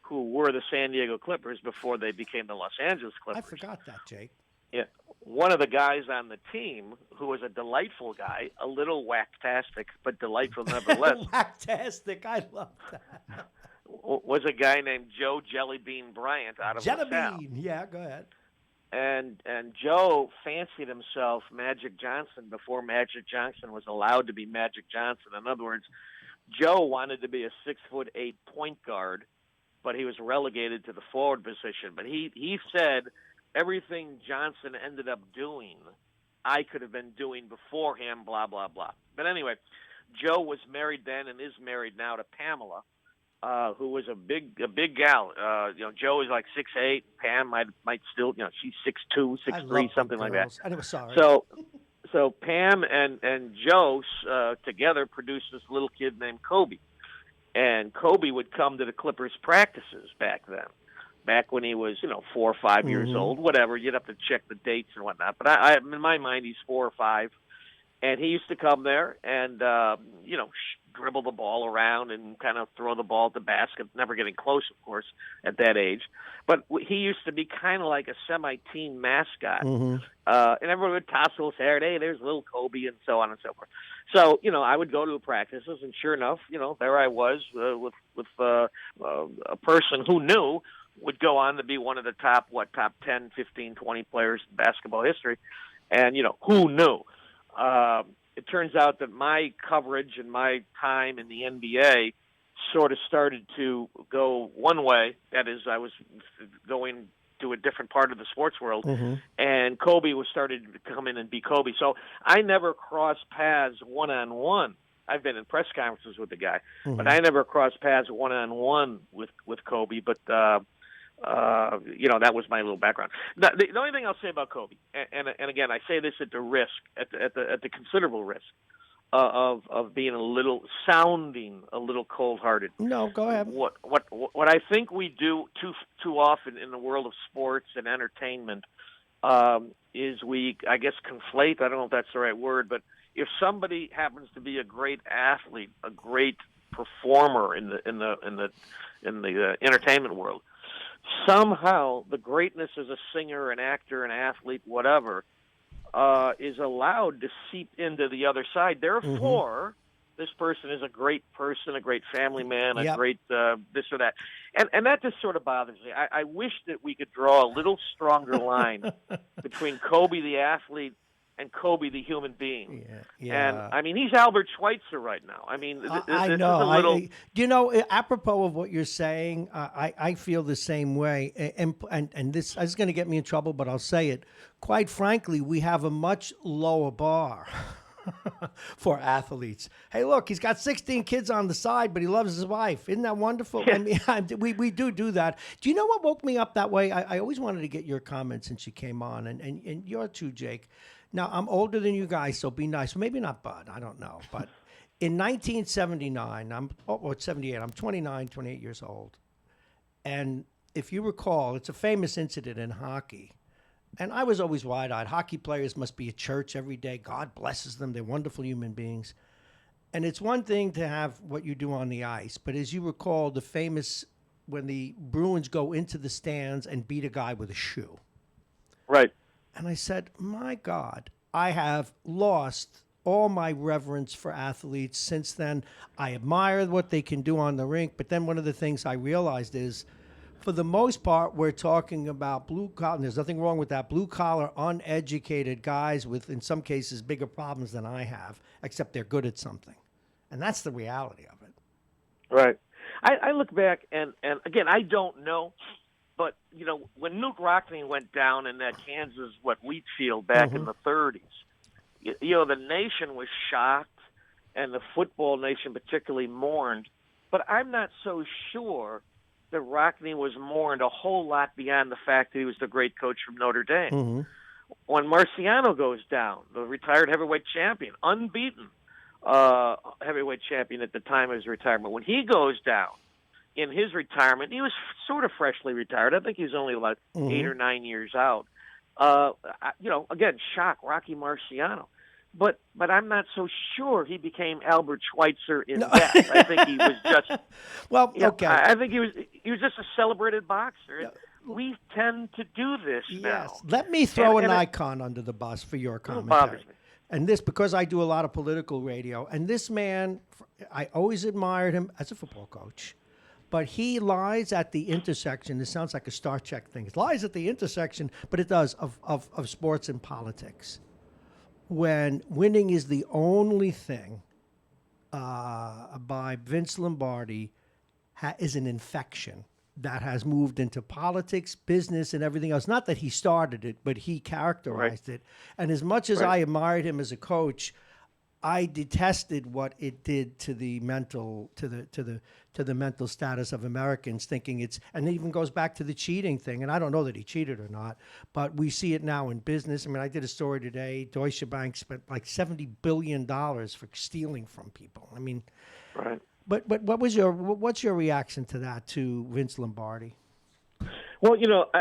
who were the San Diego Clippers before they became the Los Angeles Clippers. I forgot that, Jake. Yeah, one of the guys on the team who was a delightful guy, a little whacktastic, but delightful nevertheless. Whacktastic, I love that. Was a guy named Joe Jellybean Bryant out of LaSalle. Jellybean, yeah, go ahead. And Joe fancied himself Magic Johnson before Magic Johnson was allowed to be Magic Johnson. In other words, Joe wanted to be a 6'8" point guard, but he was relegated to the forward position. But he said, everything Johnson ended up doing, I could have been doing before him, blah, blah, blah. But anyway, Joe was married then and is married now to Pamela, who was a big gal. Joe is like 6'8". Pam might still, she's 6'2", 6'3", something like that. I was sorry. So Pam and Joe together produced this little kid named Kobe. And Kobe would come to the Clippers practices back then. Back when he was, 4 or 5 years old, whatever. You'd have to check the dates and whatnot. But I in my mind, he's 4 or 5. And he used to come there and, dribble the ball around and kind of throw the ball at the basket, never getting close, of course, at that age. But he used to be kind of like a semi-team mascot. And everyone would tousle his hair, hey, there's little Kobe, and so on and so forth. So, I would go to the practices, and sure enough, there I was with a person who knew would go on to be one of the top 10, 15, 20 players in basketball history. And, who knew? It turns out that my coverage and my time in the NBA sort of started to go one way. That is, I was going to a different part of the sports world, and Kobe was starting to come in and be Kobe. So I never crossed paths one-on-one. I've been in press conferences with the guy, but I never crossed paths one-on-one with Kobe. But that was my little background. The only thing I'll say about Kobe, and again, I say this at the risk, at the considerable risk of being sounding a little cold-hearted. No, go ahead. What I think we do too often in the world of sports and entertainment is we, I guess, conflate. I don't know if that's the right word, but if somebody happens to be a great athlete, a great performer in the entertainment world, somehow the greatness as a singer, an actor, an athlete, whatever, is allowed to seep into the other side. Therefore, this person is a great person, a great family man, a great this or that. And that just sort of bothers me. I wish that we could draw a little stronger line between Kobe the athlete and Kobe the human being. And, I mean, he's Albert Schweitzer right now. I mean, I know. Apropos of what you're saying, I feel the same way. And this is going to get me in trouble, but I'll say it. Quite frankly, we have a much lower bar for athletes. Hey, look, he's got 16 kids on the side, but he loves his wife. Isn't that wonderful? I mean, we do that. Do you know what woke me up that way? I always wanted to get your comments since you came on, and you're too, Jake. Now, I'm older than you guys, so be nice. Maybe not Bud. I don't know. But in 1979, it's 78. I'm 29, 28 years old. And if you recall, it's a famous incident in hockey. And I was always wide-eyed. Hockey players must be at church every day. God blesses them. They're wonderful human beings. And it's one thing to have what you do on the ice. But as you recall, the famous, when the Bruins go into the stands and beat a guy with a shoe. Right. And I said, my God, I have lost all my reverence for athletes since then. I admire what they can do on the rink. But then one of the things I realized is, for the most part, we're talking about blue collar. There's nothing wrong with that. Blue collar, uneducated guys with, in some cases, bigger problems than I have, except they're good at something. And that's the reality of it. Right. I look back, and again, I don't know, but, when Luke Rockne went down in that Kansas, wheat field back in the 30s, the nation was shocked, and the football nation particularly mourned. But I'm not so sure that Rockne was mourned a whole lot beyond the fact that he was the great coach from Notre Dame. Mm-hmm. When Marciano goes down, the retired heavyweight champion, unbeaten heavyweight champion at the time of his retirement, when he goes down in his retirement, he was sort of freshly retired. I think he was only like 8 or 9 years out. Again, shock, Rocky Marciano. But I'm not so sure he became Albert Schweitzer in that. I think he was just okay. I think he was just a celebrated boxer. Yeah. We tend to do this now. Yes. Let me throw an icon under the bus for your commentary. Bothers me. And this, because I do a lot of political radio, and this man, I always admired him as a football coach, but he lies at the intersection. This sounds like a Star Trek thing. It lies at the intersection, but it does, of sports and politics. When winning is the only thing, by Vince Lombardi, is an infection that has moved into politics, business, and everything else. Not that he started it, but he characterized it. And as much as I admired him as a coach, I detested what it did to the mental mental status of Americans, thinking it's, and it even goes back to the cheating thing. And I don't know that he cheated or not, but we see it now in business. I mean, I did a story today. Deutsche Bank spent like $70 billion for stealing from people. I mean, right. But what's your reaction to that, to Vince Lombardi? Well,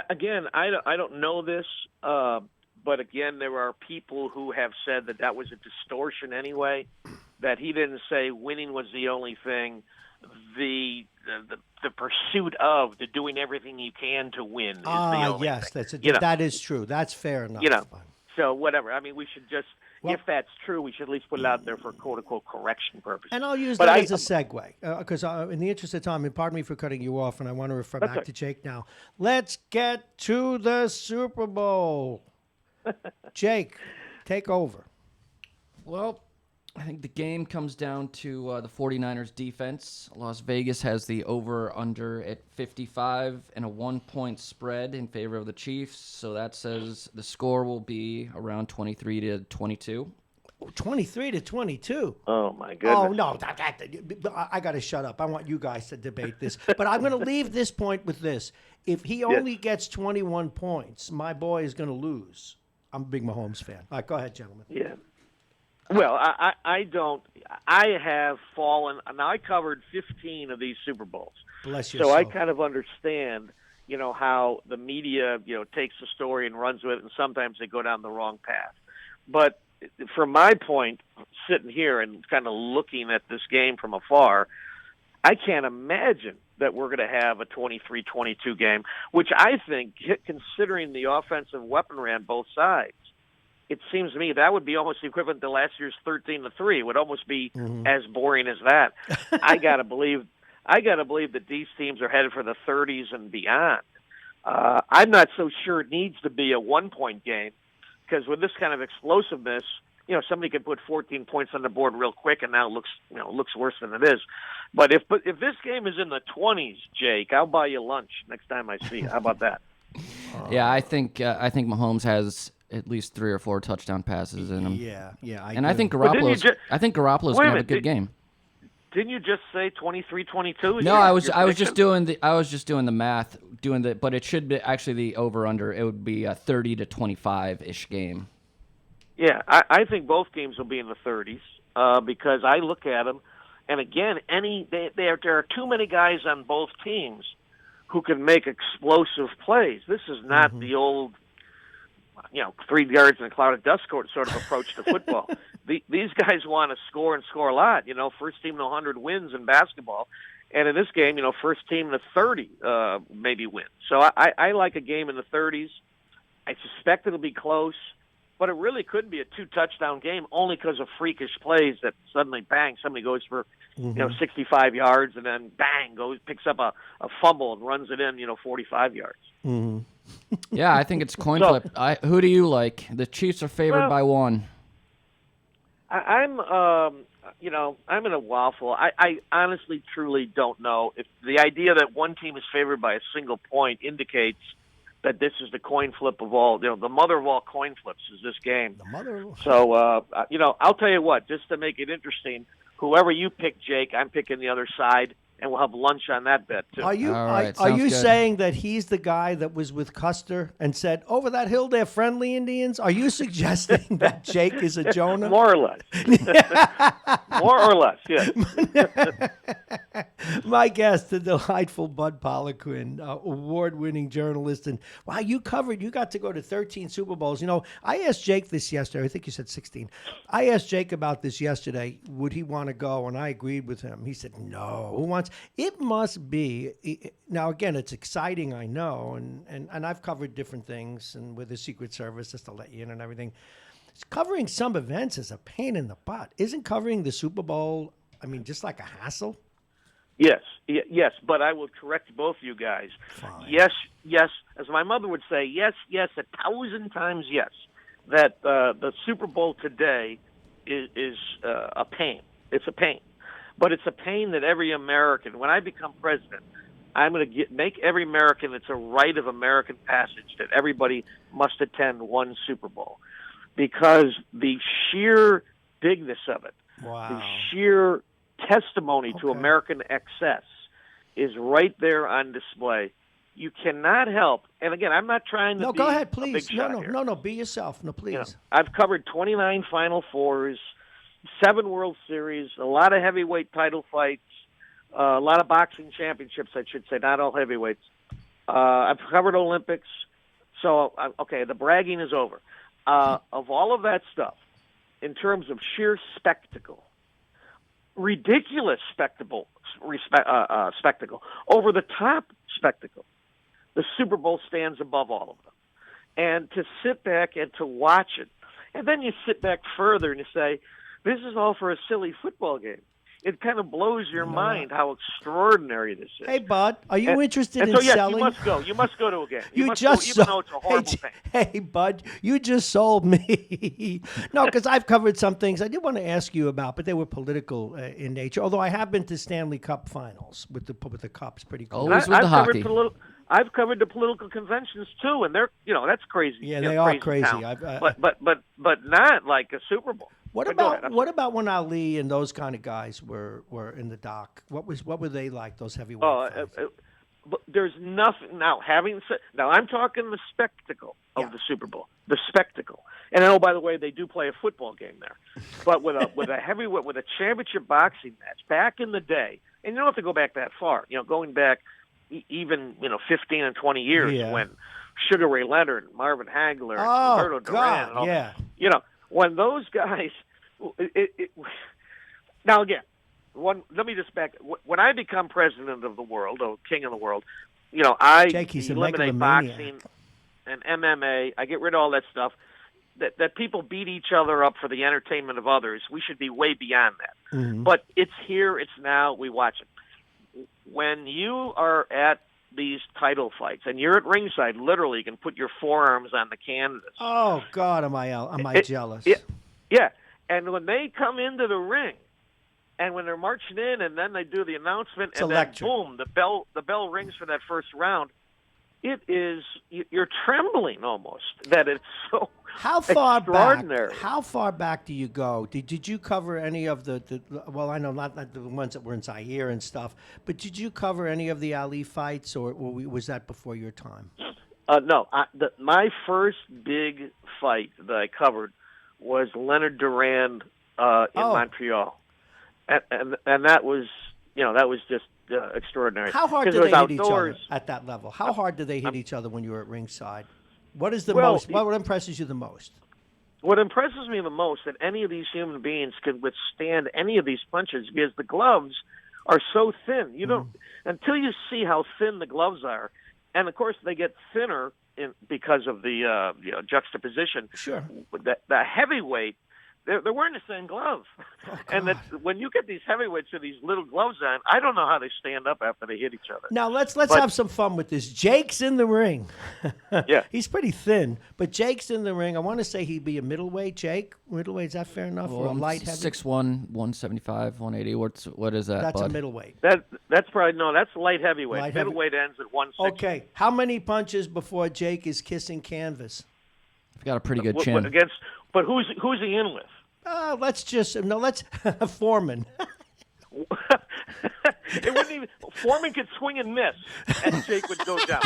again, I don't know this, but again, there are people who have said that was a distortion anyway, that he didn't say winning was the only thing. The pursuit of doing everything you can to win is the only thing. That is true. That's fair enough. So whatever. I mean, we should just, if that's true, we should at least put it out there for quote-unquote correction purposes. And I'll use that as a segue, because in the interest of time, and pardon me for cutting you off, and I want to refer back to Jake now. Let's get to the Super Bowl. Jake, take over. Well, I think the game comes down to the 49ers defense. Las Vegas has the over-under at 55 and a 1-point spread in favor of the Chiefs. So that says the score will be around 23-22. 23-22. Oh, my goodness. Oh, no. I got to shut up. I want you guys to debate this. But I'm going to leave this point with this. If he only gets 21 points, my boy is going to lose. I'm a big Mahomes fan. All right, go ahead, gentlemen. Yeah. Well, I don't. I have fallen. Now, I covered 15 of these Super Bowls. Bless you. So I kind of understand, how the media, takes the story and runs with it, and sometimes they go down the wrong path. But from my point, sitting here and kind of looking at this game from afar, I can't imagine that we're going to have a 23-22 game, which I think, considering the offensive weaponry on both sides, it seems to me that would be almost equivalent to last year's 13-3. It would almost be as boring as that. I gotta believe that these teams are headed for the 30s and beyond. I'm not so sure it needs to be a 1-point game, because with this kind of explosiveness, somebody could put 14 points on the board real quick, and now it looks worse than it is. But if this game is in the 20s, Jake, I'll buy you lunch next time I see you. How about that? Yeah, I think Mahomes has at least 3 or 4 touchdown passes in him. Yeah. I think Garoppolo's going to have a good game. Didn't you just say 23-22? No, I was just doing the math, but it should be actually the over under. It would be a 30-25 ish game. Yeah, I think both games will be in the 30s because I look at them, and again, there are too many guys on both teams who can make explosive plays. This is not the old, 3 yards in a cloud of dust sort of approach to football. These guys want to score and score a lot. First team to 100 wins in basketball. And in this game, first team to 30 maybe wins. So I like a game in the 30s. I suspect it'll be close, but it really could be a 2-touchdown game only because of freakish plays that suddenly, bang, somebody goes for 65 yards and then, bang, picks up a fumble and runs it in, 45 yards. Mm-hmm. Yeah, I think it's coin flip. Who do you like? The Chiefs are favored by 1. I'm in a waffle. I honestly, truly don't know if the idea that one team is favored by a single point indicates that this is the coin flip of all. The mother of all coin flips is this game. The mother. So, I'll tell you what. Just to make it interesting, whoever you pick, Jake, I'm picking the other side, and we'll have lunch on that bet too. Are you All right, are you sounds good. saying that he's the guy that was with Custer and said, "Over that hill, they're friendly Indians"? Are you suggesting that Jake is a Jonah? More or less. More or less, yes. My guest, the delightful Bud Poliquin, award-winning journalist, and wow, you got to go to 13 Super Bowls. I asked Jake this yesterday. I think you said 16. I asked Jake about this yesterday. Would he want to go? And I agreed with him. He said, "No. Who wants?" It must be. Now, again, it's exciting, I know, and I've covered different things, and with the Secret Service, just to let you in and everything. Covering some events is a pain in the butt. Isn't covering the Super Bowl, just like a hassle? Yes, but I will correct both you guys. Fine. Yes, as my mother would say, yes, 1,000 times yes, that the Super Bowl today is a pain. It's a pain. But it's a pain that every American, when I become president, I'm going to make every American, it's a rite of American passage that everybody must attend one Super Bowl. Because the sheer bigness of it, the sheer testimony to American excess is right there on display. You cannot help, and again, I'm not trying to be go ahead, a please. big shot here. No, be yourself. No, please. I've covered 29 Final Fours, 7 World Series, a lot of heavyweight title fights, a lot of boxing championships, I should say, not all heavyweights. I've covered Olympics. So, the bragging is over. Of all of that stuff, in terms of sheer spectacle, ridiculous spectacle, over-the-top spectacle, the Super Bowl stands above all of them. And to sit back and to watch it, and then you sit back further and you say, this is all for a silly football game. It kind of blows your mind how extraordinary this is. Hey, Bud, are you interested in yes, selling? You must go. You must go to a game. You must just go, even though sold, it's a horrible thing. Hey, Bud, you just sold me. No, because I've covered some things I did want to ask you about, but they were political in nature. Although I have been to Stanley Cup finals with the Cups, pretty cool. Always with the hockey. I've covered the political conventions too, and they're that's crazy. Yeah, they are crazy. But not like a Super Bowl. What about when Ali and those kind of guys were in the dock? What were they like? Those heavyweight fights? But there's nothing now. Now I'm talking the spectacle of the Super Bowl, the spectacle. And by the way, they do play a football game there. But with a heavyweight, with a championship boxing match back in the day, and you don't have to go back that far. Going back even 15 and 20 years when Sugar Ray Leonard, Marvin Hagler, Roberto Duran, when those guys. Now again, let me just back. When I become president of the world, or king of the world, I eliminate boxing and MMA. I get rid of all that stuff. That people beat each other up for the entertainment of others. We should be way beyond that. Mm-hmm. But it's here. It's now. We watch it. When you are at these title fights and you're at ringside, literally, you can put your forearms on the canvas. Oh God, am I jealous? Yeah. And when they come into the ring, and when they're marching in, and then they do the announcement, it's and electric. Then boom, the bell rings for that first round. It is you're trembling almost that it's so extraordinary. Back? How far back do you go? Did you cover any of the well, I know not the ones that were in Zaire and stuff, but did you cover any of the Ali fights, or was that before your time? No. My first big fight that I covered was Leonard Duran in Montreal, and that was just extraordinary. How hard do it was they hit each outdoors. other at that level? How hard do they hit each other when you were at ringside? What is the most? What impresses you the most? What impresses me the most that any of these human beings can withstand any of these punches because the gloves are so thin. You don't until you see how thin the gloves are, and of course they get thinner because of the juxtaposition. Sure. The heavyweight, they're wearing the same glove, and that when you get these heavyweights with these little gloves on, I don't know how they stand up after they hit each other. Now let's have some fun with this. Jake's in the ring. Yeah, he's pretty thin, but Jake's in the ring. I want to say he'd be a middleweight. Jake, middleweight, is that fair enough? Or a light heavy? 6'1", 175, 180. What is that? That's bud? a middleweight. That's probably that's light heavyweight. Middleweight ends at 160. Okay, how many punches before Jake is kissing canvas? I've got a pretty good chin. But who's he in with? Let's Foreman. It wouldn't even. Foreman could swing and miss, and Jake would go down.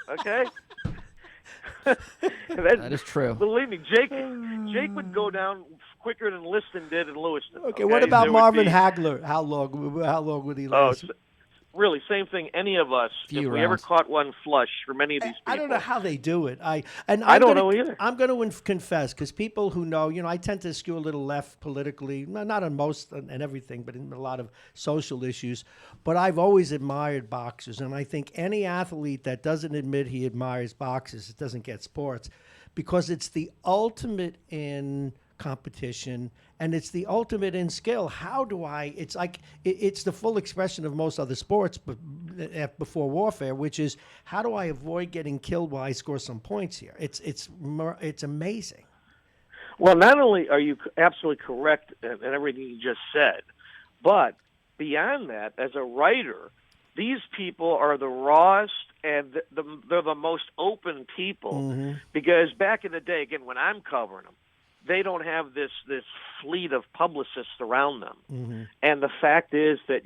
Okay. That is true. Believe me, Jake would go down quicker than Liston did in Lewiston. Okay, what about Marvin Hagler? How long would he last? Really, same thing. Any of us, if we ever caught one flush from any of these people. I don't know how they do it. I don't know either. I'm going to confess, because people who know, I tend to skew a little left politically, not on most and everything, but in a lot of social issues. But I've always admired boxers, and I think any athlete that doesn't admit he admires boxers doesn't get sports, because it's the ultimate in competition, and it's the ultimate in skill. It's like it's the full expression of most other sports before warfare, which is, how do I avoid getting killed while I score some points here? It's amazing. Well, not only are you absolutely correct in everything you just said, but beyond that, as a writer, these people are the rawest and they're the most open people, because back in the day, again, when I'm covering them, they don't have this fleet of publicists around them. And the fact is that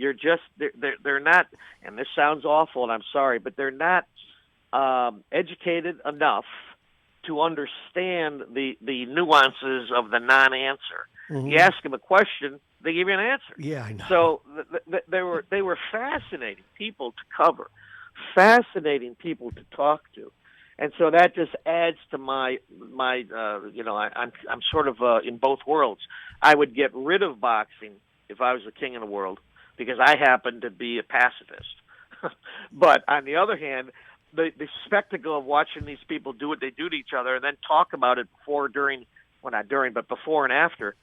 they're not, and this sounds awful and I'm sorry, but they're not educated enough to understand the nuances of the non-answer. You ask them a question, they give you an answer. Yeah, I know. So they were fascinating people to cover, fascinating people to talk to. And so that just adds to my I'm sort of in both worlds. I would get rid of boxing if I was the king of the world, because I happen to be a pacifist. But on the other hand, the spectacle of watching these people do what they do to each other and then talk about it before and after,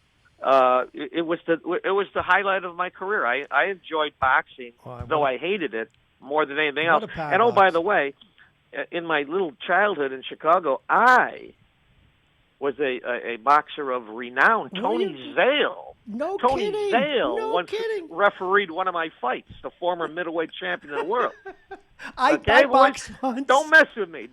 it was the highlight of my career. I enjoyed boxing, though I hated it more than anything else. And by the way, in my little childhood in Chicago, I was a boxer of renown. Tony Zale. Tony Zale once refereed one of my fights, the former middleweight champion of the world. I boxed once. Don't mess with me.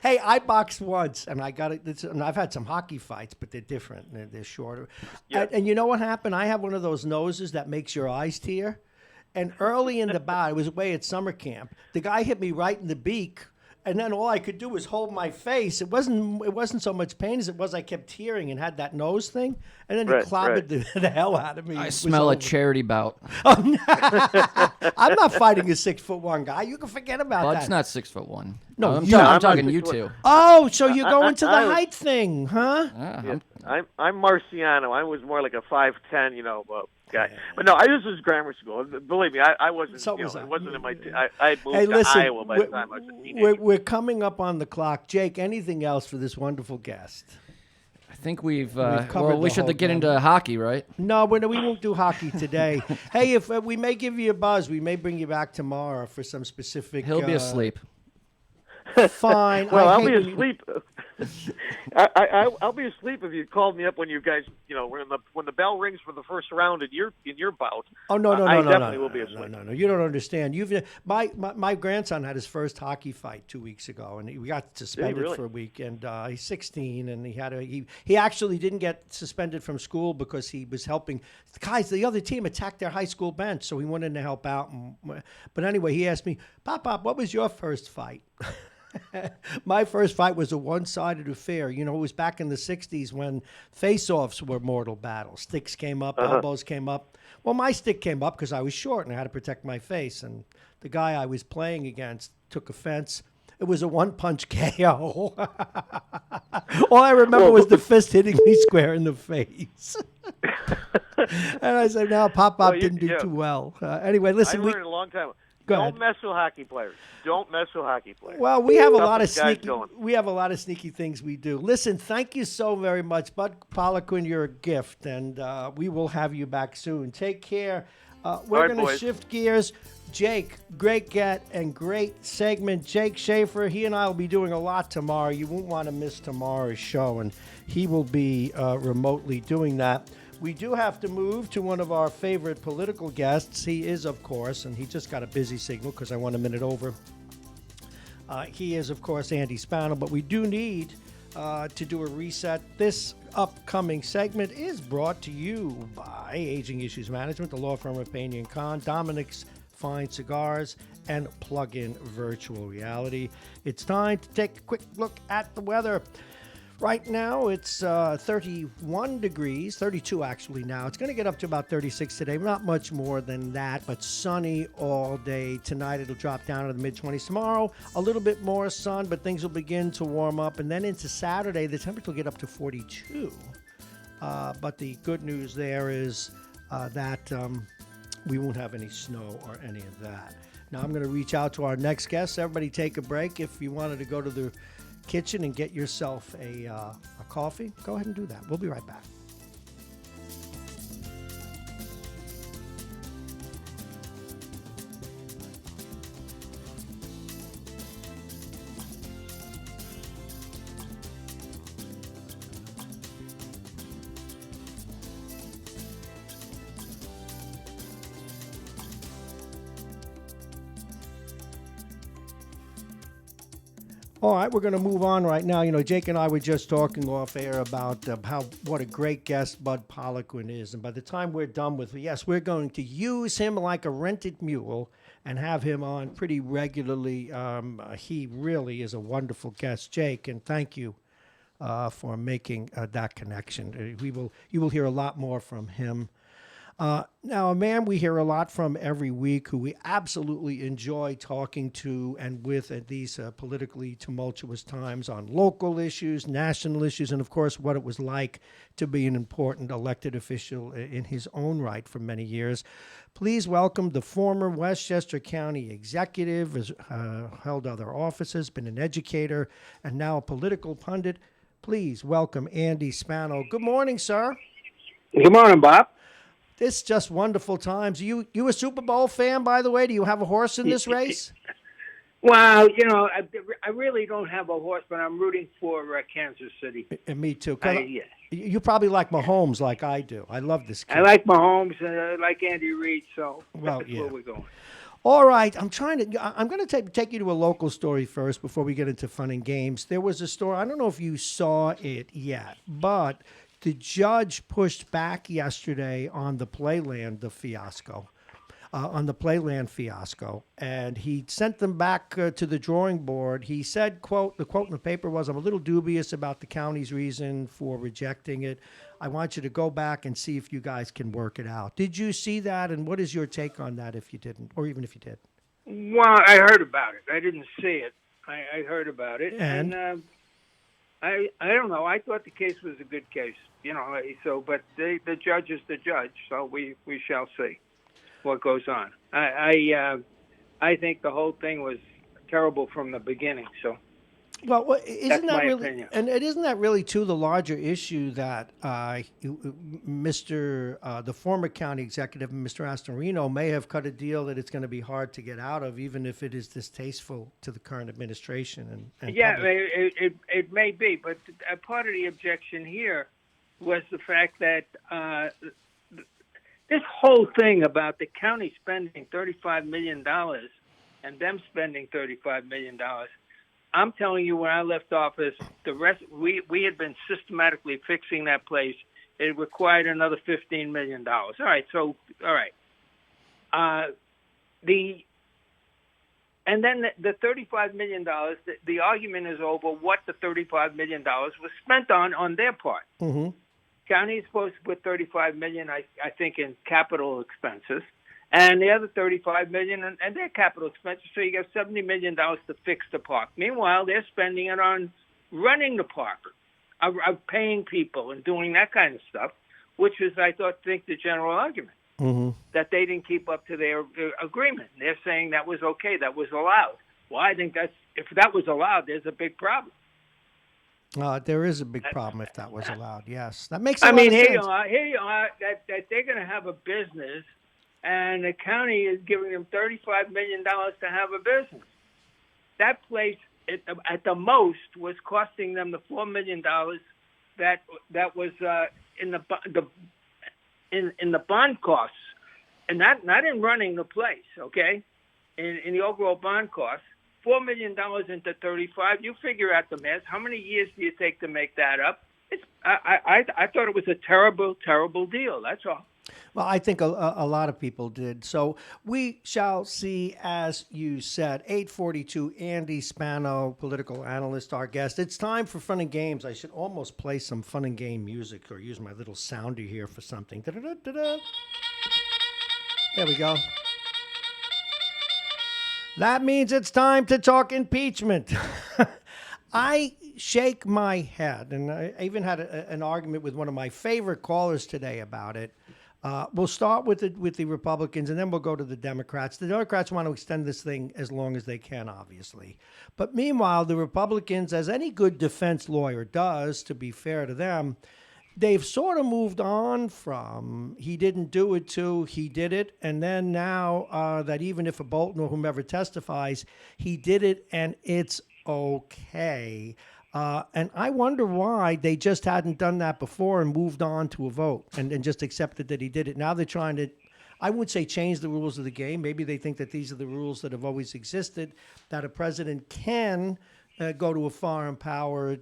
Hey, I boxed once, and I got it. And I've had some hockey fights, but they're different. They're shorter. Yeah. And you know what happened? I have one of those noses that makes your eyes tear. And early in the bout, I was away at summer camp. The guy hit me right in the beak, and then all I could do was hold my face. It wasn't so much pain as it was I kept tearing and had that nose thing, and then he clobbered the hell out of me. I smell a charity bout. I'm not fighting a 6'1" guy. You can forget about that. Bud's not 6'1". No, I'm talking you two. Oh, so you're going to the height thing, huh? I'm Marciano. I was more like a 5'10", guy. But no, this was grammar school. Believe me, I wasn't. So it wasn't in my. I had moved to Iowa by the time I was a teenager. We're coming up on the clock, Jake. Anything else for this wonderful guest? I think we've covered. We should get into hockey, right? No, we won't do hockey today. Hey, if we may give you a buzz, we may bring you back tomorrow for some specific. He'll be asleep. Fine. Well, I'll be asleep. I'll be asleep if you called me up when you guys, when the bell rings for the first round in your bout. Oh no! I definitely will be asleep. No, you don't understand. My grandson had his first hockey fight 2 weeks ago, and he got suspended for a week. And he's 16, and he actually didn't get suspended from school because he was helping guys. The other team attacked their high school bench, so he went in to help out. But anyway, he asked me, Pop, what was your first fight? My first fight was a one-sided affair. You know, it was back in the 60s when face-offs were mortal battles. Sticks came up, elbows came up. Well, my stick came up because I was short and I had to protect my face. And the guy I was playing against took offense. It was a one-punch KO. All I remember was the fist hitting me square in the face. And I said, no, Pop-Pop didn't do too well. Anyway, listen. I learned a long time. Don't mess with hockey players. Don't mess with hockey players. Well, we have a lot of sneaky things we do. Listen, thank you so very much, Bud Poliquin. You're a gift, and we will have you back soon. Take care. We're going to shift gears. Jake, great get and great segment. Jake Schaefer, he and I will be doing a lot tomorrow. You won't want to miss tomorrow's show, and he will be remotely doing that. We do have to move to one of our favorite political guests. He is, of course, and he just got a busy signal because I went a minute over. He is, of course, Andy Spano, but we do need to do a reset. This upcoming segment is brought to you by Aging Issues Management, the law firm of Payne & Kahn, Dominic's Fine Cigars, and Plug-in Virtual Reality. It's time to take a quick look at the weather. Right now, it's 31 degrees, 32 actually now. It's going to get up to about 36 today. Not much more than that, but sunny all day. Tonight, it'll drop down to the mid-20s. Tomorrow, a little bit more sun, but things will begin to warm up. And then into Saturday, the temperature will get up to 42. But the good news there is that we won't have any snow or any of that. Now, I'm going to reach out to our next guest. Everybody take a break. If you wanted to go to the kitchen and get yourself a coffee, go ahead and do that. We'll be right back. All right, we're going to move on right now. You know, Jake and I were just talking off air about what a great guest Bud Poliquin is. And by the time we're done with, we're going to use him like a rented mule and have him on pretty regularly. He really is a wonderful guest, Jake, and thank you for making that connection. You will hear a lot more from him. Now, a man we hear a lot from every week who we absolutely enjoy talking to and with at these politically tumultuous times on local issues, national issues, and, of course, what it was like to be an important elected official in his own right for many years. Please welcome the former Westchester County executive, has held other offices, been an educator, and now a political pundit. Please welcome Andy Spano. Good morning, sir. Good morning, Bob. It's just wonderful times. You a Super Bowl fan, by the way? Do you have a horse in this race? Well, you know, I really don't have a horse, but I'm rooting for Kansas City. And me too. Yeah. You probably like Mahomes like I do. I love this kid. I like Mahomes and I like Andy Reid, so that's where we're going. All right, I'm going to take you to a local story first before we get into fun and games. There was a story, I don't know if you saw it yet, but the judge pushed back yesterday on the Playland fiasco, and he sent them back to the drawing board. He said, the quote in the paper was, "I'm a little dubious about the county's reason for rejecting it. I want you to go back and see if you guys can work it out." Did you see that, and what is your take on that if you didn't, or even if you did? Well, I heard about it. I didn't see it. I heard about it, and I don't know. I thought the case was a good case, you know. So, but the judge is the judge, so we shall see what goes on. I think the whole thing was terrible from the beginning. So, well, isn't that really? Opinion. And isn't that really too the larger issue that the former county executive, Mr. Astorino, may have cut a deal that it's going to be hard to get out of, even if it is distasteful to the current administration. And yeah, it may be, but part of the objection here was the fact that this whole thing about the county spending $35 million and them spending $35 million. I'm telling you, when I left office, the rest we had been systematically fixing that place. It required another $15 million. All right. And then the $35 million, the argument is over what the $35 million was spent on their part. Mm-hmm. County is supposed to put $35 million, I think, in capital expenses, and the other $35 million and their capital expenses. So you get $70 million to fix the park. Meanwhile, they're spending it on running the park, of paying people and doing that kind of stuff, which is, I think, the general argument. Mm-hmm. That they didn't keep up to their agreement. They're saying that was okay, that was allowed. Well, I think if that was allowed, there's a big problem. There is a big problem if that was allowed. Yes, that makes. I mean, here you are that they're going to have a business, and the county is giving them $35 million to have a business. That place, at the most, was costing them the $4 million that was in the bond costs, and not in running the place, okay? In the overall bond costs, $4 million into 35. You figure out the math. How many years do you take to make that up? I thought it was a terrible, terrible deal. That's all. Well, I think a lot of people did. So we shall see, as you said. 8:42, Andy Spano, political analyst, our guest. It's time for fun and games. I should almost play some fun and game music or use my little sounder here for something. Da-da-da-da-da. There we go. That means it's time to talk impeachment. I shake my head, and I even had an argument with one of my favorite callers today about it. We'll start with the Republicans, and then we'll go to the Democrats. The Democrats want to extend this thing as long as they can, obviously. But meanwhile, the Republicans, as any good defense lawyer does, to be fair to them, they've sort of moved on from he didn't do it to he did it. And then now that even if a Bolton or whomever testifies, he did it and it's okay. And I wonder why they just hadn't done that before and moved on to a vote and just accepted that he did it. Now they're trying to, I would say, change the rules of the game. Maybe they think that these are the rules that have always existed, that a president can go to a foreign power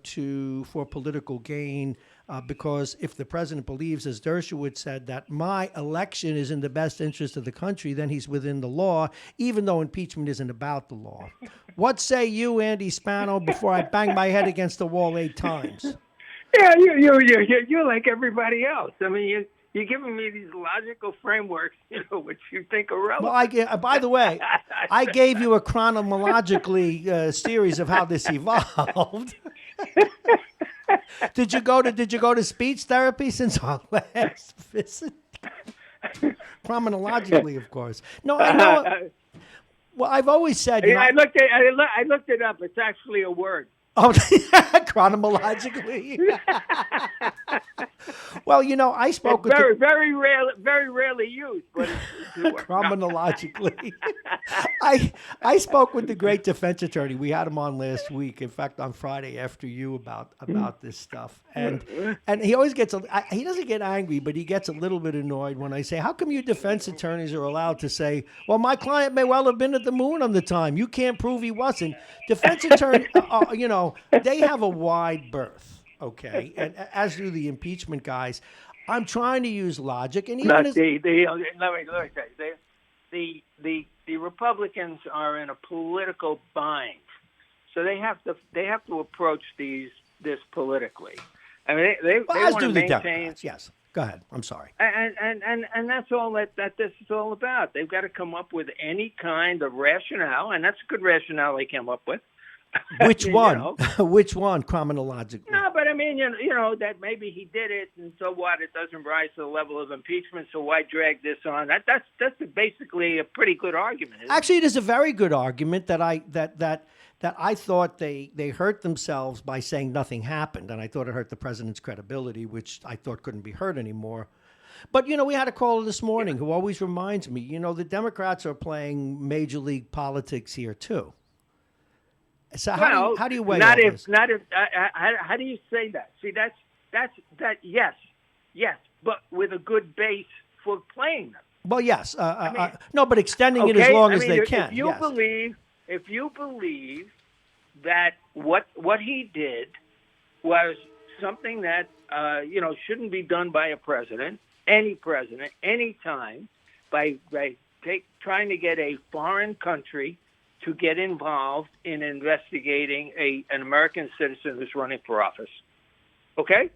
for political gain, because if the president believes, as Dershowitz said, that my election is in the best interest of the country, then he's within the law, even though impeachment isn't about the law. What say you, Andy Spano, before I bang my head against the wall 8 times? Yeah, you're like everybody else. I mean, you're giving me these logical frameworks, which you think are relevant. Well, by the way, I gave you a chronologically series of how this evolved. Did you go to speech therapy since our last visit? Chronologically, of course. No, I know. Well, I've always said. I looked it up. It's actually a word. Oh, chronologically. Well, I spoke it's with very rarely used, but it's chronologically. I spoke with the great defense attorney. We had him on last week. In fact, on Friday after you about this stuff, and he always gets he doesn't get angry, but he gets a little bit annoyed when I say, "How come you defense attorneys are allowed to say, well, my client may well have been at the moon on the time. You can't prove he wasn't." Defense attorney, they have a wide berth. Okay, and as do the impeachment guys. I'm trying to use logic, and even let me say, the Republicans are in a political bind, so they have to approach this politically. I mean, they want to maintain. Democrats. Yes, go ahead. I'm sorry. And that's all that this is all about. They've got to come up with any kind of rationale, and that's a good rationale they came up with. Which one? Which one chronologically? No, but I mean, that maybe he did it, and so what? It doesn't rise to the level of impeachment, so why drag this on? That's basically a pretty good argument. Actually, it is a very good argument that I thought they hurt themselves by saying nothing happened, and I thought it hurt the president's credibility, which I thought couldn't be hurt anymore. But, we had a caller this morning who always reminds me, the Democrats are playing major league politics here, too. So how do you weigh how do you say that? See, that's yes, but with a good base for playing them. Well, yes, no, but extending it as long as they can. If you believe that what he did was something that shouldn't be done by a president, any time, by trying to get a foreign country to get involved in investigating an American citizen who's running for office. Okay?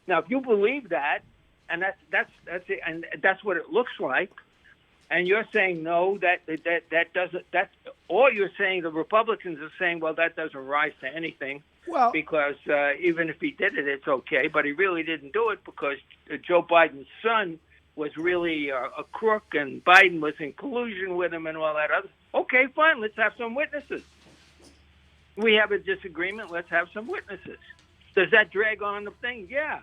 Now, if you believe that, and that's it, and that's what it looks like, and you're saying no, that doesn't, that's, or you're saying the Republicans are saying, well, that doesn't rise to anything, Well, because even if he did it, it's okay, but he really didn't do it because Joe Biden's son was really a crook, and Biden was in collusion with him and all that other. Okay, fine, let's have some witnesses. We have a disagreement, let's have some witnesses. Does that drag on the thing? Yeah.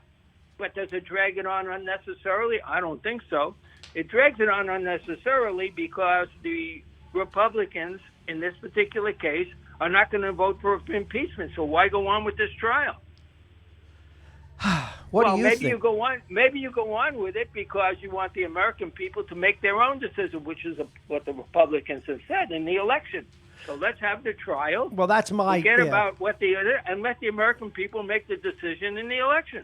But does it drag it on unnecessarily? I don't think so. It drags it on unnecessarily because the Republicans, in this particular case, are not going to vote for impeachment. So why go on with this trial? What do you think? Maybe you go on with it because you want the American people to make their own decision, which is what the Republicans have said in the election. So let's have the trial. Well, that's my forget about what and let the American people make the decision in the election.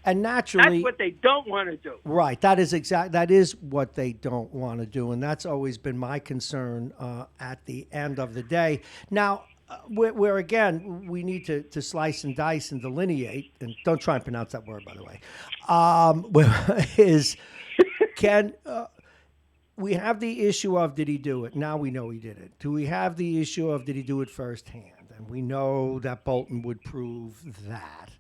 And naturally, that's what they don't want to do. Right. That is what they don't want to do, and that's always been my concern at the end of the day. Now, where again we need to slice and dice and delineate, and don't try and pronounce that word, by the way. We have the issue of, did he do it? Now we know he did it. Do we have the issue of, did he do it firsthand? And we know that Bolton would prove that.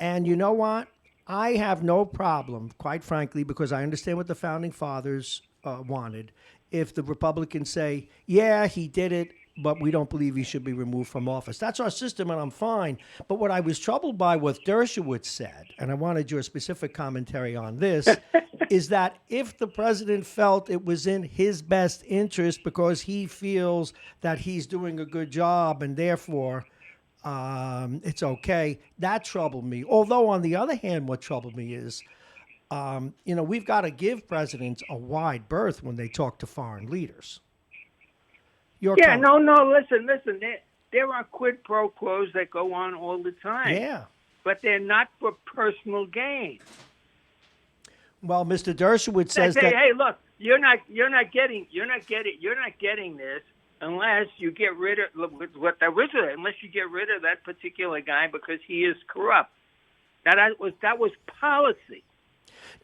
And you know what? I have no problem, quite frankly, because I understand what the founding fathers wanted. If the Republicans say, yeah, he did it, but we don't believe he should be removed from office. That's our system, and I'm fine. But what I was troubled by what Dershowitz said, and I wanted your specific commentary on this, is that if the president felt it was in his best interest because he feels that he's doing a good job and therefore it's okay, that troubled me. Although, on the other hand, what troubled me is, we've got to give presidents a wide berth when they talk to foreign leaders. Listen. There are quid pro quos that go on all the time. Yeah. But they're not for personal gain. Well, Mr. Dershowitz says that. Hey, look, you're not getting this unless you get rid of unless you get rid of that particular guy because he is corrupt. That was policy.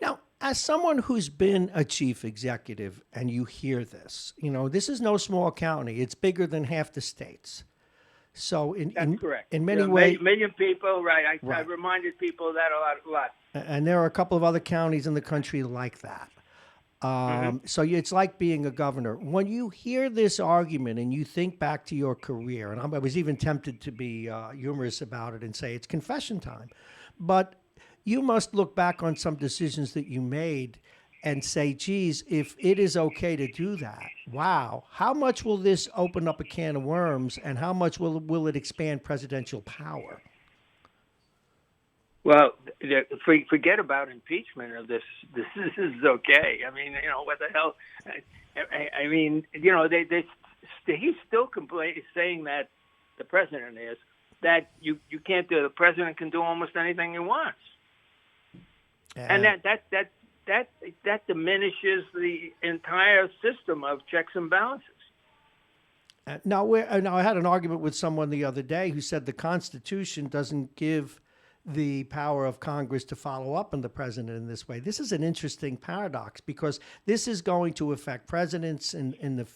Now, as someone who's been a chief executive, and you hear this, this is no small county. It's bigger than half the states. So that's correct. In many ways, million people, right? I reminded people of that a lot. And there are a couple of other counties in the country like that. So it's like being a governor. When you hear this argument and you think back to your career, and I was even tempted to be humorous about it and say it's confession time, but you must look back on some decisions that you made and say, geez, if it is okay to do that, wow, how much will this open up a can of worms, and how much will it expand presidential power? Well, forget about impeachment of this. This is okay. I mean, what the hell? I mean, he's still saying that the president is that you can't do. The president can do almost anything he wants, and that diminishes the entire system of checks and balances. Now, I had an argument with someone the other day who said the Constitution doesn't give the power of Congress to follow up on the president in this way. This is an interesting paradox because this is going to affect presidents in the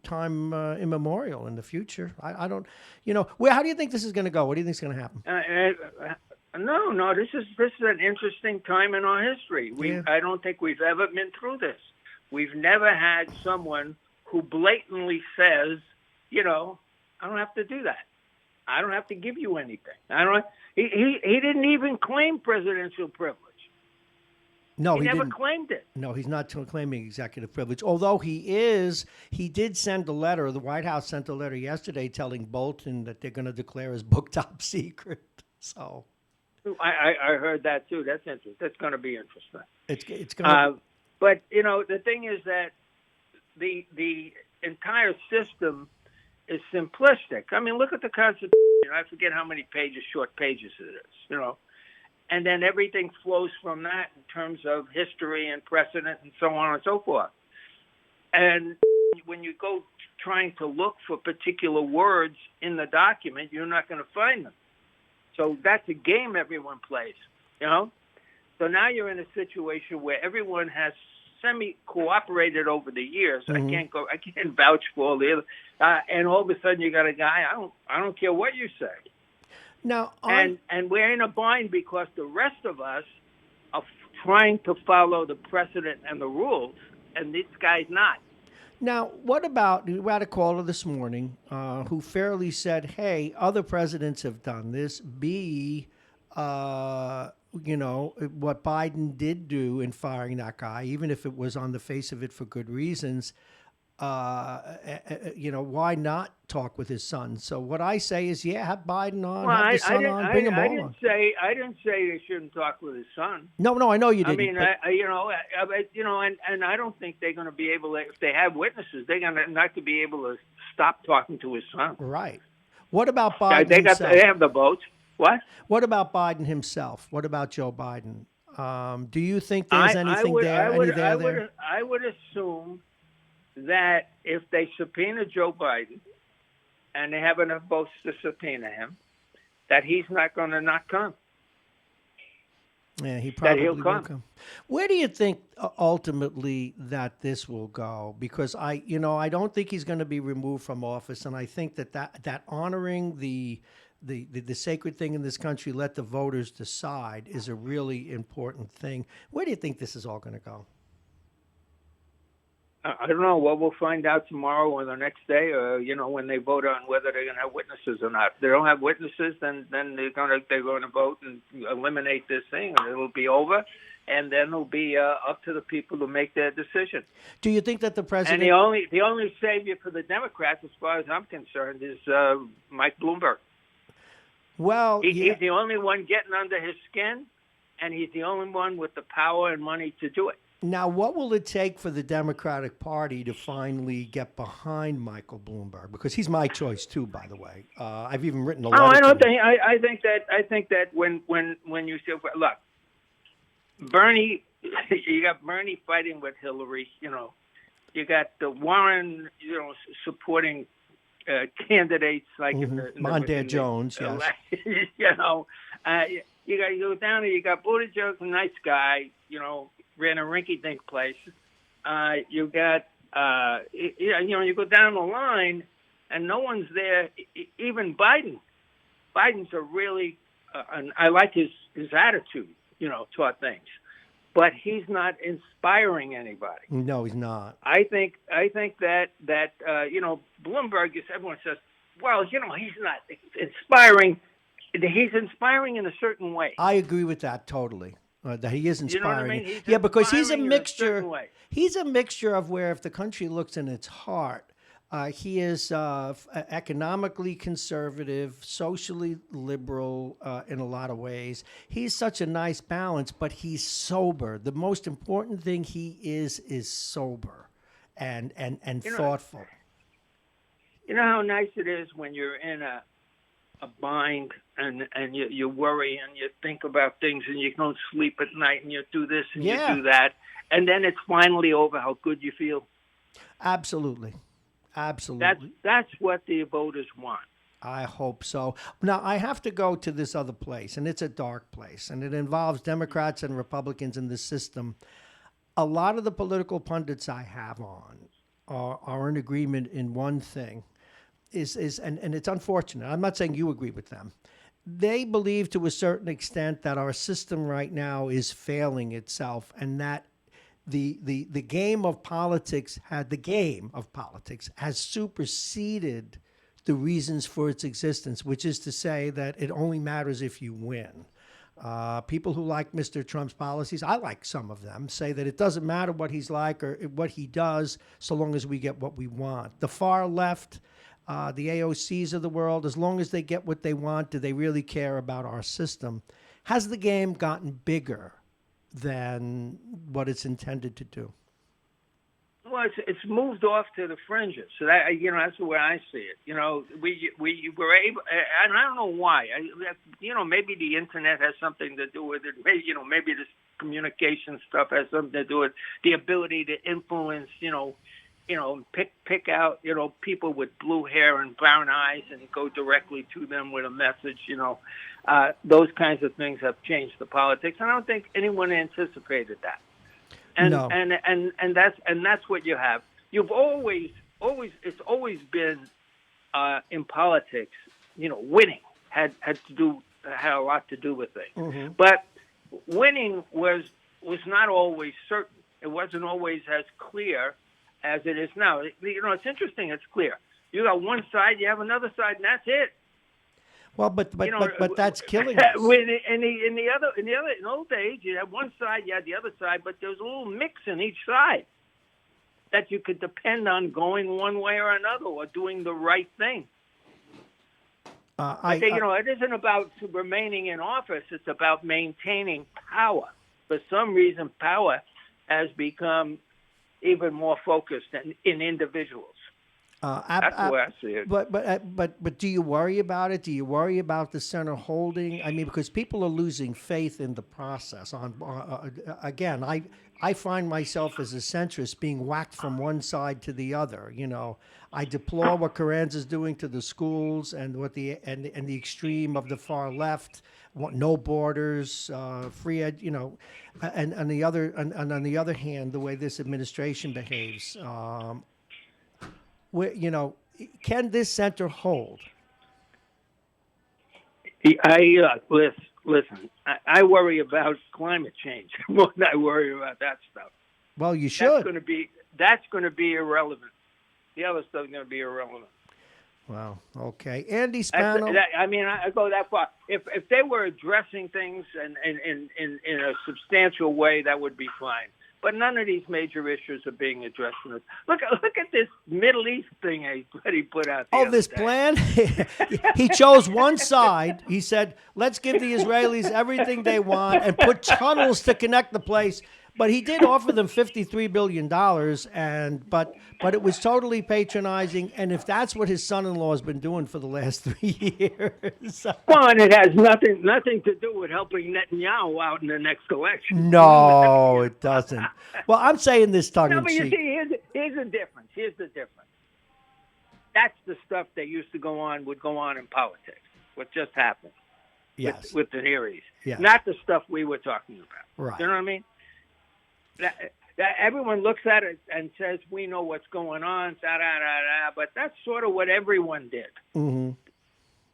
time immemorial in the future. I don't, how do you think this is going to go? What do you think is going to happen? No, this is an interesting time in our history. I don't think we've ever been through this. We've never had someone who blatantly says, I don't have to do that. I don't have to give you anything. He didn't even claim presidential privilege. No, he never didn't. Claimed it. No, he's not claiming executive privilege. Although he did send a letter. The White House sent a letter yesterday telling Bolton that they're going to declare his book top secret. So, I heard that too. That's interesting. That's going to be interesting. It's going to. But the thing is that the entire system is simplistic. I mean, look at the Constitution. I forget how many short pages it is, and then everything flows from that in terms of history and precedent and so on and so forth. And when you go trying to look for particular words in the document, you're not going to find them. So that's a game everyone plays, you know. So now you're in a situation where everyone has semi-cooperated over the years. I can't vouch for all the other, and all of a sudden you got a guy. I don't care what you say. Now, and we're in a bind because the rest of us are trying to follow the precedent and the rules, and this guy's not. Now, what about, we had a caller this morning who fairly said, hey, other presidents have done this. You know, what Biden did do in firing that guy, even if it was on the face of it for good reasons, you know, why not talk with his son? So what I say is, yeah, have Biden on, have his son on, bring him all on. I didn't say they shouldn't talk with his son. No, I know you didn't. I mean, and I don't think they're going to be able to, if they have witnesses, they're going to not to be able to stop talking to his son. Right. What about Biden himself? They have the votes. What about Biden himself? What about Joe Biden? Do you think there's anything there? I would assume that if they subpoena Joe Biden and they have enough votes to subpoena him, that he's not going to not come. Yeah, he probably will come. Where do you think ultimately that this will go? Because I don't think he's going to be removed from office, and I think that honoring the sacred thing in this country, let the voters decide, is a really important thing. Where do you think this is all going to go? I don't know. Well, we'll find out tomorrow or the next day, or when they vote on whether they're going to have witnesses or not. If they don't have witnesses, then they're going to vote and eliminate this thing, and it'll be over. And then it'll be up to the people to make their decision. Do you think that the president? And the only savior for the Democrats, as far as I'm concerned, is Mike Bloomberg. Well, he's the only one getting under his skin, and he's the only one with the power and money to do it. Now, what will it take for the Democratic Party to finally get behind Michael Bloomberg? Because he's my choice too, by the way. I've even written a letter. I don't think. I think that when you say, look, Bernie, you got Bernie fighting with Hillary. You got the Warren, supporting candidates like Mondaire Jones. Yes. You go down there. You got Buttigieg, a nice guy. Ran a rinky-dink place. You got, you go down the line, and no one's there. Even Biden. Biden's a really, and I like his attitude, toward things, but he's not inspiring anybody. No, he's not. I think that Bloomberg is. Everyone says, well, he's not inspiring. He's inspiring in a certain way. I agree with that totally. That he is inspiring. He's because he's a mixture. He's a mixture of where, if the country looks in its heart, he is economically conservative, socially liberal in a lot of ways. He's such a nice balance, but he's sober. The most important thing he is sober and thoughtful. You know how nice it is when you're in a bind and you worry and you think about things and you don't sleep at night and you do this and you do that, and then it's finally over, how good you feel. Absolutely. That's what the voters want. I hope so. Now, I have to go to this other place, and it's a dark place, and it involves Democrats and Republicans in the system. A lot of the political pundits I have on are in agreement in one thing. And it's unfortunate. I'm not saying you agree with them. They believe to a certain extent that our system right now is failing itself, and that the game of politics has superseded the reasons for its existence, which is to say that it only matters if you win. People who like Mr. Trump's policies, I like some of them, say that it doesn't matter what he's like or what he does so long as we get what we want. The far left, the AOCs of the world, as long as they get what they want, do they really care about our system? Has the game gotten bigger than what it's intended to do? Well, it's moved off to the fringes. So that that's the way I see it. We were able, and I don't know why. Maybe the internet has something to do with it. Maybe this communication stuff has something to do with the ability to influence pick out, people with blue hair and brown eyes and go directly to them with a message. Those kinds of things have changed the politics, and I don't think anyone anticipated that. And No. and that's what you have. You've always it's always been in politics. Winning had a lot to do with things, Mm-hmm. but winning was not always certain. It wasn't always as clear as it is now. It's interesting. It's clear. You got one side, you have another side, and that's it. Well, but that's killing us. In old days, you had one side, you had the other side, but there was a little mix in each side that you could depend on going one way or another or doing the right thing. It isn't about remaining in office. It's about maintaining power. For some reason, power has become even more focused in individuals. That's the way I see it. But do you worry about it? Do you worry about the center holding? I mean, because people are losing faith in the process. Again, I find myself as a centrist being whacked from one side to the other. I deplore what Carranza's doing to the schools and what the extreme of the far left. No borders, free ed, and on the other hand, the way this administration behaves. Can this center hold? Listen. I worry about climate change more than I worry about that stuff. Well, you should. That's going to be irrelevant. The other stuff is going to be irrelevant. Wow. Okay, Andy Spano. I go that far. If they were addressing things in a substantial way, that would be fine. But none of these major issues are being addressed. Look at this Middle East thing that he put out. This plan? He chose one side. He said, let's give the Israelis everything they want and put tunnels to connect the place. But he did offer them $53 billion, but it was totally patronizing. And if that's what his son-in-law has been doing for the last 3 years. Well, and it has nothing to do with helping Netanyahu out in the next election. No, it doesn't. Well, I'm saying this tongue-in-cheek. No, but you see, here's the difference. That's the stuff that used to would go on in politics. What just happened. Yes. With the hearings. Yes. Not the stuff we were talking about. Right. You know what I mean? That everyone looks at it and says, we know what's going on, but that's sort of what everyone did. Mm-hmm.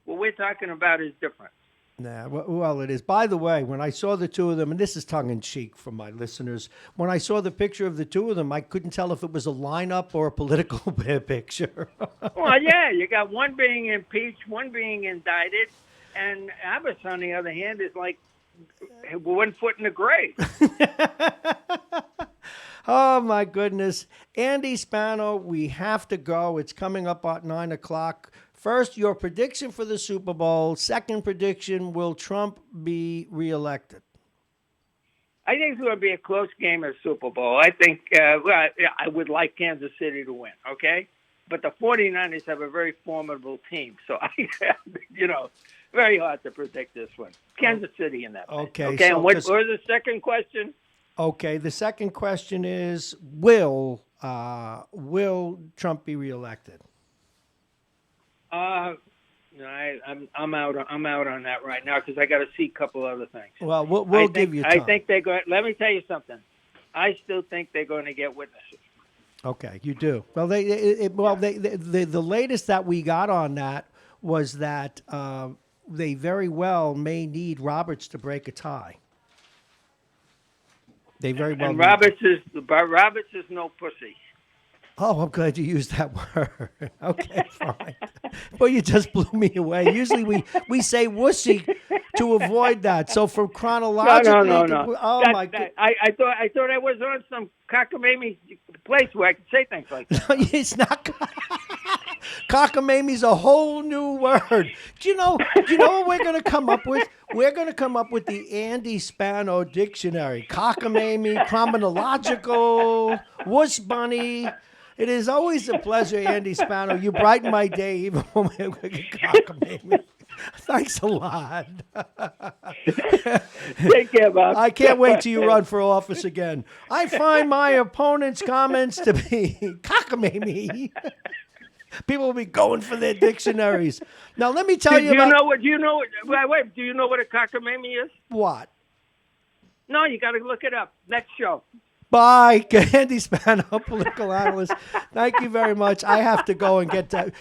What we're talking about is different. Nah, well, it is. By the way, when I saw the two of them, and this is tongue-in-cheek for my listeners, when I saw the picture of the two of them, I couldn't tell if it was a lineup or a political picture. Well, yeah, you got one being impeached, one being indicted, and Abbas, on the other hand, is like 1 foot in the grave. Oh, my goodness. Andy Spano, we have to go. It's coming up at 9 o'clock. First, your prediction for the Super Bowl. Second prediction, will Trump be reelected? I think it's going to be a close game at Super Bowl. I think I would like Kansas City to win, okay? But the 49ers have a very formidable team. So, very hard to predict this one. Kansas City in that. Okay. Okay, and what was the second question? Okay, the second question is, will Trump be reelected? I'm out on that right now because I got to see a couple other things. Well, we'll give you time. I think they're going. Let me tell you something. I still think they're going to get witnesses. Okay, you do. Well, the latest that we got on that was that they very well may need Roberts to break a tie. They very well. And Roberts is no pussy. Oh, I'm glad you used that word. Okay, fine. Well, you just blew me away. Usually we say wussy to avoid that. So from chronologically, no. Oh my God! I thought I was on some cockamamie place where I could say things like that. No, it's not. Cockamamie's a whole new word. Do you know what we're going to come up with? We're going to come up with the Andy Spano dictionary. Cockamamie, chronological, wuss bunny. It is always a pleasure, Andy Spano. You brighten my day even when we're cockamamie. Thanks a lot. Take care, Bob. I can't wait till you run for office again. I find my opponent's comments to be cockamamie. People will be going for their dictionaries. Now, let me tell you about... Do you know what a cockamamie is? What? No, you got to look it up. Next show. Bye, Andy Spano, political analyst. Thank you very much. I have to go and get to...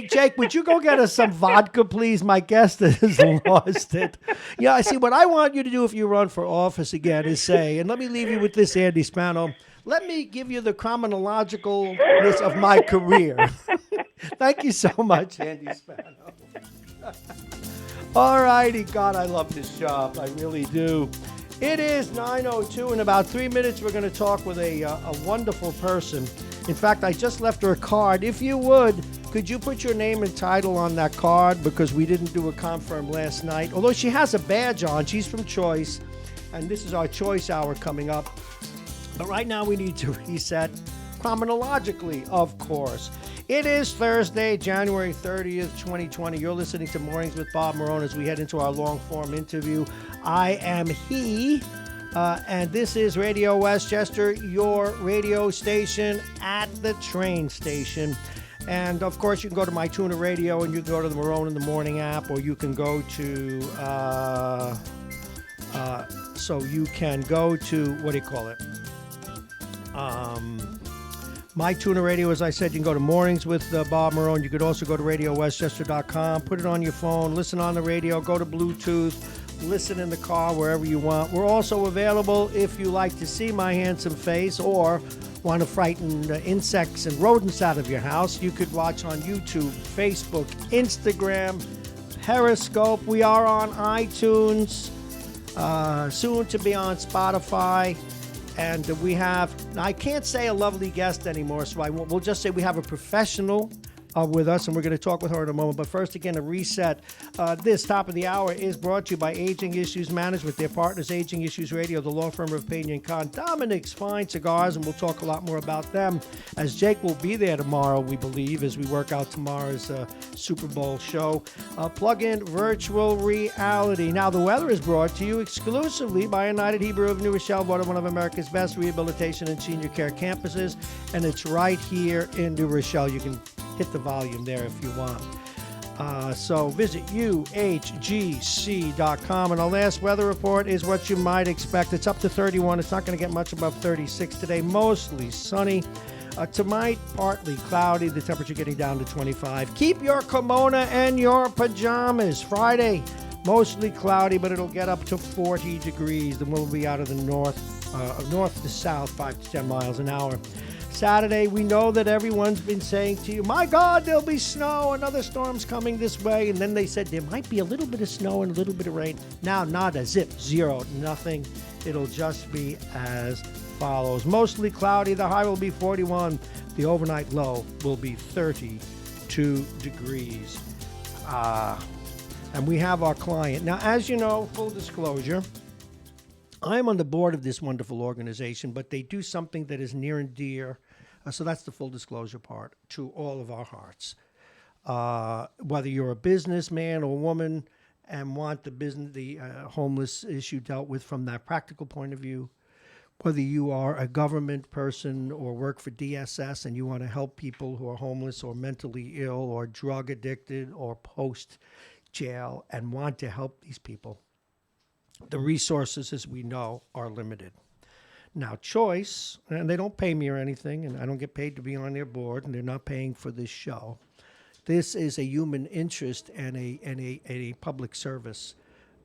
Jake, would you go get us some vodka, please? My guest has lost it. Yeah, I see. What I want you to do if you run for office again is say, and let me leave you with this, Andy Spano, let me give you the chronologicalness of my career. Thank you so much, Andy Spano. All righty. God, I love this job. I really do. It is 9:02. In about 3 minutes, we're going to talk with a wonderful person. In fact, I just left her a card. If you would, could you put your name and title on that card? Because we didn't do a confirm last night. Although she has a badge on. She's from Choice. And this is our Choice Hour coming up. But right now, we need to reset chronologically, of course. It is Thursday, January 30th, 2020. You're listening to Mornings with Bob Marrone as we head into our long-form interview. I am he, and this is Radio Westchester, your radio station at the train station. And, of course, you can go to MyTuner Radio, and you can go to the Marrone in the Morning app, or you can go to, what do you call it? MyTuner Radio, as I said, you can go to Mornings with Bob Marrone. You could also go to RadioWestchester.com, put it on your phone, listen on the radio, go to Bluetooth, listen in the car, wherever you want. We're also available if you like to see my handsome face or want to frighten insects and rodents out of your house. You could watch on YouTube, Facebook, Instagram, Periscope. We are on iTunes, soon to be on Spotify. And we have, I can't say a lovely guest anymore, so we'll just say we have a professional with us, and we're going to talk with her in a moment. But first, again, a reset. This top of the hour is brought to you by Aging Issues Management. Their partners, Aging Issues Radio, the law firm of Pena & Con, Dominic's Fine Cigars, and we'll talk a lot more about them, as Jake will be there tomorrow, we believe, as we work out tomorrow's Super Bowl show. Plug-in virtual reality. Now, the weather is brought to you exclusively by United Hebrew of New Rochelle, one of America's best rehabilitation and senior care campuses, and it's right here in New Rochelle. You can hit the volume there if you want. So visit uhgc.com. And our last weather report is what you might expect. It's up to 31. It's not going to get much above 36 today. Mostly sunny. Tonight, partly cloudy. The temperature getting down to 25. Keep your kimono and your pajamas. Friday, mostly cloudy, but it'll get up to 40 degrees. The wind will be out of the north to south, 5 to 10 miles an hour. Saturday, we know that everyone's been saying to you, my God, there'll be snow, another storm's coming this way. And then they said there might be a little bit of snow and a little bit of rain. Now, nada, zip, zero, nothing. It'll just be as follows. Mostly cloudy. The high will be 41. The overnight low will be 32 degrees. And we have our client. Now, as you know, full disclosure, I'm on the board of this wonderful organization, but they do something that is near and dear. So that's the full disclosure part to all of our hearts. Whether you're a businessman or woman and want the homeless issue dealt with from that practical point of view, whether you are a government person or work for DSS and you want to help people who are homeless or mentally ill or drug addicted or post jail and want to help these people, the resources, as we know, are limited. Now, Choice, and they don't pay me or anything, and I don't get paid to be on their board, and they're not paying for this show. This is a human interest and a public service.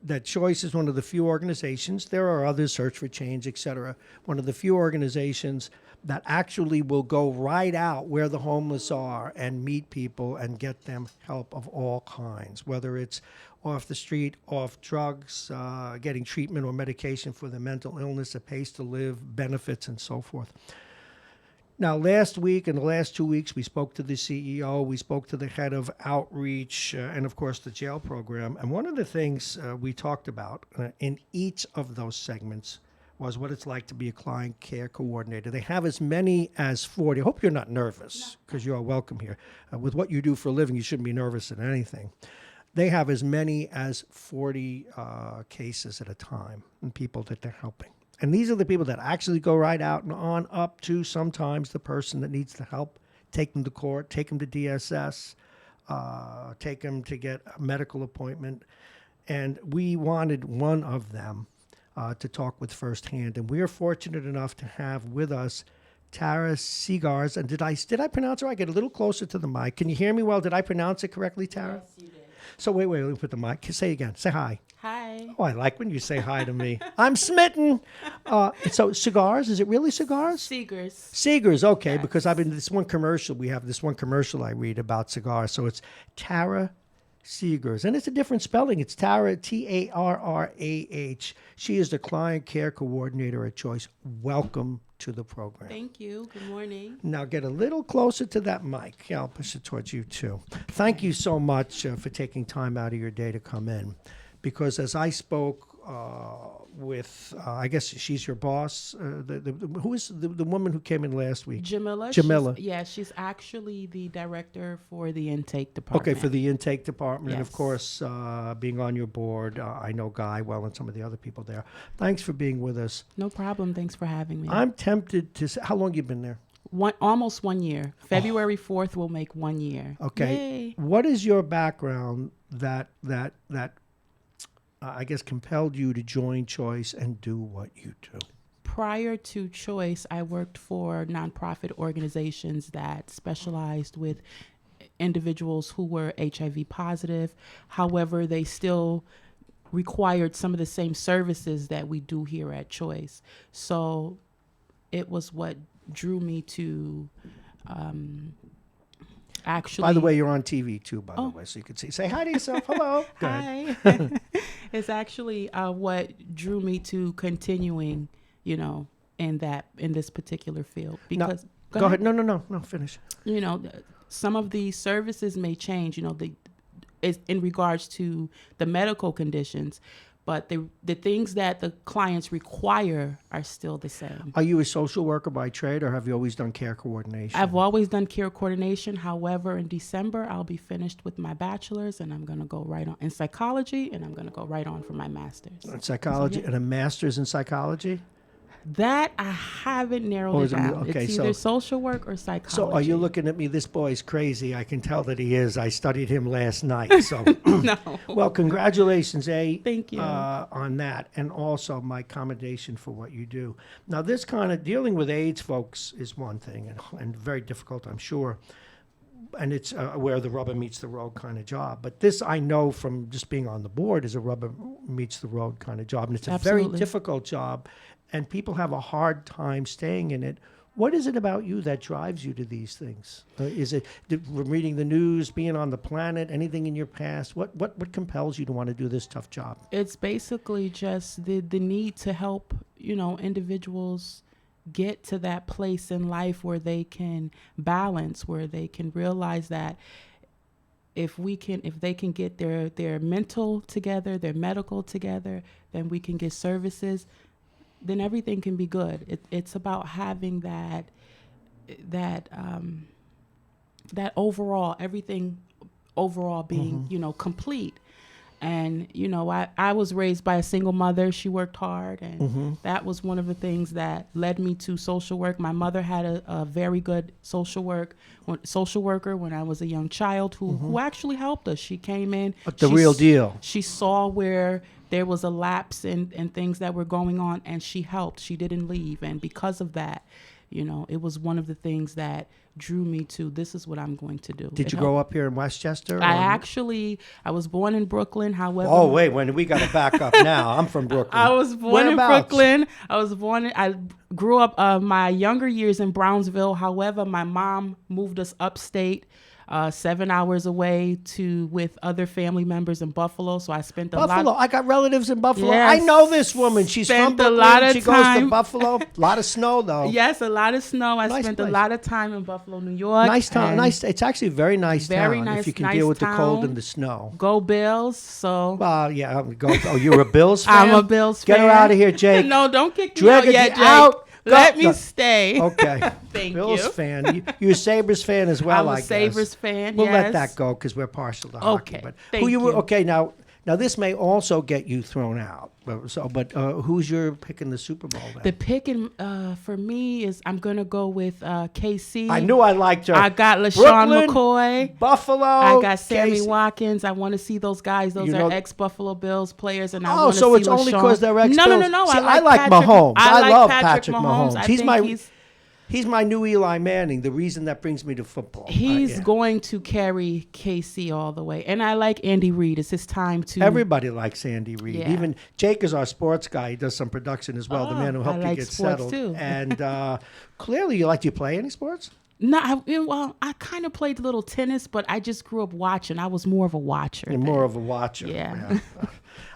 That Choice is one of the few organizations, there are others, Search for Change, etc., one of the few organizations that actually will go right out where the homeless are and meet people and get them help of all kinds, whether it's off the street, off drugs, getting treatment or medication for their mental illness, a place to live, benefits, and so forth. Now, last week and the last 2 weeks, we spoke to the CEO, we spoke to the head of outreach, and, of course, the jail program. And one of the things we talked about in each of those segments was what it's like to be a client care coordinator. They have as many as 40. I hope you're not nervous, because you are welcome here. With what you do for a living, you shouldn't be nervous at anything. they have as many as 40 cases at a time and people that they're helping. And these are the people that actually go right out and on up to sometimes the person that needs the help, take them to court, take them to DSS, take them to get a medical appointment. And we wanted one of them to talk with firsthand. And we are fortunate enough to have with us Tara Seegars. And did I pronounce it right? Get a little closer to the mic. Can you hear me well? Did I pronounce it correctly, Tara? Yes, you did. So wait, let me put the mic. Say again. Say hi. Hi. Oh, I like when you say hi to me. I'm smitten. So cigars? Is it really cigars? Seegars, okay, yes. Because we have this one commercial I read about cigars. So it's Tara Seegars. And it's a different spelling. It's Tara, Tarrah. She is the client care coordinator at Choice. Welcome to the program. Thank you. Good morning. Now get a little closer to that mic. Yeah, I'll push it towards you too. Thank you so much for taking time out of your day to come in. Because as I spoke with, I guess she's your boss. Who is the woman who came in last week? Jamila. She's actually the director for the intake department. Okay, for the intake department. Yes. And of course, being on your board, I know Guy well and some of the other people there. Thanks for being with us. No problem. Thanks for having me. I'm tempted to say, how long you been there? Almost 1 year. February 4th will make 1 year. Okay. Yay. What is your background that I guess compelled you to join Choice and do what you do? Prior to Choice, I worked for nonprofit organizations that specialized with individuals who were HIV positive. However, they still required some of the same services that we do here at Choice. So it was what drew me to actually. By the way, you're on TV too, by the way, so you can see. Say hi to yourself. Hello. Go Hi. ahead. It's actually what drew me to continuing, in this particular field. Because go ahead. No, finish. Some of the services may change, in regards to the medical conditions, but the things that the clients require are still the same. Are you a social worker by trade, or have you always done care coordination? I've always done care coordination. However, in December, I'll be finished with my bachelor's, and I'm going to go right on in psychology, and I'm going to go right on for my master's. In psychology, and a master's in psychology? That I haven't narrowed it down. Okay, it's either social work or psychology. So are you looking at me? This boy's crazy. I can tell that he is. I studied him last night. So No. Well, congratulations, Thank you. on that, and also my commendation for what you do. Now, this kind of dealing with AIDS, folks, is one thing, and very difficult, I'm sure. And it's where the rubber meets the road kind of job. But this, I know from just being on the board, is a rubber meets the road kind of job. And it's a very difficult job. And people have a hard time staying in it. What is it about you that drives you to these things? Is it reading the news, being on the planet, anything in your past? What compels you to want to do this tough job? It's basically just the need to help, individuals get to that place in life where they can balance, where they can realize that if they can get their mental together, their medical together, then we can get services. Then everything can be good. It's about having that overall, everything overall being, complete. And, I was raised by a single mother. She worked hard. And that was one of the things that led me to social work. My mother had a very good social worker when I was a young child who actually helped us. She came in. The real deal. She saw where there was a lapse in things that were going on, and she helped. She didn't leave. And because of that, it was one of the things that drew me to, this is what I'm going to do. Did you grow up here in Westchester? I was born in Brooklyn. However, we got to back up now. I'm from Brooklyn. I was born in Brooklyn. I grew up my younger years in Brownsville. However, my mom moved us upstate, 7 hours away with other family members in Buffalo. So I spent I got relatives in Buffalo. Yes. I know this woman. She's from Brooklyn. She goes to Buffalo. A lot of snow, though. Yes, a lot of snow. I spent a lot of time in Buffalo, New York. Nice town. Nice. It's actually a very nice town if you can deal with the cold and the snow. Go Bills. So. Yeah. Go. Oh, you're a Bills fan? I'm a Bills fan. Get her out of here, Jake. No, don't kick me out yet, Jake. Out. Let me stay. Okay. Thank Bill's you. fan. You're a Sabres fan as well, I'm I a guess. Sabres fan, We'll let yes. that go because we're partial to hockey. Okay, But thank you. Okay, now this may also get you thrown out. But who's your pick in the Super Bowl then? The pick for me is I'm going to go with KC. I knew I liked her. I got LaShawn Brooklyn, McCoy. Buffalo. I got Sammy KC. Watkins. I want to see those guys. Those are ex-Buffalo Bills players, and I want to see so it's LaShawn. only because they're ex-Bills. No. See, I like Patrick, Mahomes. I like love Patrick Mahomes. I He's my new Eli Manning, the reason that brings me to football. He's going to carry KC all the way. And I like Andy Reid. It's his time to... Everybody likes Andy Reid. Yeah. Even Jake is our sports guy. He does some production as well, the man who helped you like get sports settled. too. And clearly, do you play any sports? No, I kind of played a little tennis, but I just grew up watching. I was more of a watcher. You're more of a watcher. Yeah.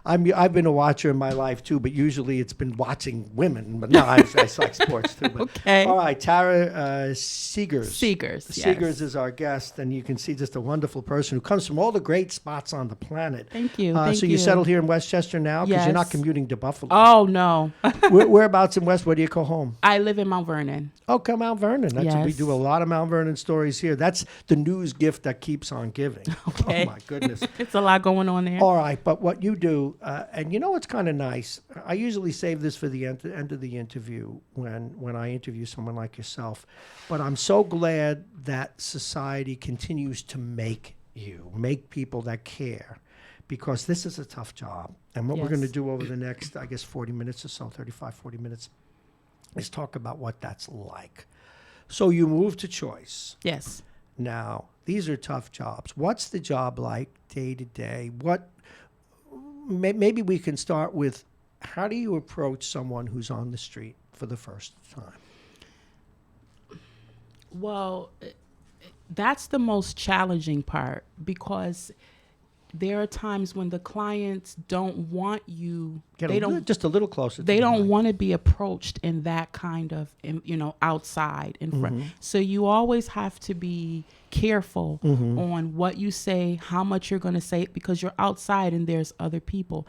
I've been a watcher in my life too, but usually it's been watching women. But no, I like sports too. But. Okay. All right, Tara Seegers. Seegers, yes. Seegers is our guest, and you can see just a wonderful person who comes from all the great spots on the planet. Thank you. So you settled here in Westchester now because you're not commuting to Buffalo. Oh no. Whereabouts in West? Where do you call home? I live in Mount Vernon. Okay, Mount Vernon. We Yes. do a lot of Mount Vernon stories here. That's the news gift that keeps on giving. Okay. Oh my goodness. It's a lot going on there. All right, but what you do, and you know what's kind of nice? I usually save this for the end of the interview when I interview someone like yourself. But I'm so glad that society continues to make people that care, because this is a tough job. And what we're going to do over the next, 40 minutes or so, 35, 40 minutes, is talk about what that's like. So you moved to Choice. Yes. Now, these are tough jobs. What's the job like day to day? Maybe we can start with, how do you approach someone who's on the street for the first time? Well, that's the most challenging part, because there are times when the clients don't want you. Just a little closer. They don't want to be approached in that kind of, outside in front. So you always have to be careful on what you say, how much you're going to say, because you're outside and there's other people.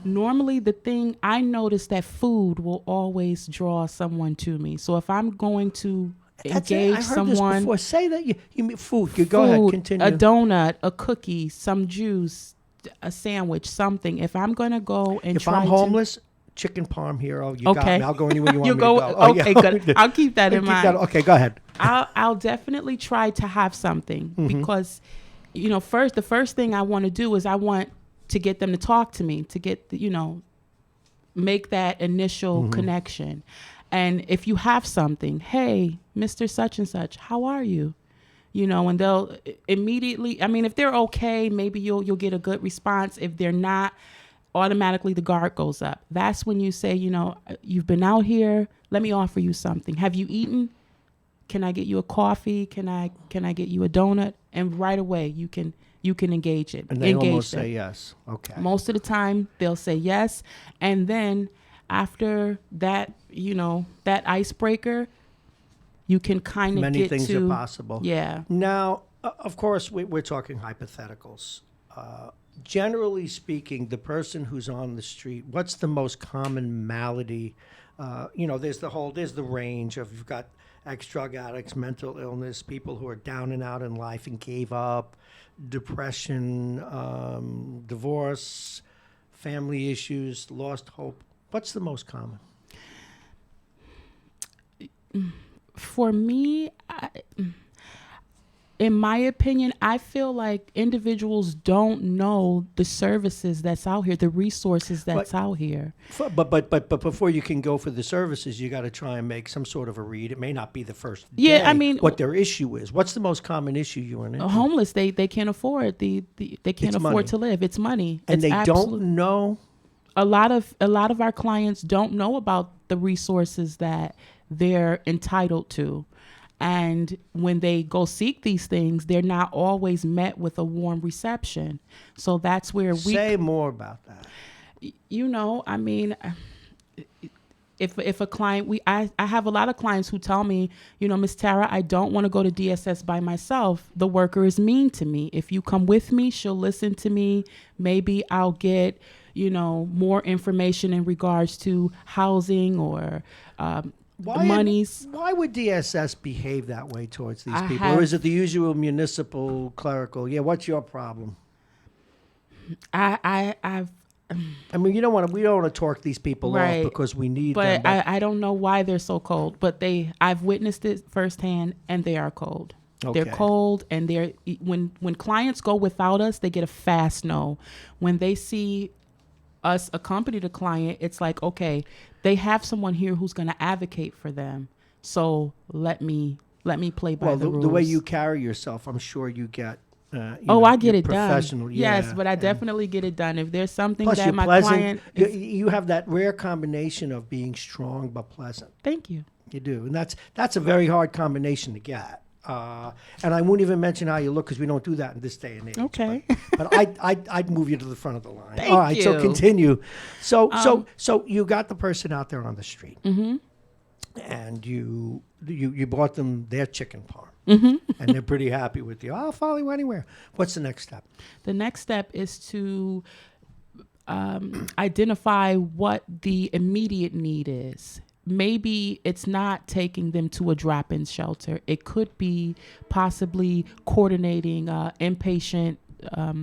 Normally, the thing I notice that food will always draw someone to me. So if I'm going to engage someone, this before. Say that you mean food. You go ahead, continue. A donut, a cookie, some juice, a sandwich, something. If I'm going to go and if I'm homeless, chicken parm hero, you got me. I'll go anywhere you want me to go. Okay, good. I'll keep that in mind. Okay, go ahead. I'll definitely try to have something, because, the first thing I want to do is I want to get them to talk to me, to get, make that initial connection. And if you have something, hey, Mr. Such and Such, how are you? And they'll immediately, if they're okay, maybe you'll get a good response. If they're not, automatically the guard goes up. That's when you say, you've been out here, let me offer you something. Have you eaten? Can I get you a coffee? Can I get you a donut? And right away you can engage it. And they almost say yes. Okay. Most of the time they'll say yes. And then after that, that icebreaker, you can kind of many get things to, are possible. Yeah. Now, of course, we're talking hypotheticals. Generally speaking, the person who's on the street, what's the most common malady? There's the range of, you've got ex-drug addicts, mental illness, people who are down and out in life and gave up, depression, divorce, family issues, lost hope. What's the most common? For me, in my opinion, I feel like individuals don't know the services that's out here, the resources that's out here. But before you can go for the services, you got to try and make some sort of a read. It may not be the first day. What their issue is. What's the most common issue you run into? Homeless. They can't afford they can't afford to live. It's money. And they don't know. A lot of our clients don't know about the resources that they're entitled to. And when they go seek these things, they're not always met with a warm reception. So that's where we say more about that. If a client, I have a lot of clients who tell me, Miss Tara, I don't want to go to DSS by myself. The worker is mean to me. If you come with me, she'll listen to me. Maybe I'll get, more information in regards to housing or monies. Why would DSS behave that way towards these people? Or is it the usual municipal clerical? Yeah, what's your problem? I mean, we don't want to torque these people off because we need them. But I don't know why they're so cold. But I've witnessed it firsthand, and they are cold. Okay. They're cold, and when clients go without us, they get a fast no. When they see us accompany the client, it's like, okay, they have someone here who's going to advocate for them. So let me play by the rules. The way you carry yourself, I'm sure you get. I get it done. Yeah, yes, but I definitely get it done. If there's something plus that my pleasant. client... You have that rare combination of being strong but pleasant. Thank you. You do. And that's a very hard combination to get. And I won't even mention how you look because we don't do that in this day and age. Okay. But I'd move you to the front of the line. Thank All right, you. so continue. So you got the person out there on the street. Mm-hmm. And you bought them their chicken parm. Mm-hmm. And they're pretty happy with you. I'll follow you anywhere. What's the next step? The next step is to identify what the immediate need is. Maybe it's not taking them to a drop-in shelter. It could be possibly coordinating inpatient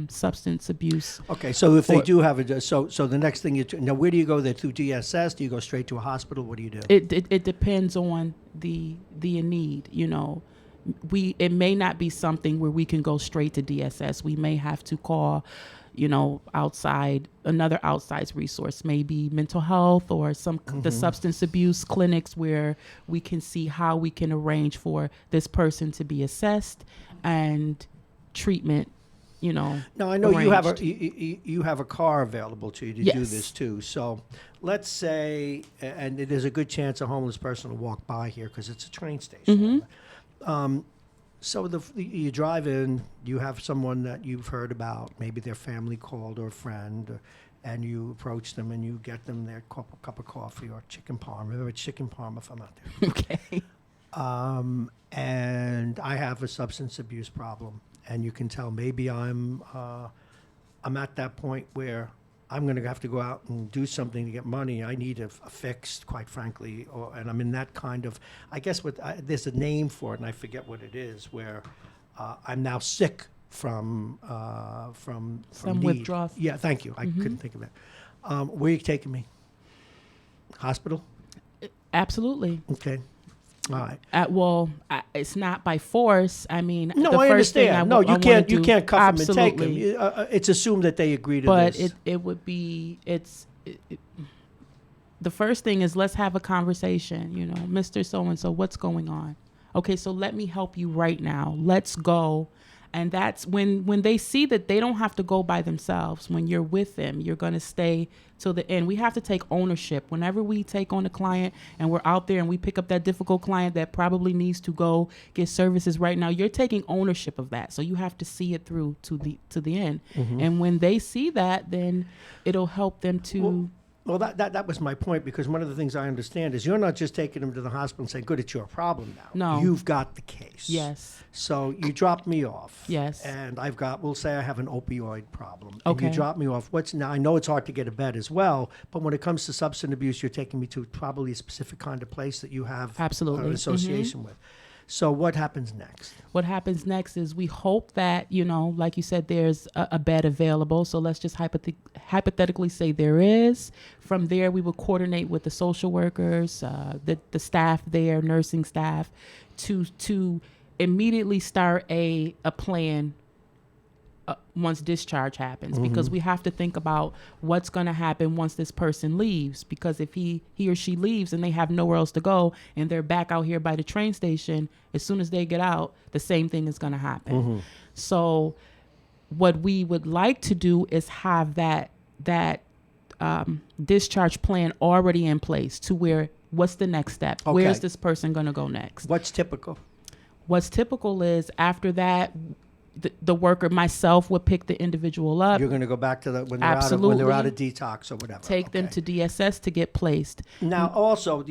substance abuse. Okay, so if they do have so the next thing now, where do you go there? Through DSS? Do you go straight to a hospital? What do you do? It depends on the need. You know, it may not be something where we can go straight to DSS. We may have to call, another outside resource, maybe mental health or the substance abuse clinics where we can see how we can arrange for this person to be assessed and treatment. Now I know arranged. you have a car available to you to yes. do this too. So let's say, and there's a good chance a homeless person will walk by here because it's a train station. Mm-hmm. So you drive in, you have someone that you've heard about, maybe their family called or a friend, and you approach them and you get them their cup of coffee or chicken parm. Remember, it's chicken parm if I'm out there. Okay. And I have a substance abuse problem, and you can tell maybe I'm at that point where I'm going to have to go out and do something to get money. I need a fix, quite frankly, and I'm in that kind of. I guess there's a name for it, and I forget what it is. Where I'm now sick from some need. withdrawal. Yeah, thank you. I couldn't think of it. Where are you taking me? Hospital? Absolutely. Okay. All right. It's not by force. I mean, no, the I first understand. Thing You can't cuff absolutely. them and take them. It's assumed that they agree to but this. But it would be the first thing is let's have a conversation. Mr. So and so, what's going on? Okay, so let me help you right now. Let's go. And that's when they see that they don't have to go by themselves. When you're with them, you're going to stay till the end. We have to take ownership. Whenever we take on a client and we're out there and we pick up that difficult client that probably needs to go get services right now, you're taking ownership of that. So you have to see it through to the end. Mm-hmm. And when they see that, then it'll help them to... Well, that was my point, because one of the things I understand is you're not just taking them to the hospital and saying, good, it's your problem now. No. You've got the case. Yes. So you drop me off. Yes. And we'll say I have an opioid problem. Okay. And you drop me off. Now, I know it's hard to get a bed as well, but when it comes to substance abuse, you're taking me to probably a specific kind of place that you have absolutely an association with. So what happens next? What happens next is we hope that, like you said, there's a bed available. So let's just hypothetically say there is. From there, we will coordinate with the social workers, the staff there, nursing staff, to immediately start a plan once discharge happens, because we have to think about what's going to happen once this person leaves, because if he or she leaves and they have nowhere else to go and they're back out here by the train station, as soon as they get out, the same thing is going to happen. So what we would like to do is have that discharge plan already in place, to where what's the next step? Okay. Where's this person going to go next? What's typical? What's typical is after that, the worker, myself, would pick the individual up. You're going to go back to when they're Absolutely. out of detox or whatever. Take them to DSS to get placed. Now, also,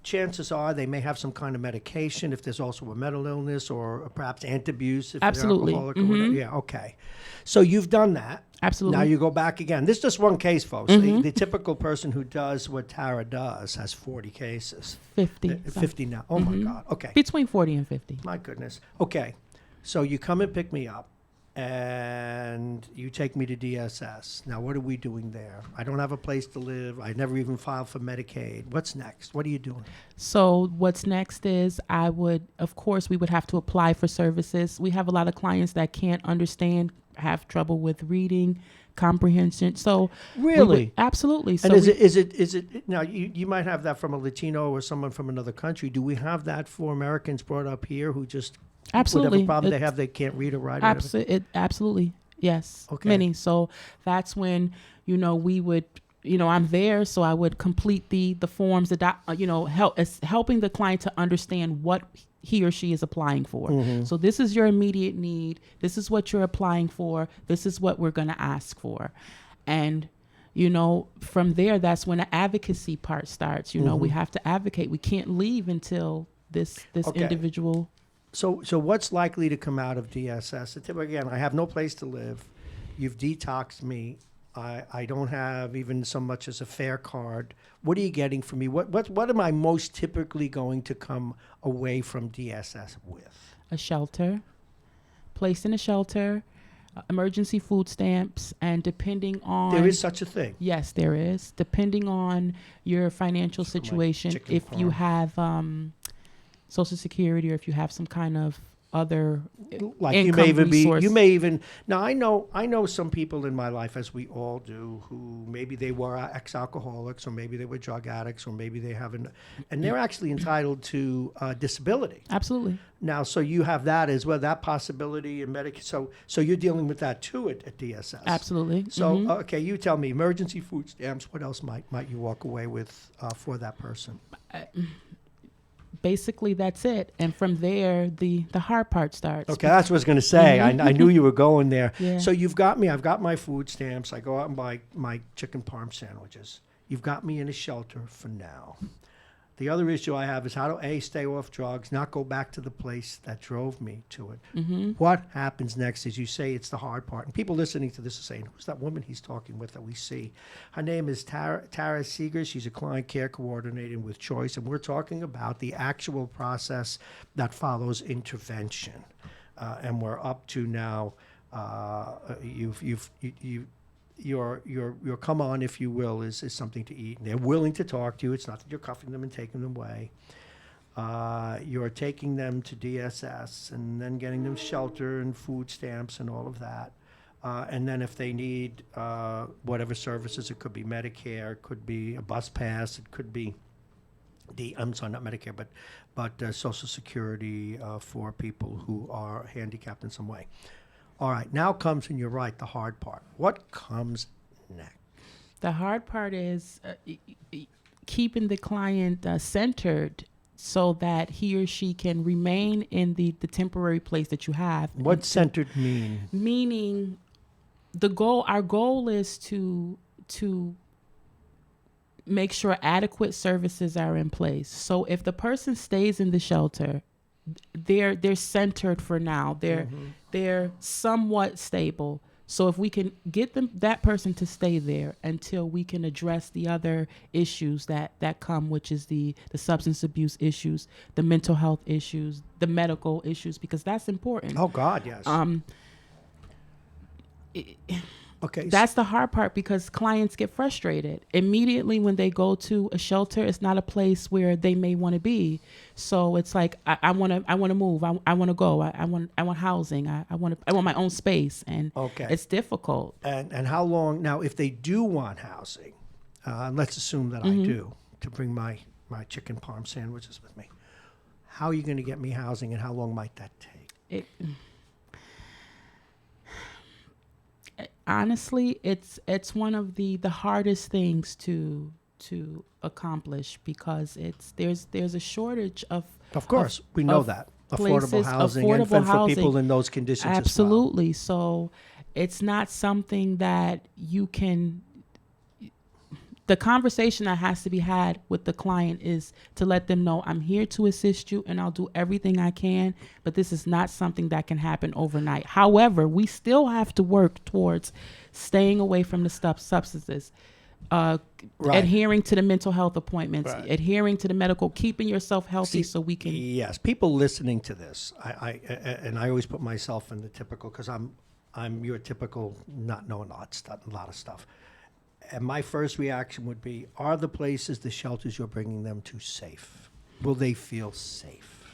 chances are they may have some kind of medication if there's also a mental illness or perhaps antabuse if Absolutely. they're alcoholic or whatever. Yeah, okay. So you've done that. Absolutely. Now you go back again. This is just one case, folks. The typical person who does what Tara does has 40 cases. 50. 50 now. Oh, my God. Okay. Between 40 and 50. My goodness. Okay. So you come and pick me up, and you take me to DSS. Now, what are we doing there? I don't have a place to live. I never even filed for Medicaid. What's next? What are you doing? So what's next is of course, we would have to apply for services. We have a lot of clients that can't understand, have trouble with reading, comprehension. So really, absolutely. And is it now? You might have that from a Latino or someone from another country. Do we have that for Americans brought up here who just absolutely whatever problem they have, they can't read or write? Absolutely, yes. Okay. Many. So that's when we would. I'm there, so I would complete the forms, helping the client to understand what he or she is applying for. So this is your immediate need. This is what you're applying for. This is what we're going to ask for. And, from there, that's when the advocacy part starts. We have to advocate. We can't leave until this individual. So what's likely to come out of DSS? Again, I have no place to live. You've detoxed me. I don't have even so much as a fare card. What are you getting from me? What am I most typically going to come away from DSS with? A shelter, placed in a shelter, emergency food stamps, and depending on... There is such a thing? Yes, there is. Depending on your financial situation, if you have Social Security or if you have some kind of other like income you may even now I know some people in my life, as we all do, who maybe they were ex-alcoholics or maybe they were drug addicts or maybe they haven't, and they're actually entitled to disability. Absolutely. Now, so you have that as well, that possibility in Medicaid. So you're dealing with that too at DSS. Absolutely. So okay, you tell me, emergency food stamps. What else might you walk away with for that person? Basically, that's it. And from there, the hard part starts. Okay, that's what I was going to say. I knew you were going there. Yeah. So you've got me. I've got my food stamps. I go out and buy my chicken parm sandwiches. You've got me in a shelter for now. The other issue I have is how to, stay off drugs, not go back to the place that drove me to it. What happens next? As you say, it's the hard part. And people listening to this are saying, who's that woman he's talking with that we see? Her name is Tara Seeger. She's a client care coordinator with Choice, and we're talking about the actual process that follows intervention. And we're up to now, your come on, if you will, is something to eat. And they're willing to talk to you. It's not that you're cuffing them and taking them away. You're taking them to DSS and then getting them shelter and food stamps and all of that. And then if they need whatever services, it could be Medicare, it could be a bus pass, it could be I'm sorry, not Medicare, but Social Security for people who are handicapped in some way. All right, now comes, and you're right, the hard part. What comes next? The hard part is keeping the client centered so that he or she can remain in the temporary place that you have. What centered mean? Meaning our goal is to make sure adequate services are in place. So if the person stays in the shelter, they're centered for now. They're somewhat stable. So if we can get that person to stay there until we can address the other issues that come, which is the substance abuse issues, the mental health issues, the medical issues, because that's important. Oh God, yes. Okay. That's the hard part, because clients get frustrated immediately when they go to a shelter. It's not a place where they may want to be. So it's like, I want to move. I want to go. I want housing. I want my own space. And it's difficult. And how long now, if they do want housing, let's assume that I do, to bring my chicken parm sandwiches with me. How are you going to get me housing, and how long might that take? Honestly, it's one of the hardest things to accomplish, because there's a shortage of. Of course, we know that. places, affordable housing, and for people in those conditions absolutely. as well. So it's not something that you can. The conversation that has to be had with the client is to let them know, I'm here to assist you and I'll do everything I can, but this is not something that can happen overnight. However, we still have to work towards staying away from the substances, adhering to the mental health appointments, adhering to the medical, keeping yourself healthy so we can. Yes, people listening to this, I always put myself in the typical, because I'm your typical not knowing a lot of stuff. And my first reaction would be, are the places, the shelters you're bringing them to safe? Will they feel safe?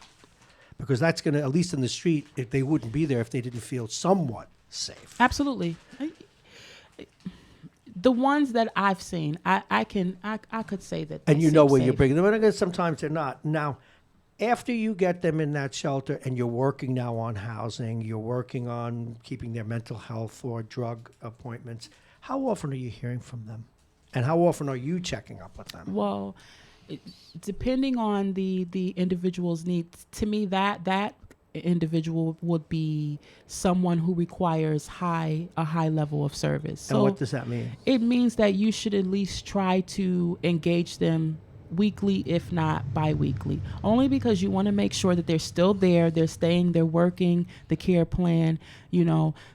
Because that's going to, at least in the street, if they wouldn't be there if they didn't feel somewhat safe. Absolutely. The ones that I've seen, I could say that. And you know where you're bringing them. And sometimes they're not. Now, after you get them in that shelter and you're working now on housing, you're working on keeping their mental health or drug appointments, how often are you hearing from them? And how often are you checking up with them? Well, depending on the individual's needs, to me that individual would be someone who requires a high level of service. And what does that mean? It means that you should at least try to engage them weekly, if not bi-weekly, only because you want to make sure that they're still there, they're staying, they're working the care plan,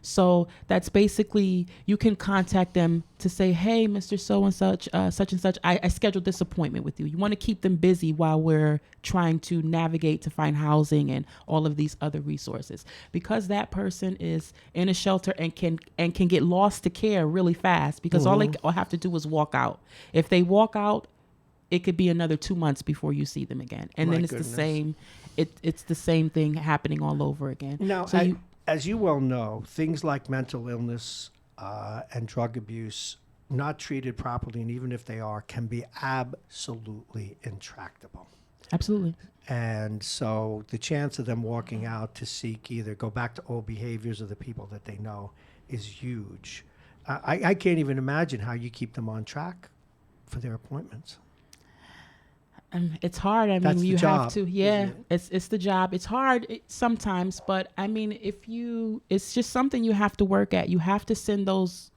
so that's basically, you can contact them to say, hey, Mr. So and such, I scheduled this appointment with you. You want to keep them busy while we're trying to navigate to find housing and all of these other resources, because that person is in a shelter and can get lost to care really fast, because all they have to do is walk out. If they walk out, it could be another 2 months before you see them again. And then it's the same. It's the same thing happening all over again. Now, so as you well know, things like mental illness and drug abuse, not treated properly, and even if they are, can be absolutely intractable. Absolutely. And so the chance of them walking out to seek either go back to old behaviors of the people that they know is huge. I can't even imagine how you keep them on track for their appointments. It's hard. I mean, you have to. Yeah, it's the job. It's hard sometimes, but I mean, it's just something you have to work at. You have to send those,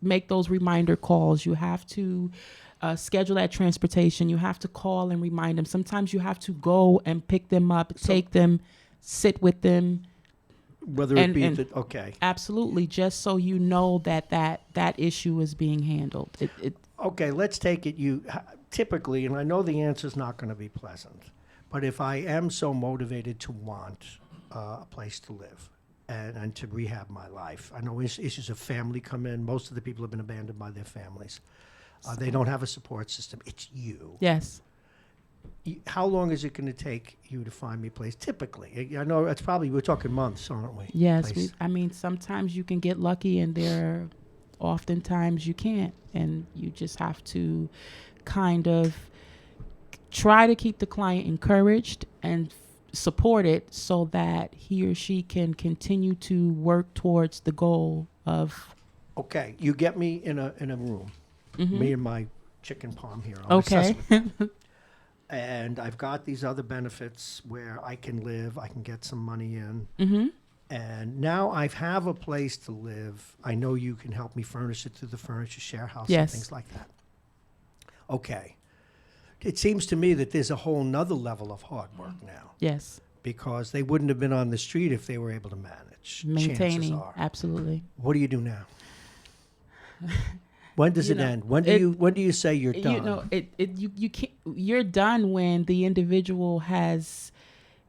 make those reminder calls. You have to schedule that transportation. You have to call and remind them. Sometimes you have to go and pick them up, take them, sit with them. Whether it be okay. Absolutely, just so you know that issue is being handled. Okay, let's take it. Typically, and I know the answer is not going to be pleasant, but if I am so motivated to want a place to live and to rehab my life, I know issues of family come in. Most of the people have been abandoned by their families. They don't have a support system. It's you. Yes. How long is it going to take you to find me a place? Typically, I know it's probably, we're talking months, aren't we? Yes. Sometimes you can get lucky, and oftentimes you can't, and you just have to kind of try to keep the client encouraged and supported so that he or she can continue to work towards the goal of. Okay, you get me in a room, me and my chicken palm here. Okay. And I've got these other benefits where I can live, I can get some money in. And now I have a place to live. I know you can help me furnish it through the furniture share house and things like that. Okay. It seems to me that there's a whole nother level of hard work now. Yes. Because they wouldn't have been on the street if they were able to manage. Maintaining, absolutely. What do you do now? When does it end? When do you say you're done? You can't. You're done when the individual has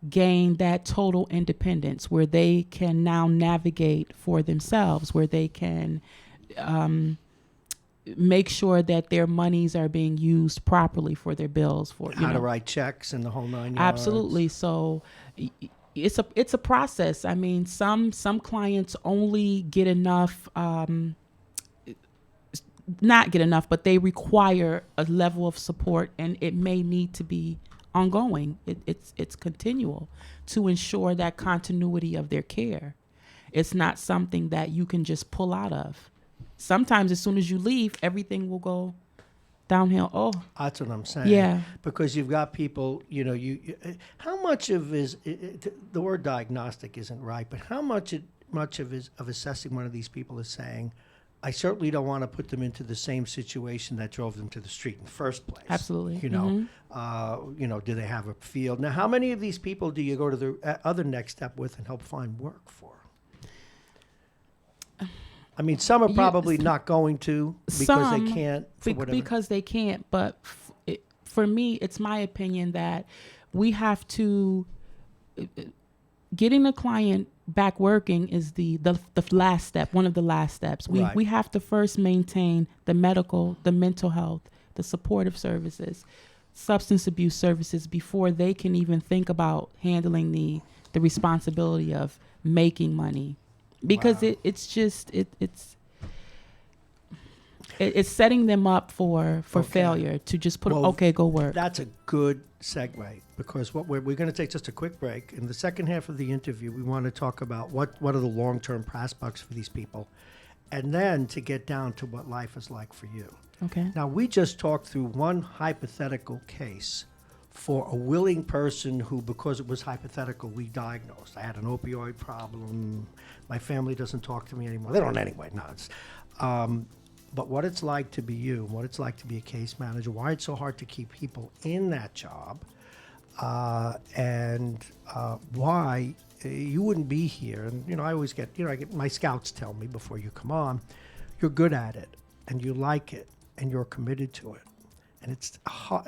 gained that total independence, where they can now navigate for themselves, where they can make sure that their monies are being used properly for their bills, for how to write checks and the whole 9 yards. Absolutely. So it's a process. I mean, some clients only get enough. Not get enough, but they require a level of support, and it may need to be ongoing. It's continual to ensure that continuity of their care. It's not something that you can just pull out of. Sometimes as soon as you leave, everything will go downhill. Oh, that's what I'm saying. Yeah. Because you've got people, how much of the word diagnostic isn't right, but how much of assessing one of these people is saying, I certainly don't want to put them into the same situation that drove them to the street in the first place. Absolutely. Do they have a field? Now, how many of these people do you go to the other next step with and help find work for? I mean, some are probably not going to because they can't. Because they can't. But for me, it's my opinion that we have to getting the client back working is the last step, one of the last steps. We have to first maintain the medical, the mental health, the supportive services, substance abuse services before they can even think about handling the responsibility of making money. Because it's setting them up for failure to just put go work. That's a good segue, because what we're going to take just a quick break. In the second half of the interview, we want to talk about what are the long-term prospects for these people, and then to get down to what life is like for you. Okay. Now, we just talked through one hypothetical case for a willing person who, because it was hypothetical, we diagnosed. I had an opioid problem. My family doesn't talk to me anymore. They don't anyway. No, it's... But what it's like to be you, what it's like to be a case manager, why it's so hard to keep people in that job, and why you wouldn't be here. And, I always get, I get my scouts tell me before you come on, you're good at it, and you like it, and you're committed to it. And it's,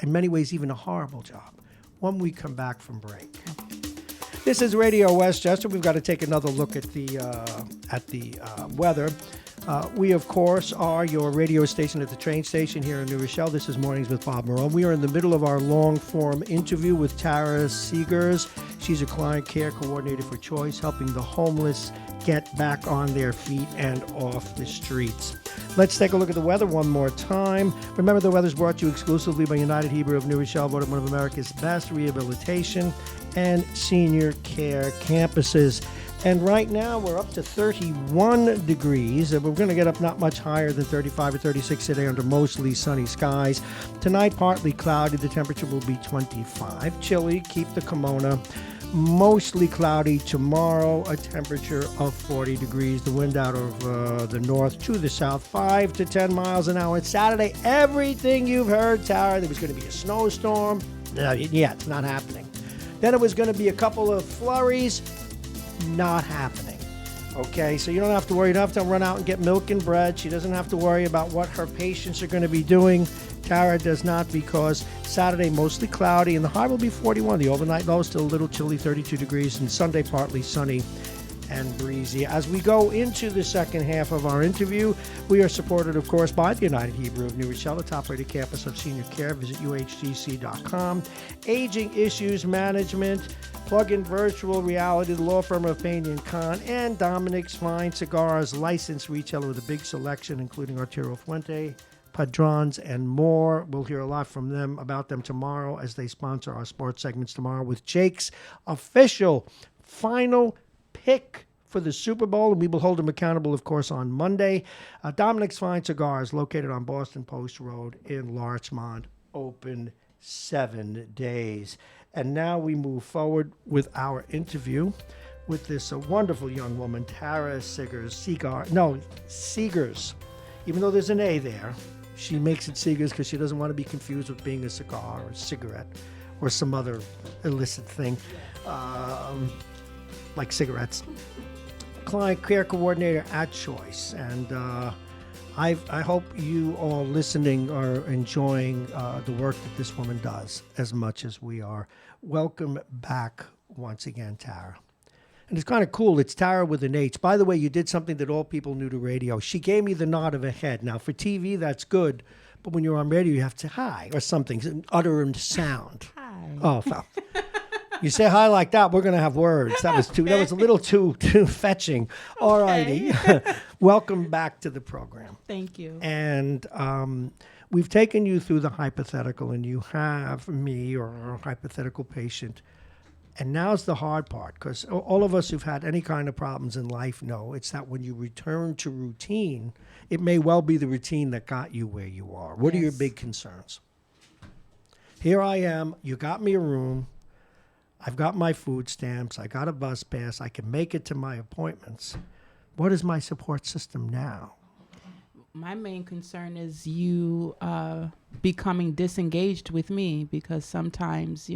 in many ways, even a horrible job. When we come back from break. This is Radio Westchester. We've got to take another look at the weather. We, of course, are your radio station at the train station here in New Rochelle. This is Mornings with Bob Marrone. We are in the middle of our long-form interview with Tara Seegers. She's a client care coordinator for Choice, helping the homeless get back on their feet and off the streets. Let's take a look at the weather one more time. Remember, the weather's brought to you exclusively by United Hebrew of New Rochelle, voted one of America's best rehabilitation and senior care campuses. And right now, we're up to 31 degrees, and we're going to get up not much higher than 35 or 36 today under mostly sunny skies. Tonight, partly cloudy. The temperature will be 25. Chilly. Keep the kimono. Mostly cloudy tomorrow, a temperature of 40 degrees. The wind out of the north to the south, 5 to 10 miles an hour. It's Saturday. Everything you've heard, Tara, there was going to be a snowstorm. Yeah, it's not happening. Then it was going to be a couple of flurries. Not happening. Okay, so you don't have to worry. You don't have to run out and get milk and bread. She doesn't have to worry about what her patients are going to be doing. Tara does not, because Saturday mostly cloudy and the high will be 41. The overnight low is still a little chilly, 32 degrees, and Sunday partly sunny and breezy. As we go into the second half of our interview, we are supported, of course, by the United Hebrew of New Rochelle, the top-rated campus of senior care. Visit uhdc.com. Aging Issues Management, plug-in virtual reality, the law firm of Payne & Kahn, and Dominic's Fine Cigars, licensed retailer with a big selection, including Arturo Fuente, Padrons, and more. We'll hear a lot from them about them tomorrow as they sponsor our sports segments tomorrow with Jake's official final pick for the Super Bowl, and we will hold him accountable, of course, on Monday. Dominic's Fine Cigars, located on Boston Post Road in Larchmont, open 7 days. And now we move forward with our interview with this wonderful young woman, Tara Seegers. Even though there's an A there, she makes it Seegers because she doesn't want to be confused with being a cigar or a cigarette or some other illicit thing. Like cigarettes. Client care coordinator at Choice. And I hope you all listening are enjoying the work that this woman does as much as we are. Welcome back once again, Tara. And it's kind of cool. It's Tara with an H. By the way, you did something that all people knew to radio. She gave me the nod of a head. Now, for TV, that's good. But when you're on radio, you have to hi or something, utter and sound. Hi. Oh, well. You say hi like that, we're going to have words. That was a little too fetching. All righty. Welcome back to the program. Thank you. And we've taken you through the hypothetical, and you have me or a hypothetical patient. And now's the hard part, because all of us who've had any kind of problems in life know it's that when you return to routine, it may well be the routine that got you where you are. What are your big concerns? Here I am. You got me a room. I've got my food stamps. I got a bus pass. I can make it to my appointments. What is my support system now? My main concern is you becoming disengaged with me, because sometimes,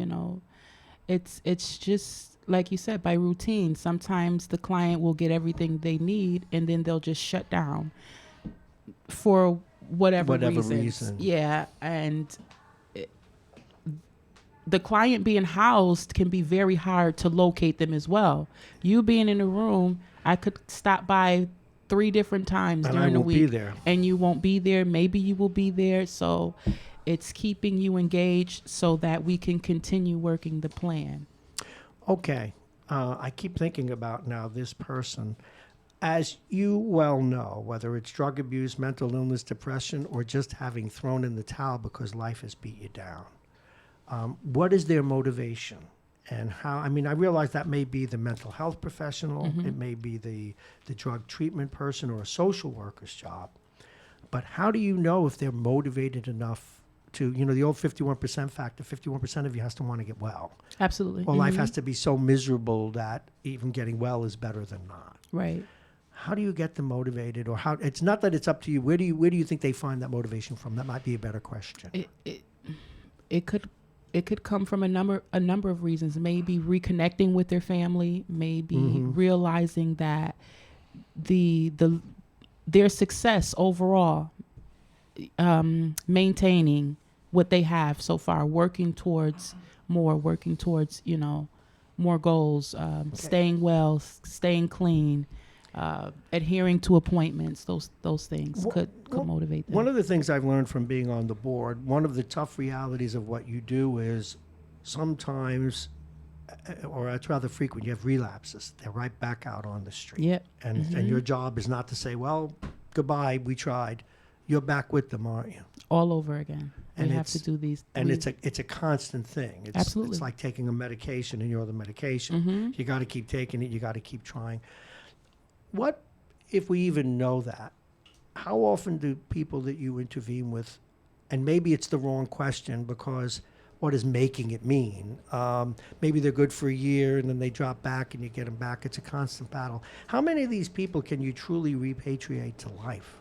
it's just like you said, by routine. Sometimes the client will get everything they need and then they'll just shut down for whatever reason. Yeah, and the client being housed can be very hard to locate them as well. You being in a room, I could stop by 3 different times during the week, and you won't be there. Maybe you will be there. So it's keeping you engaged so that we can continue working the plan. Okay. I keep thinking about now this person. As you well know, whether it's drug abuse, mental illness, depression, or just having thrown in the towel because life has beat you down, what is their motivation? And how, I realize that may be the mental health professional, it may be the drug treatment person or a social worker's job. But how do you know if they're motivated enough to, the old 51% factor, 51% of you has to want to get well. Absolutely. Or life has to be so miserable that even getting well is better than not. Right. How do you get them motivated? Or how, it's not that it's up to you. Where do you think they find that motivation from? That might be a better question. It could come from a number of reasons. Maybe reconnecting with their family, maybe realizing that their success overall, maintaining what they have so far, working towards more goals, staying well, staying clean, adhering to appointments. Those things could motivate them. One of the things I've learned from being on the board, one of the tough realities of what you do is sometimes, or it's rather frequent, you have relapses. They're right back out on the street. Yep. And your job is not to say, well, goodbye, we tried. You're back with them, aren't you? All over again. And we have to do these. And it's a constant thing. Absolutely. It's like taking a medication and you're the medication. You got to keep taking it. You got to keep trying. What, if we even know that, how often do people that you intervene with, and maybe it's the wrong question because what is making it mean? Maybe they're good for a year and then they drop back and you get them back. It's a constant battle. How many of these people can you truly repatriate to life?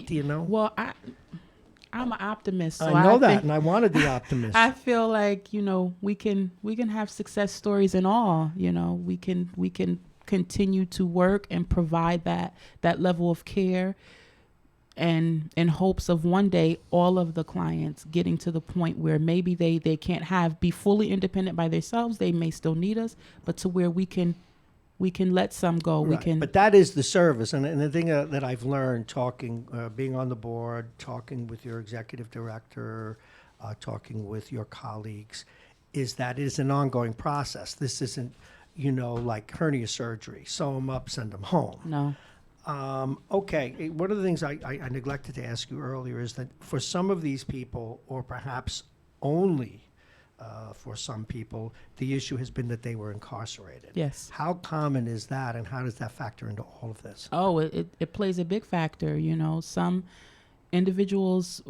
Do you know? Well, I'm an optimist. So I know that, and I wanted the optimist. I feel like we can have success stories in all. We can continue to work and provide that level of care, and in hopes of one day all of the clients getting to the point where maybe they can't be fully independent by themselves. They may still need us, but to where we can let some go. Right. But that is the service. And the thing that I've learned talking, being on the board, talking with your executive director, talking with your colleagues, is that it is an ongoing process. This isn't, like hernia surgery. Sew them up, send them home. No. Okay. One of the things I neglected to ask you earlier is that for some of these people, or perhaps only for some people, the issue has been that they were incarcerated. Yes. How common is that, and how does that factor into all of this? Oh, it plays a big factor. Some individuals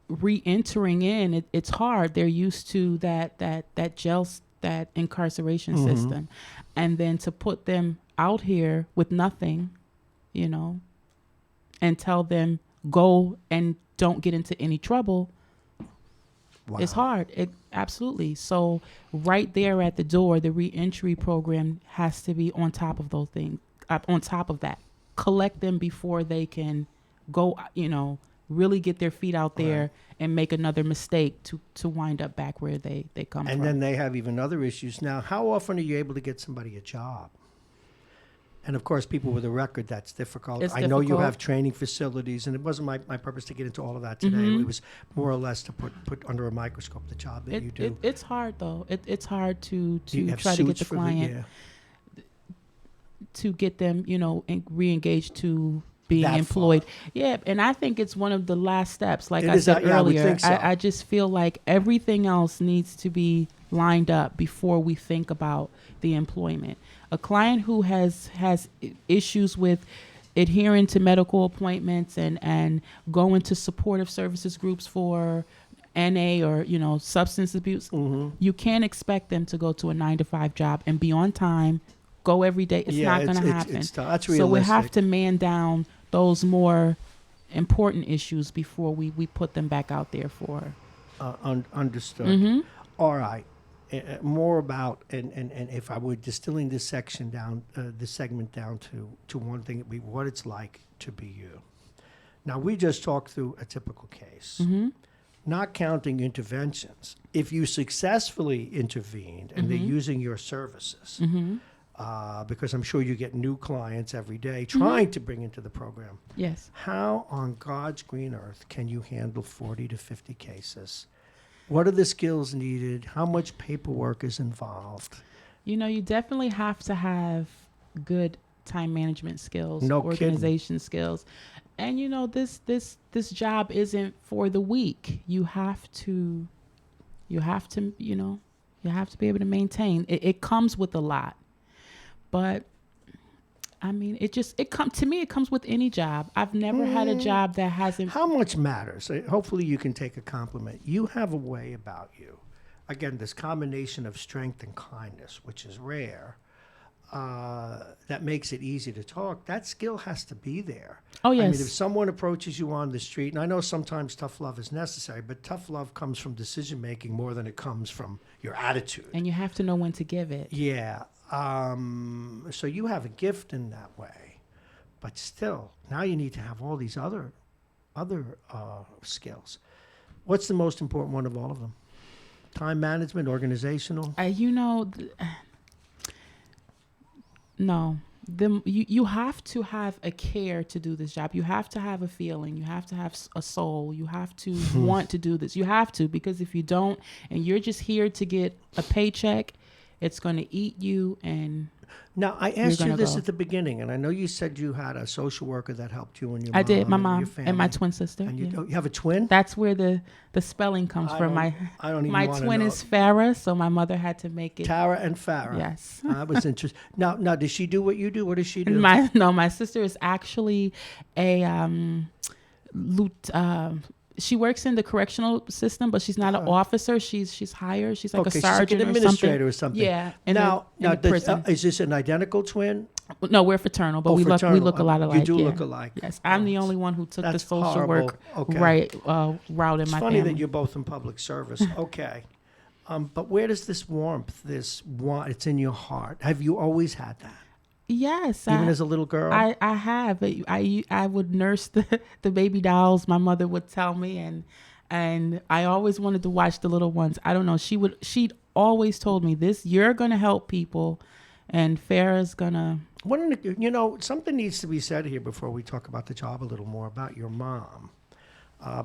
re-entering in, it's hard. They're used to that jail, that incarceration system, and then to put them out here with nothing, and tell them go and don't get into any trouble. Wow. It's hard. Absolutely. So right there at the door, the reentry program has to be on top of those things, on top of that. Collect them before they can go, really get their feet out there and make another mistake to wind up back where they come from. And then they have even other issues. Now, how often are you able to get somebody a job? And, of course, people with a record, that's difficult. I know you have training facilities, and it wasn't my purpose to get into all of that today. It was more or less to put under a microscope the job that you do. It's hard, though. It's hard to try to get the client to get them, re-engaged to being that employed. Far. Yeah, and I think it's one of the last steps. Like it I said earlier, I would think so. I just feel like everything else needs to be lined up before we think about the employment. A client who has issues with adhering to medical appointments and going to supportive services groups for NA or, substance abuse, you can't expect them to go to a 9-to-5 job and be on time, go every day. It's not going to happen. That's realistic. So we have to man down those more important issues before we put them back out there for. Understood. All right. More about, and if I were distilling this section down, this segment down to one thing, it'd be what it's like to be you. Now, we just talked through a typical case, not counting interventions. If you successfully intervened and they're using your services, because I'm sure you get new clients every day trying to bring into the program. Yes. How on God's green earth can you handle 40 to 50 cases? What are the skills needed? How much paperwork is involved? You definitely have to have good time management skills, organization skills. And this job isn't for the weak. You have to be able to maintain. It comes with a lot. But I mean, to me, it comes with any job. I've never had a job that hasn't. How much matters? Hopefully you can take a compliment. You have a way about you. Again, this combination of strength and kindness, which is rare, that makes it easy to talk. That skill has to be there. Oh, yes. I mean, if someone approaches you on the street, and I know sometimes tough love is necessary, but tough love comes from decision-making more than it comes from your attitude. And you have to know when to give it. Yeah. So you have a gift in that way, but still, now you need to have all these other skills. What's the most important one of all of them? Time management, organizational? No. You have to have a care to do this job. You have to have a feeling. You have to have a soul. You have to want to do this. You have to, because if you don't, and you're just here to get a paycheck, it's going to eat you. And now, I asked you this at the beginning, and I know you said you had a social worker that helped you and your mom. I did, my mom and your family. and my twin sister. And you have a twin? That's where the spelling comes from. I don't even my twin is Farah, so my mother had to make it. Tara and Farah. Yes. That was interesting. Now, does she do what you do? What does she do? My sister is actually a she works in the correctional system, but she's not an officer. She's higher. She's like a sergeant, she's like an administrator or something. Yeah. Now, is this an identical twin? No, we're fraternal, but we look a lot alike. You do look alike. Yes, I'm the only one who took the social horrible. work Okay. route in my family. It's funny that you're both in public service. Okay. But where does this warmth, it's in your heart? Have you always had that? Yes. Even as a little girl? I have. I would nurse the baby dolls. My mother would tell me, and I always wanted to watch the little ones. I don't know. She'd always told me this, you're going to help people, and Farah's going to. Something needs to be said here before we talk about the job a little more about your mom.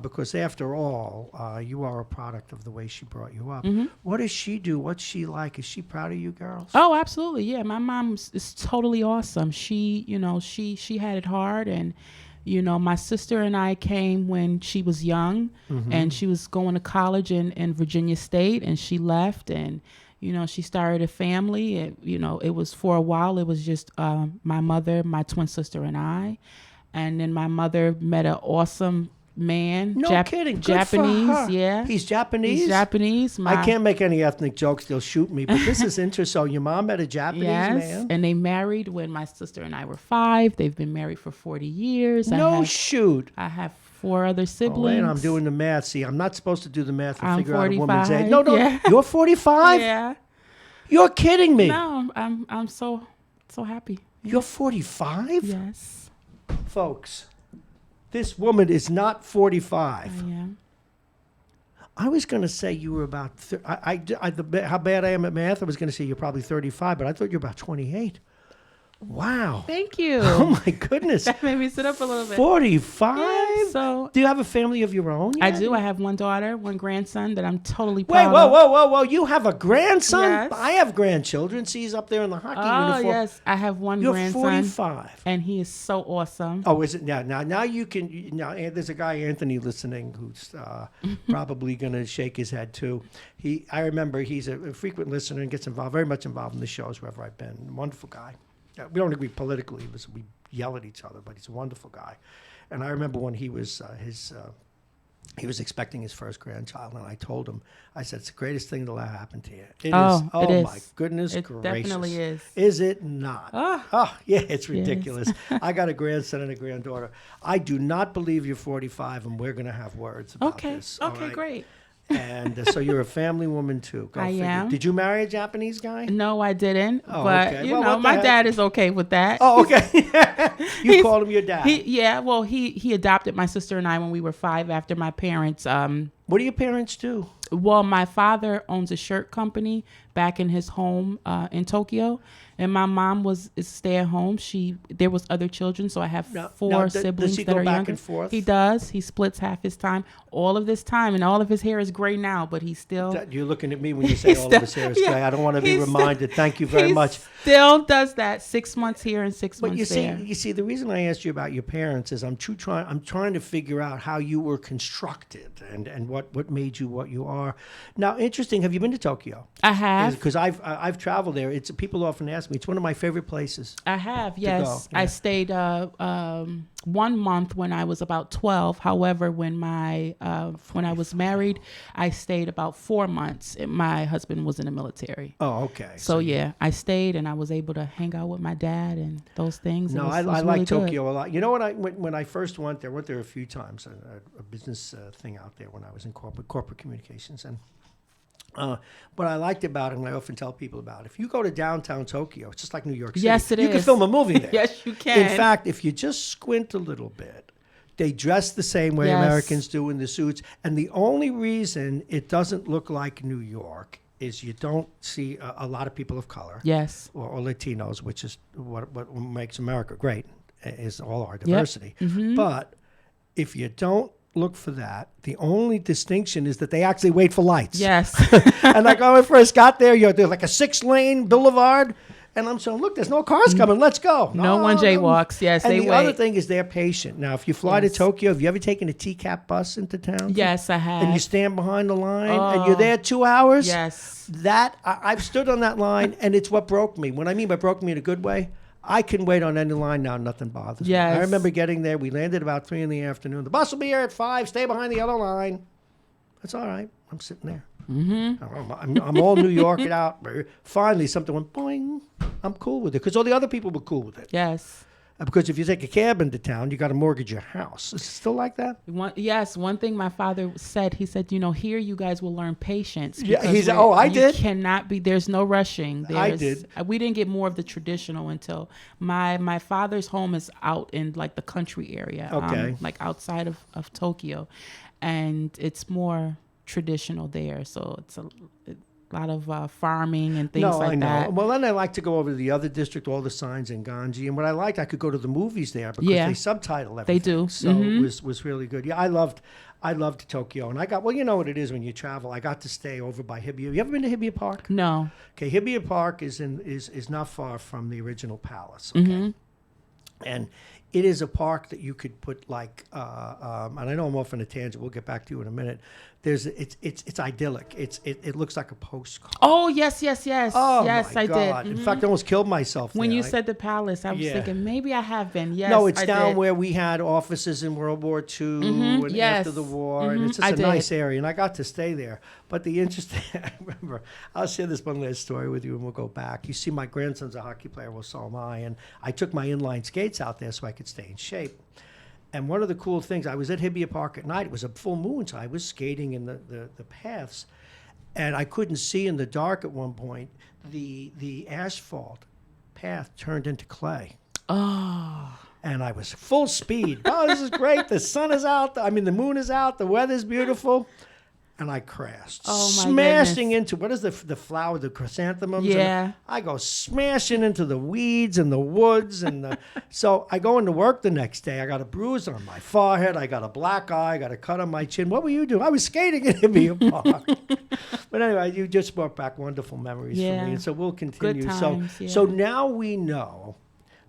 Because after all, you are a product of the way she brought you up. What does she do? What's she like? Is she proud of you girls? Oh, absolutely. Yeah, my mom is totally awesome. She had it hard, and my sister and I came when she was young, and she was going to college in Virginia State, and she left, and she started a family. It was for a while. It was just my mother, my twin sister, and I, and then my mother met an awesome man. No kidding. Good Japanese, for her. yeah. He's Japanese? He's Japanese. I can't make any ethnic jokes. They'll shoot me. But this is interesting. So your mom met a Japanese man? And they married when my sister and I were 5. They've been married for 40 years. Shoot. I have 4 other siblings. I'm doing the math. See, I'm not supposed to do the math and I'm figure 45. out a woman's age. No, yeah. You're 45? Yeah. You're kidding me. No, I'm so happy. Yeah. You're 45? Yes. Folks, this woman is not 45. I am. I was going to say you were about, how bad I am at math, I was going to say you're probably 35, but I thought you were about 28. Wow. Thank you. Oh my goodness. That made me sit up a little bit. 45? Yeah, so do you have a family of your own yet? I do. I have one daughter, one grandson that I'm totally Wait, proud whoa. You have a grandson? Yes. I have grandchildren. See, he's up there in the hockey uniform. Oh, yes. I have one You're grandson. 45. And he is so awesome. Oh, is it? Now you can. Now, there's a guy, Anthony, listening who's probably going to shake his head, too. I remember he's a frequent listener and gets involved, very much involved in the shows wherever I've been. Wonderful guy. We don't agree politically. We yell at each other, but he's a wonderful guy. And I remember when he was he was expecting his first grandchild, and I told him, I said, it's the greatest thing that'll ever happen to you. It is. Oh, my goodness it gracious. It definitely is. Is it not? Oh, yeah, it's ridiculous. Yes. I got a grandson and a granddaughter. I do not believe you're 45, and we're going to have words about this. Okay, great. And so you're a family woman, too. Go I figure. am. Did you marry a Japanese guy? No, I didn't. Oh, but, okay. you Well, know, what the my heck? dad is okay with that. Oh, okay. You called him your dad. He adopted my sister and I when we were 5 after my parents. What do your parents do? Well, my father owns a shirt company back in his home in Tokyo, and my mom is stay at home. There was other children, so I have four siblings does he that go are back younger. and forth? He does. He splits half his time. All of this time, and all of his hair is gray now, but he still. You're looking at me when you say all of his hair is gray. I don't want to be reminded. Thank you very much. Still does that 6 months here and 6 months there. But you see, the reason I asked you about your parents is I'm trying to figure out how you were constructed and what made you what you are. Now, interesting. Have you been to Tokyo? I have. Because I've traveled there. People often ask me. It's one of my favorite places. I have. Yes, yeah. I stayed 1 month when I was about 12. However, when I was married, I stayed about 4 months. My husband was in the military. Oh, okay. So yeah, I stayed and I was able to hang out with my dad and those things. No, I really like good. Tokyo a lot. You know what? When I first went there a few times, a business thing out there when I was in corporate communications, and what I liked about it, and I often tell people about it, if you go to downtown Tokyo, it's just like New York City. Yes, it is. You can film a movie there. Yes, you can. In fact, if you just squint a little bit, they dress the same way Americans do in the suits, and the only reason it doesn't look like New York is you don't see a lot of people of color. Yes. Or Latinos, which is what makes America great, is all our diversity. Yep. Mm-hmm. But if you don't look for that, the only distinction is that they actually wait for lights. Yes. And like when I first got there, there's like a 6-lane boulevard. And I'm saying, look, there's no cars coming. Let's go. No one jaywalks. Yes, and they the wait. other thing is they're patient. Now, if you fly to Tokyo, have you ever taken a TCAP bus into town? Yes, I have. And you stand behind the line and you're there 2 hours? Yes. I've stood on that line, and it's what broke me. What I mean by broke me in a good way, I can wait on any line now. Nothing bothers me. I remember getting there. We landed about 3 in the afternoon. The bus will be here at 5. Stay behind the other line. That's all right. I'm sitting there. Mm-hmm. I'm all New Yorked out. Finally, something went boing. I'm cool with it because all the other people were cool with it. Yes. Because if you take a cab into town, you got to mortgage your house. Is it still like that? One thing my father said, he said, here you guys will learn patience. Yeah, I did. Cannot be. There's no rushing. I did. We didn't get more of the traditional until my father's home is out in like the country area. Okay. Like outside of Tokyo, and it's more traditional there. So it's a lot of farming and things like that. Well, then I like to go over to the other district, all the signs in Ganji. And what I liked, I could go to the movies there because they subtitle everything. They do. So it was really good. Yeah, I loved Tokyo. And you know what it is when you travel. I got to stay over by Hibiya. You ever been to Hibiya Park? No. Okay, Hibiya Park is not far from the original palace. Okay. Mm-hmm. And it is a park that you could put like, and I know I'm off on a tangent. We'll get back to you in a minute. It's idyllic. It looks like a postcard. Oh yes. Oh yes, my I God. did. Mm-hmm. In fact, I almost killed myself when there. you said the palace. I was thinking maybe I have been. Yes, no, it's I down did. where we had offices in World War II and after the war, and it's just a nice area. And I got to stay there. But the interesting, I remember, I'll share this one last story with you, and we'll go back. You see, my grandson's a hockey player. Well, so am I. And I took my inline skates out there so I could stay in shape. And one of the cool things, I was at Hibiya Park at night. It was a full moon, so I was skating in the paths. And I couldn't see in the dark at one point. The asphalt path turned into clay. Oh. And I was full speed. Oh, this is great. The sun is out. The moon is out. The weather's beautiful. and I crashed. Oh, my smashing goodness. into, what is the flower, the chrysanthemums? Yeah. I go smashing into the weeds and the woods. So I go into work the next day. I got a bruise on my forehead. I got a black eye. I got a cut on my chin. What were you doing? I was skating in India Park. But anyway, you just brought back wonderful memories for me. And so we'll continue. Good times, So now we know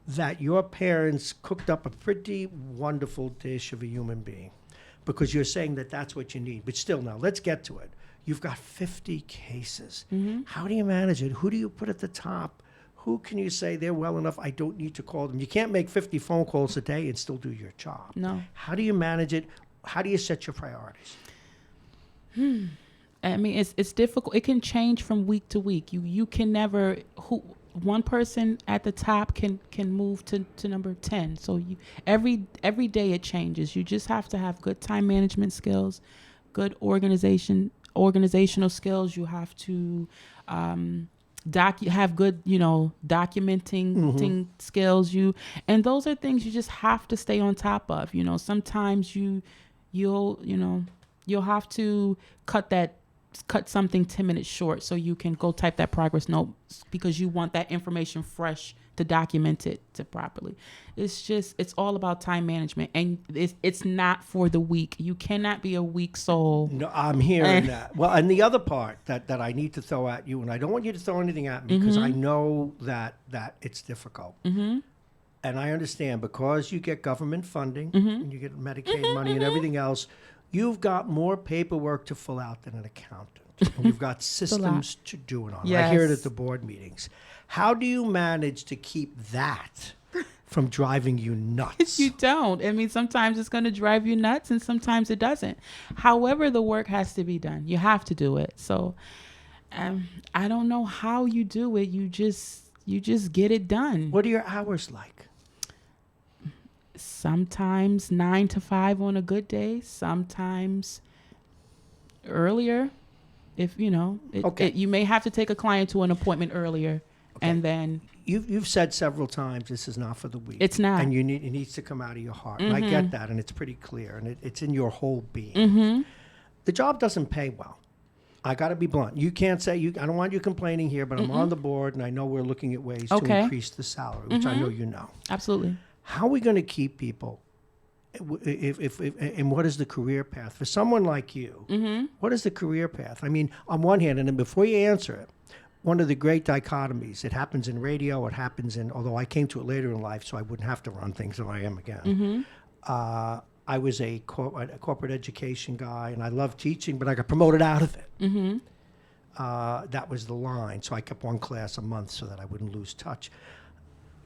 that your parents cooked up a pretty wonderful dish of a human being, because you're saying that that's what you need. But still, now let's get to it. You've got 50 cases. How do you manage it? Who do you put at the top? Who can you say they're well enough, I don't need to call them? You can't make 50 phone calls a day and still do your job. No. How do you manage it? How do you set your priorities? I mean, it's difficult. It can change from week to week. You can never, one person at the top can move to number 10. So every day it changes. You just have to have good time management skills, good organizational skills. You have to have good, documenting skills. And those are things you just have to stay on top of. Sometimes you'll have to cut something 10 minutes short so you can go type that progress note, because you want that information fresh to document it properly. It's all about time management, and it's not for the weak. You cannot be a weak soul. No, I'm hearing that. Well, and the other part that I need to throw at you, and I don't want you to throw anything at me, because I know that it's difficult. And I understand, because you get government funding and you get Medicaid money and everything else, you've got more paperwork to fill out than an accountant. And you've got systems to do it on. Yes. I hear it at the board meetings. How do you manage to keep that from driving you nuts? You don't. I mean, sometimes it's going to drive you nuts and sometimes it doesn't. However, the work has to be done. You have to do it. So I don't know how you do it. You just get it done. What are your hours like? Sometimes 9 to 5 on a good day. Sometimes earlier. If you may have to take a client to an appointment earlier, and then you've said several times this is not for the weak. It's not, and it needs to come out of your heart. And I get that, and it's pretty clear, and it's in your whole being. The job doesn't pay well. I got to be blunt. You can't say I don't want you complaining here, but I'm on the board, and I know we're looking at ways to increase the salary, which I know you know. Absolutely. How are we going to keep people? And what is the career path for someone like you? What is the career path? I mean, on one hand, and then before you answer it, one of the great dichotomies, it happens in radio, it happens although I came to it later in life, so I wouldn't have to run things than I am again. I was a corporate education guy, and I loved teaching, but I got promoted out of it. That was the line, so I kept one class a month so that I wouldn't lose touch.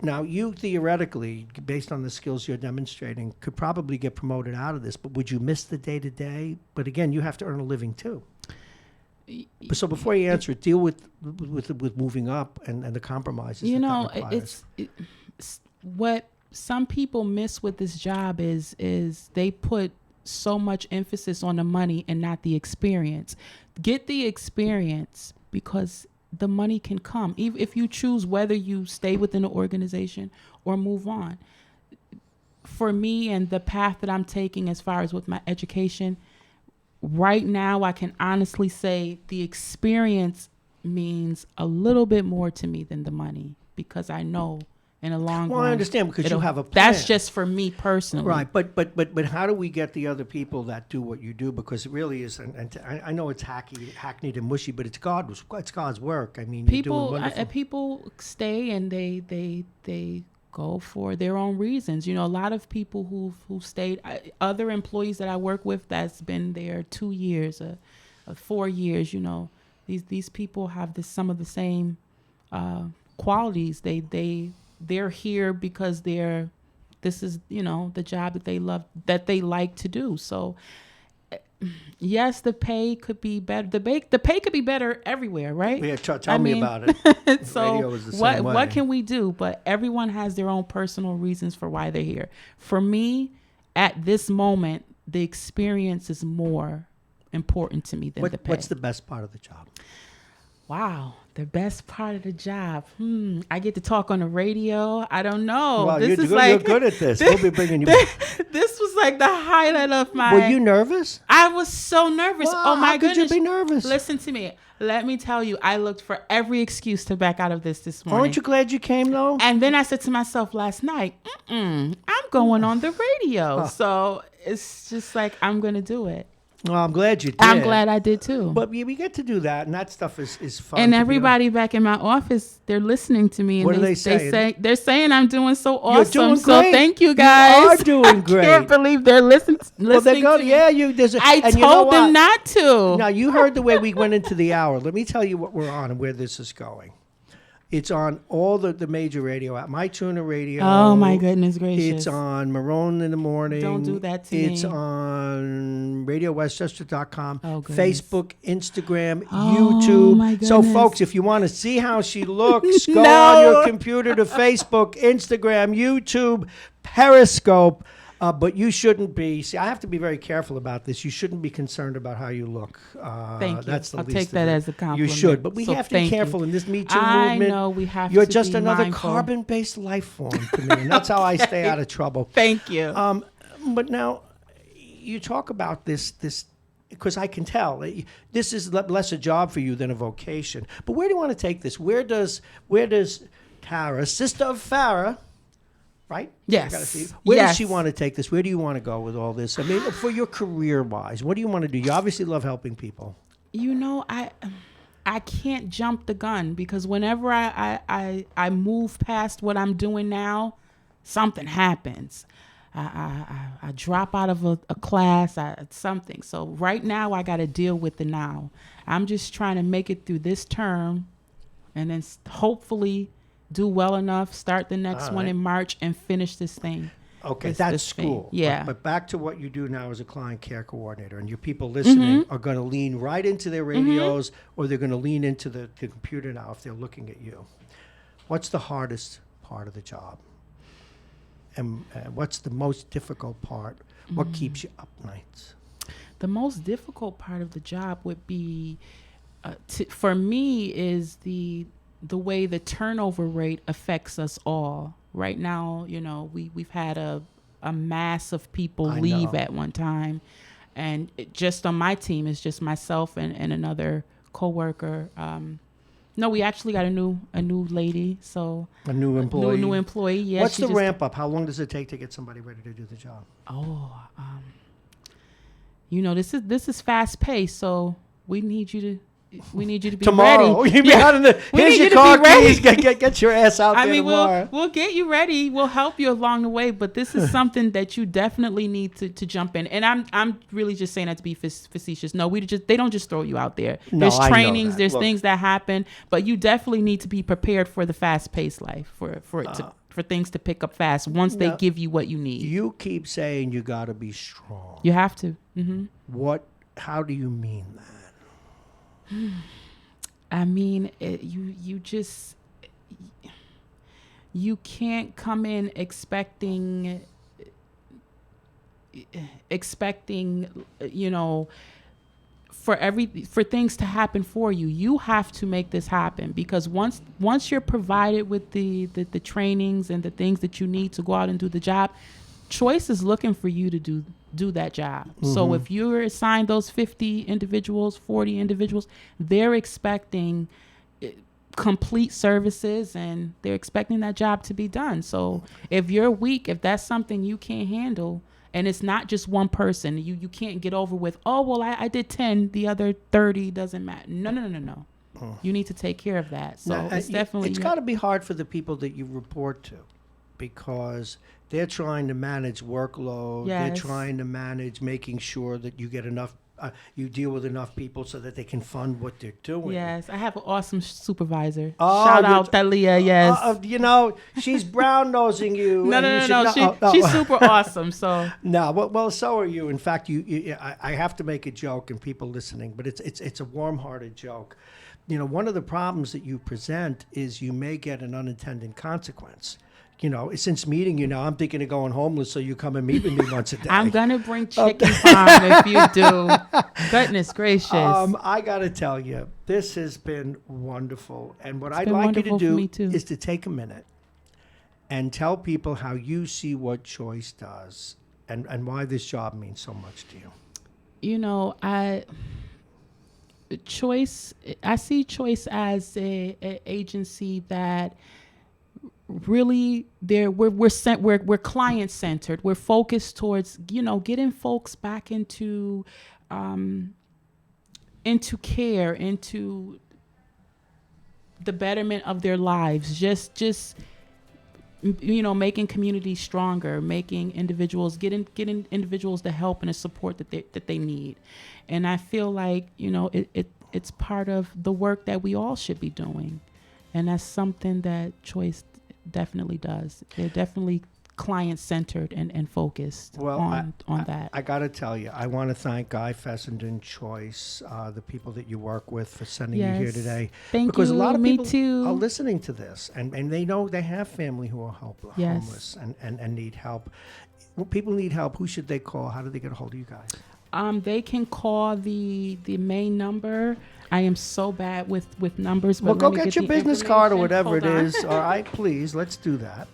Now, you theoretically, based on the skills you're demonstrating, could probably get promoted out of this, but would you miss the day-to-day? But again, you have to earn a living too. So before you answer it, deal with moving up and the compromises that requires. It's what some people miss with this job is they put so much emphasis on the money and not the experience. Get the experience, because the money can come, even if you choose whether you stay within the organization or move on. For me and the path that I'm taking as far as with my education, right now I can honestly say the experience means a little bit more to me than the money, because I know in a long run. Well, I understand, because you have a plan. That's just for me personally. Right, but how do we get the other people that do what you do? Because it really is, and I know it's hackneyed and mushy, but it's God's work. I mean, people stay and they go for their own reasons. A lot of people who stayed, other employees that I work with that's been there 2 years, 4 years. These people have some of the same qualities. They're here because this is the job that they love, that they like to do. So yes, the pay could be better. The pay could be better everywhere, right? Yeah, tell me about it. So Radio is the same way. What can we do? But everyone has their own personal reasons for why they're here. For me, at this moment, the experience is more important to me than the pay. What's the best part of the job? Wow, the best part of the job. I get to talk on the radio. I don't know. Well, you're good at this. We'll be bringing you. This was like the highlight of my. Were you nervous? I was so nervous. Well, oh my how could goodness! you be nervous? Listen to me. Let me tell you, I looked for every excuse to back out of this morning. Aren't you glad you came though? And then I said to myself last night, I'm going on the radio. So it's just like, I'm going to do it. Well, I'm glad you did. I'm glad I did too. But we get to do that, and that stuff is fun. And everybody back in my office, they're listening to me. And what are they saying? They're saying I'm doing so awesome. You're doing so great. thank you guys. You are doing great. I can't believe they're listening Well, they go. to me. Yeah, you. There's a, I and told you know them what? not to. Now, you heard the way we went into the hour. Let me tell you what we're on and where this is going. It's on all the major radio out. MyTuner Radio. Oh, my goodness gracious. It's on Marrone in the morning. Don't do that to me. It's on RadioWestchester.com, Oh, goodness. Facebook, Instagram, Oh, YouTube. my So, goodness. folks, if you want to see how she looks, go No. on your computer to Facebook, Instagram, YouTube, Periscope. But you shouldn't be. See, I have to be very careful about this. You shouldn't be concerned about how you look. Thank you. That's the I'll least take of that it. as a compliment. You should, but we So have to be thank you. careful in this Me Too I movement. know we have You're to just be another mindful. carbon-based life form to me, and that's how I stay out of trouble. Thank you. But now, you talk about this because I can tell this is less a job for you than a vocation. But where do you want to take this? Where does Tara, sister of Farah, right? Yes. I gotta see. Where does Yes. she want to take this? Where do you want to go with all this? I mean, for your career-wise, what do you want to do? You obviously love helping people. You know, I can't jump the gun because whenever I move past what I'm doing now, something happens. I drop out of a class, something. So right now I got to deal with the now. I'm just trying to make it through this term and then hopefully do well enough, start the next one in March and finish this thing. Okay, This that's school. thing. Yeah. But back to what you do now as a client care coordinator, and your people listening are going to lean right into their radios or they're going to lean into the computer now if they're looking at you. What's the hardest part of the job? And what's the most difficult part? What keeps you up nights? The most difficult part of the job would be, for me, is the way the turnover rate affects us all. Right now, you know, we've had a mass of people leave at one time, and just on my team, it's just myself and another coworker. No, we actually got a new lady. So A new employee. New employee. Yeah. What's the ramp up? How long does it take to get somebody ready to do the job? You know, this is fast paced, so we need you to be tomorrow. ready. You'll be out in the. We Here's need your you to car be ready. keys. Get your ass out there tomorrow. we'll get you ready. We'll help you along the way, but this is something that you definitely need to jump in. And I'm really just saying that to be facetious. No, they don't just throw you out there. No, There's I know trainings, that. there's Look. things that happen, but you definitely need to be prepared for the fast-paced life, for things to pick up fast once they Now, give you what you need. You keep saying you got to be strong. You have to. Mm-hmm. How do you mean that? I mean, you can't come in expecting, you know, for things to happen for you. You have to make this happen, because once you're provided with the trainings and the things that you need to go out and do the job, Choice is looking for you to do that job. So if you're assigned those 50 individuals, 40 individuals, they're expecting complete services and they're expecting that job to be done. So if you're weak, if that's something you can't handle, and it's not just one person, you can't get over with, oh, well, I did 10, the other 30 doesn't matter. No. You need to take care of that. So Now, it's definitely... It's got to be hard for the people that you report to, because they're trying to manage workload. Yes. They're trying to manage making sure that you get enough, you deal with enough people so that they can fund what they're doing. Yes, I have an awesome supervisor. Oh, Shout out Thalia, yes. You know, she's brown-nosing you. No. She's super awesome. So No, well, so are you. In fact, I have to make a joke, and people listening, but it's a warm-hearted joke. You know, one of the problems that you present is you may get an unintended consequence. You know, since meeting you now, I'm thinking of going homeless, so you come and meet with me once a day. I'm going to bring chicken farm if you do. Goodness gracious. I got to tell you, this has been wonderful. And what I'd like you to do is to take a minute and tell people how you see what Choice does and why this job means so much to you. You know, I see Choice as a agency that really we're client centered. We're focused towards, you know, getting folks back into care, into the betterment of their lives. Just you know, making communities stronger, making individuals getting individuals the help and the support that they need. And I feel like, you know, it's part of the work that we all should be doing. And that's something that Choice definitely does. They're definitely client-centered and focused on that. I got to tell you, I want to thank Guy Fessenden, Choice, the people that you work with for sending you here today. Thank because you. A lot of Me people too. are listening to this, and they know they have family who are homeless and need help. When people need help, who should they call? How do they get a hold of you guys? They can call the main number. I am so bad with numbers. But Well, go get your business card or whatever Hold it on. is. All right, please, let's do that.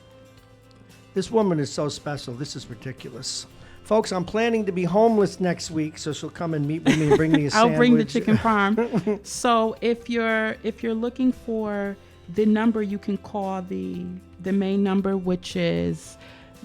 This woman is so special. This is ridiculous. Folks, I'm planning to be homeless next week, so she'll come and meet with me and bring me a I'll sandwich. bring the chicken parm. So if you're looking for the number, you can call the main number, which is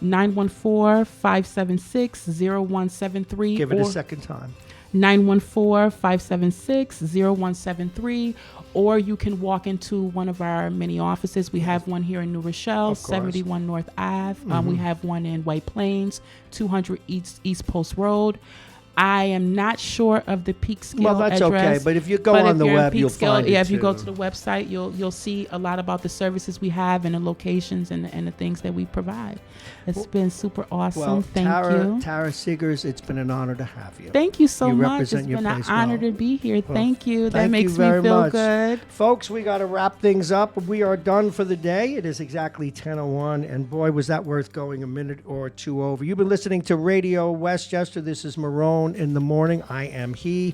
914-576-0173. Give it a second time. 914-576-0173, or you can walk into one of our many offices. We have one here in New Rochelle, 71 North Ave. We have one in White Plains, 200 East Post Road. I am not sure of the Peekskill Well, that's address. okay, but if you go on the web, you'll find it if you go too. to the website, you'll see a lot about the services we have and the locations and the things that we provide. It's been super awesome. Well, Thank you. Tara Seegers, it's been an honor to have you. Thank you so You much. represent It's your been an place honor well. to be here. Well, Thank you. That thank makes you very me feel much. good. Folks, we got to wrap things up. We are done for the day. It is exactly 10:01, and boy, was that worth going a minute or two over. You've been listening to Radio Westchester. This is Marrone in the morning. I am he.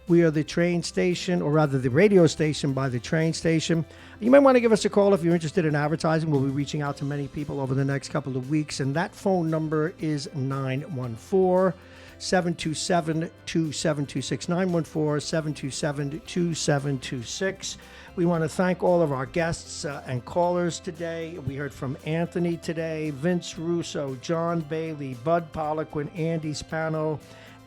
We are the train station, or rather the radio station by the train station. You might want to give us a call if you're interested in advertising. We'll be reaching out to many people over the next couple of weeks, and that phone number is 914-727-2726, 914-727-2726. We want to thank all of our guests and callers today. We heard from Anthony today, Vince Russo, John Bailey, Bud Poliquin, Andy Spano,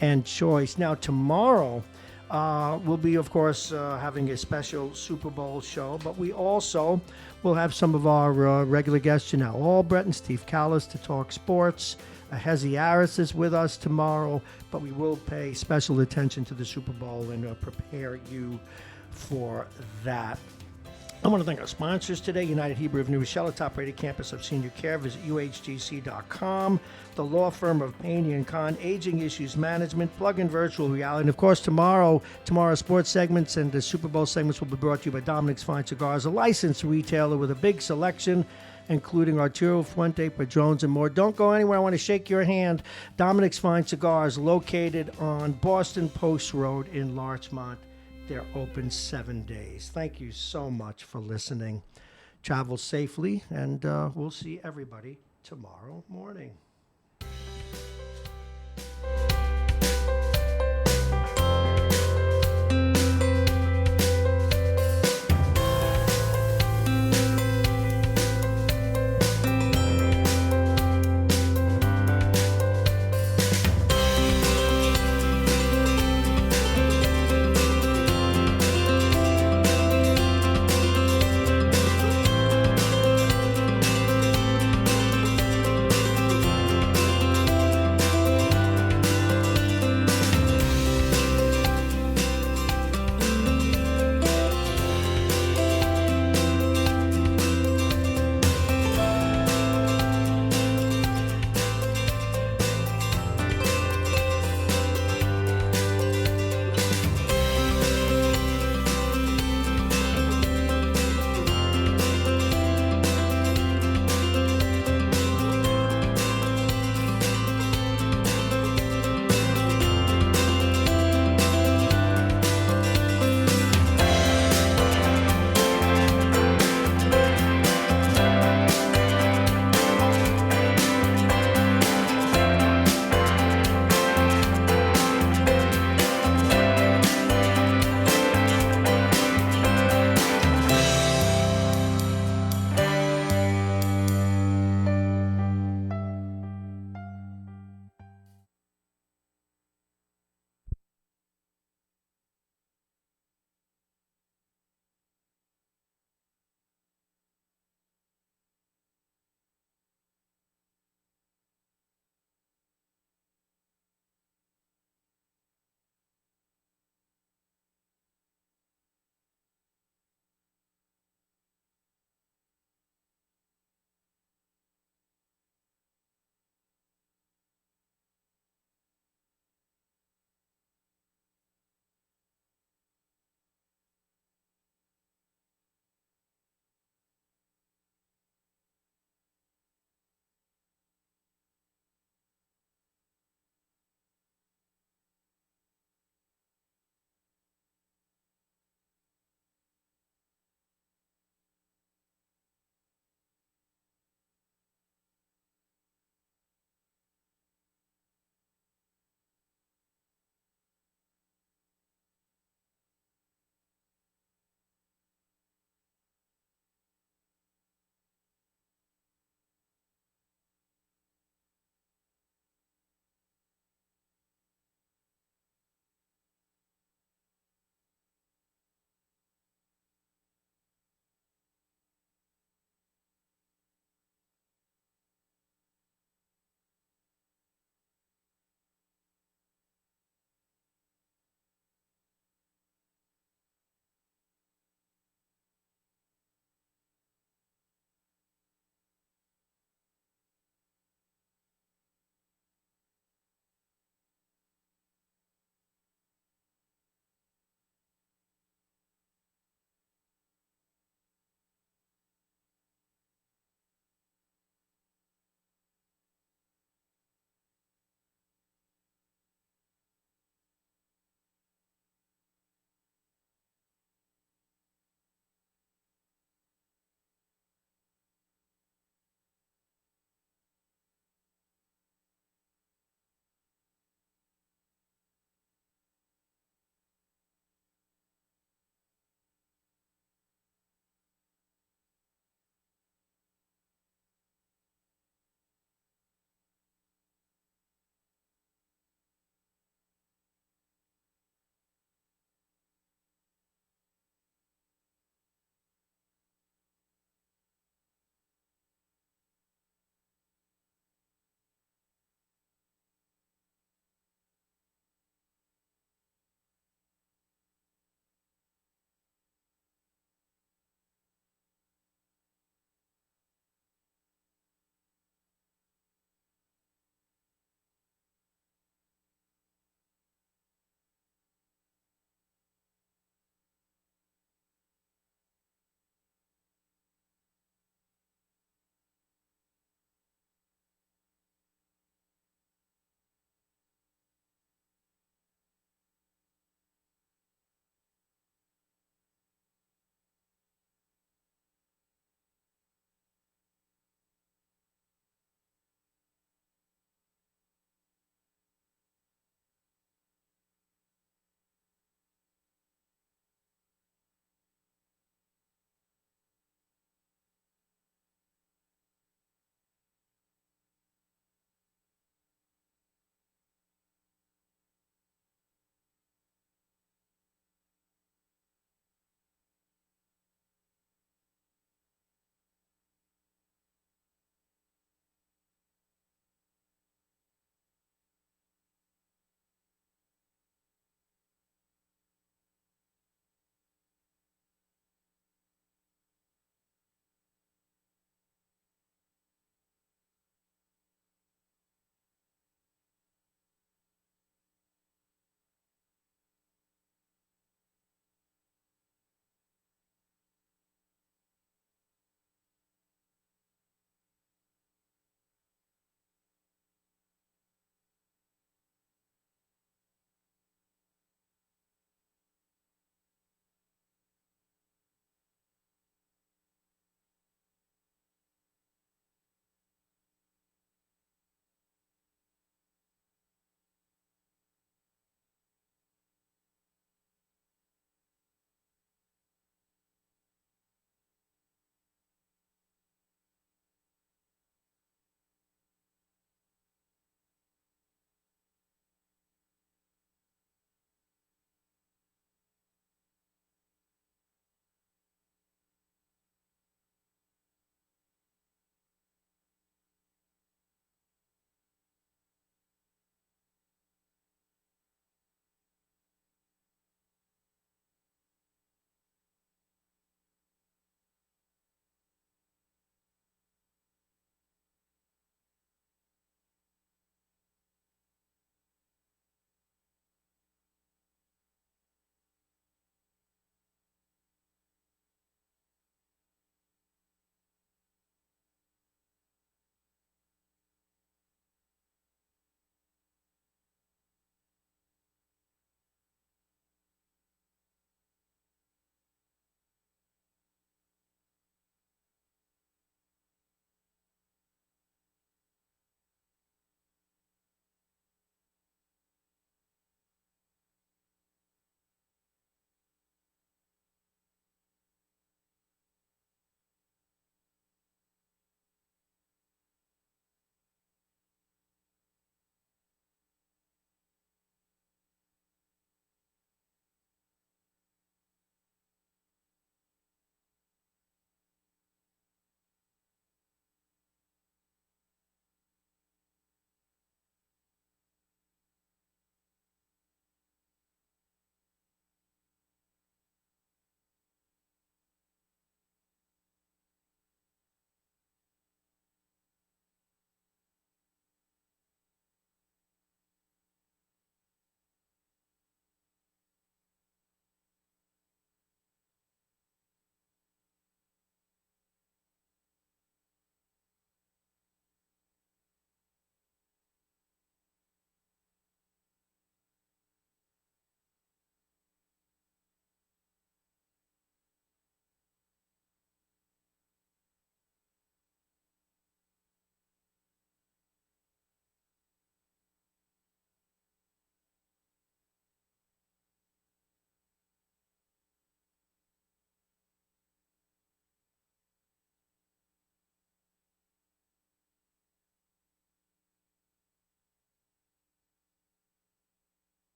and Choice. Now, tomorrow, we'll be, of course, having a special Super Bowl show, but we also will have some of our regular guests, Janelle Albrecht and Steve Callis, to talk sports. Hezzy Harris is with us tomorrow, but we will pay special attention to the Super Bowl and prepare you for that. I want to thank our sponsors today, United Hebrew of New Rochelle, a top-rated campus of senior care. Visit uhgc.com. The law firm of Payne & Kahn, Aging Issues Management, Plug-in Virtual Reality. And, of course, tomorrow's sports segments and the Super Bowl segments will be brought to you by Dominic's Fine Cigars, a licensed retailer with a big selection, including Arturo Fuente, Padrones, and more. Don't go anywhere. I want to shake your hand. Dominic's Fine Cigars, located on Boston Post Road in Larchmont. They're open 7 days. Thank you so much for listening. Travel safely, and we'll see everybody tomorrow morning.